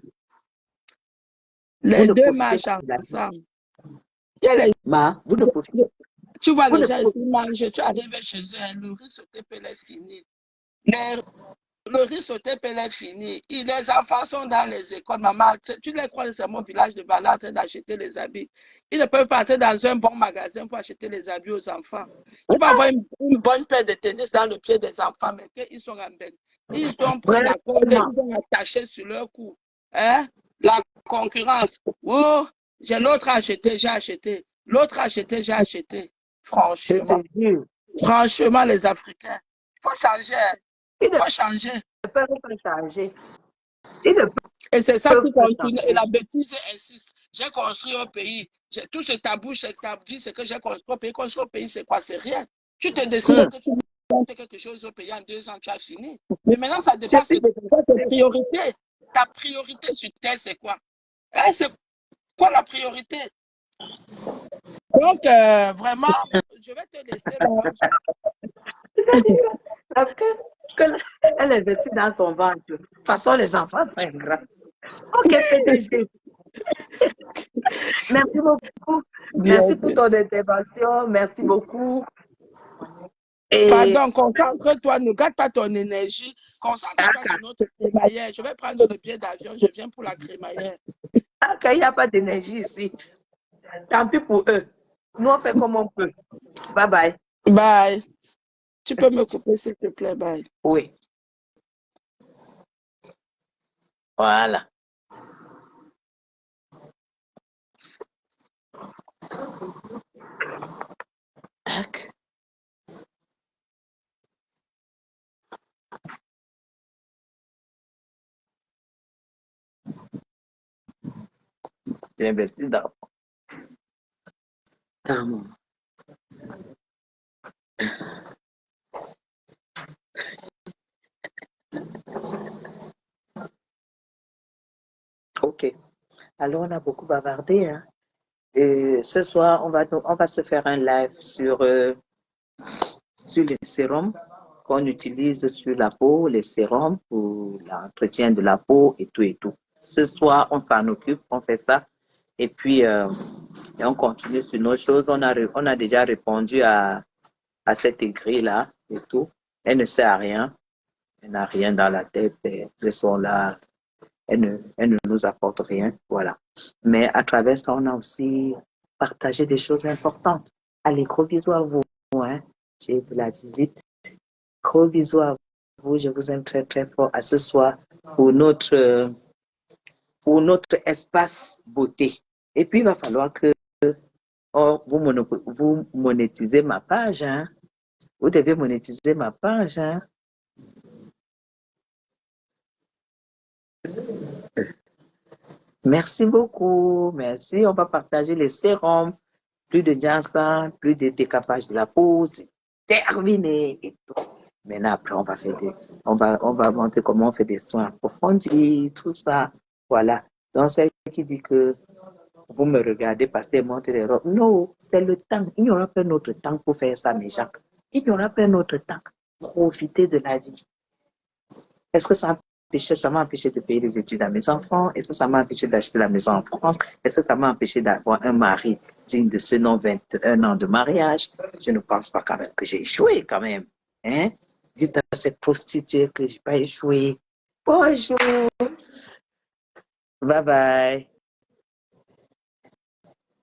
Speaker 6: Les deux marchent ensemble.
Speaker 5: Vous ne profitez.
Speaker 6: Tu vois, les gens ici mangent, tu arrives chez eux, le riz sauté peut les finir. le riz sauté peut les finir. Les enfants sont dans les écoles. Maman, tu les crois, c'est mon village de Bala en train d'acheter les habits. Ils ne peuvent pas entrer dans un bon magasin pour acheter les habits aux enfants. Tu peux avoir une bonne paire de tennis dans le pied des enfants, mais qu'ils sont en belle. Ils ont pris la corde, ils ont attaché sur leur cou. Hein? La concurrence. Oh, j'ai l'autre à acheter, j'ai acheté. L'autre à acheter, j'ai acheté.
Speaker 5: Je
Speaker 6: Franchement,
Speaker 5: te jure.
Speaker 6: franchement, les Africains, il faut changer.
Speaker 5: Ils
Speaker 6: Il faut changer.
Speaker 5: ne peuvent pas changer. Ils ne
Speaker 6: Et c'est ça
Speaker 5: peuvent
Speaker 6: qui
Speaker 5: pas
Speaker 6: continue. Et
Speaker 5: changer.
Speaker 6: la bêtise insiste. J'ai construit un pays. Tout ce tabou, c'est que j'ai construit un pays. Construire un pays, c'est quoi? C'est rien. Tu te décides que tu montes quelque chose au pays en 2 ans, tu as fini. Mais maintenant, ça dépend de tes priorités. Ta priorité sur terre, c'est quoi? Hein, c'est quoi la priorité? Donc, vraiment, je vais te laisser là.
Speaker 5: Elle est vêtue dans son ventre. De toute façon, les enfants sont ingrats. Ok, PDG. Merci beaucoup. Merci pour ton intervention. Merci beaucoup. Et
Speaker 6: Pardon, concentre-toi, ne garde pas ton énergie. Concentre-toi sur notre crémaillère. Je vais prendre le billet d'avion, je viens pour la crémaillère.
Speaker 5: il n'y a pas d'énergie ici. Tant pis pour eux. Nous, on fait comme on peut. Bye bye.
Speaker 6: Bye. Tu peux me couper, s'il te plaît, bye.
Speaker 5: Oui. Voilà. Tac. J'ai investi dans mon... Ok. Alors, on a beaucoup bavardé. Hein. Et ce soir, on va se faire un live sur les sérums qu'on utilise sur la peau, les sérums pour l'entretien de la peau et tout et tout. Ce soir, on s'en occupe, on fait ça. Et puis, et on continue sur nos choses. On a déjà répondu à cette écrit-là et tout. Elle ne sert à rien. Elle n'a rien dans la tête. Elles sont là. Elle ne nous apporte rien. Voilà. Mais à travers ça, on a aussi partagé des choses importantes. Allez, gros bisous à vous. Hein. J'ai de la visite. Gros bisous à vous. Je vous aime très, très fort à ce soir pour notre espace beauté. Et puis, il va falloir que vous monétisez ma page. Hein. Vous devez monétiser ma page. Hein. Merci beaucoup. Merci. On va partager les sérums. Plus de Janssen, plus de décapage de la peau. C'est terminé. Et tout. Maintenant, après, on va montrer comment on fait des soins approfondis, tout ça. Voilà. Donc, celle qui dit que vous me regardez passer monter les robes. Non, c'est le temps. Il n'y aura pas notre temps pour faire ça, mes gens. Il n'y aura pas notre temps. Profitez de la vie. Est-ce que ça m'a empêché de payer les études à mes enfants? Est-ce que ça m'a empêché d'acheter la maison en France? Est-ce que ça m'a empêché d'avoir un mari digne de ce nom, 21 ans de mariage? Je ne pense pas quand même que j'ai échoué quand même. Hein? Dites à cette prostituée que je n'ai pas échoué. Bonjour. Bye bye.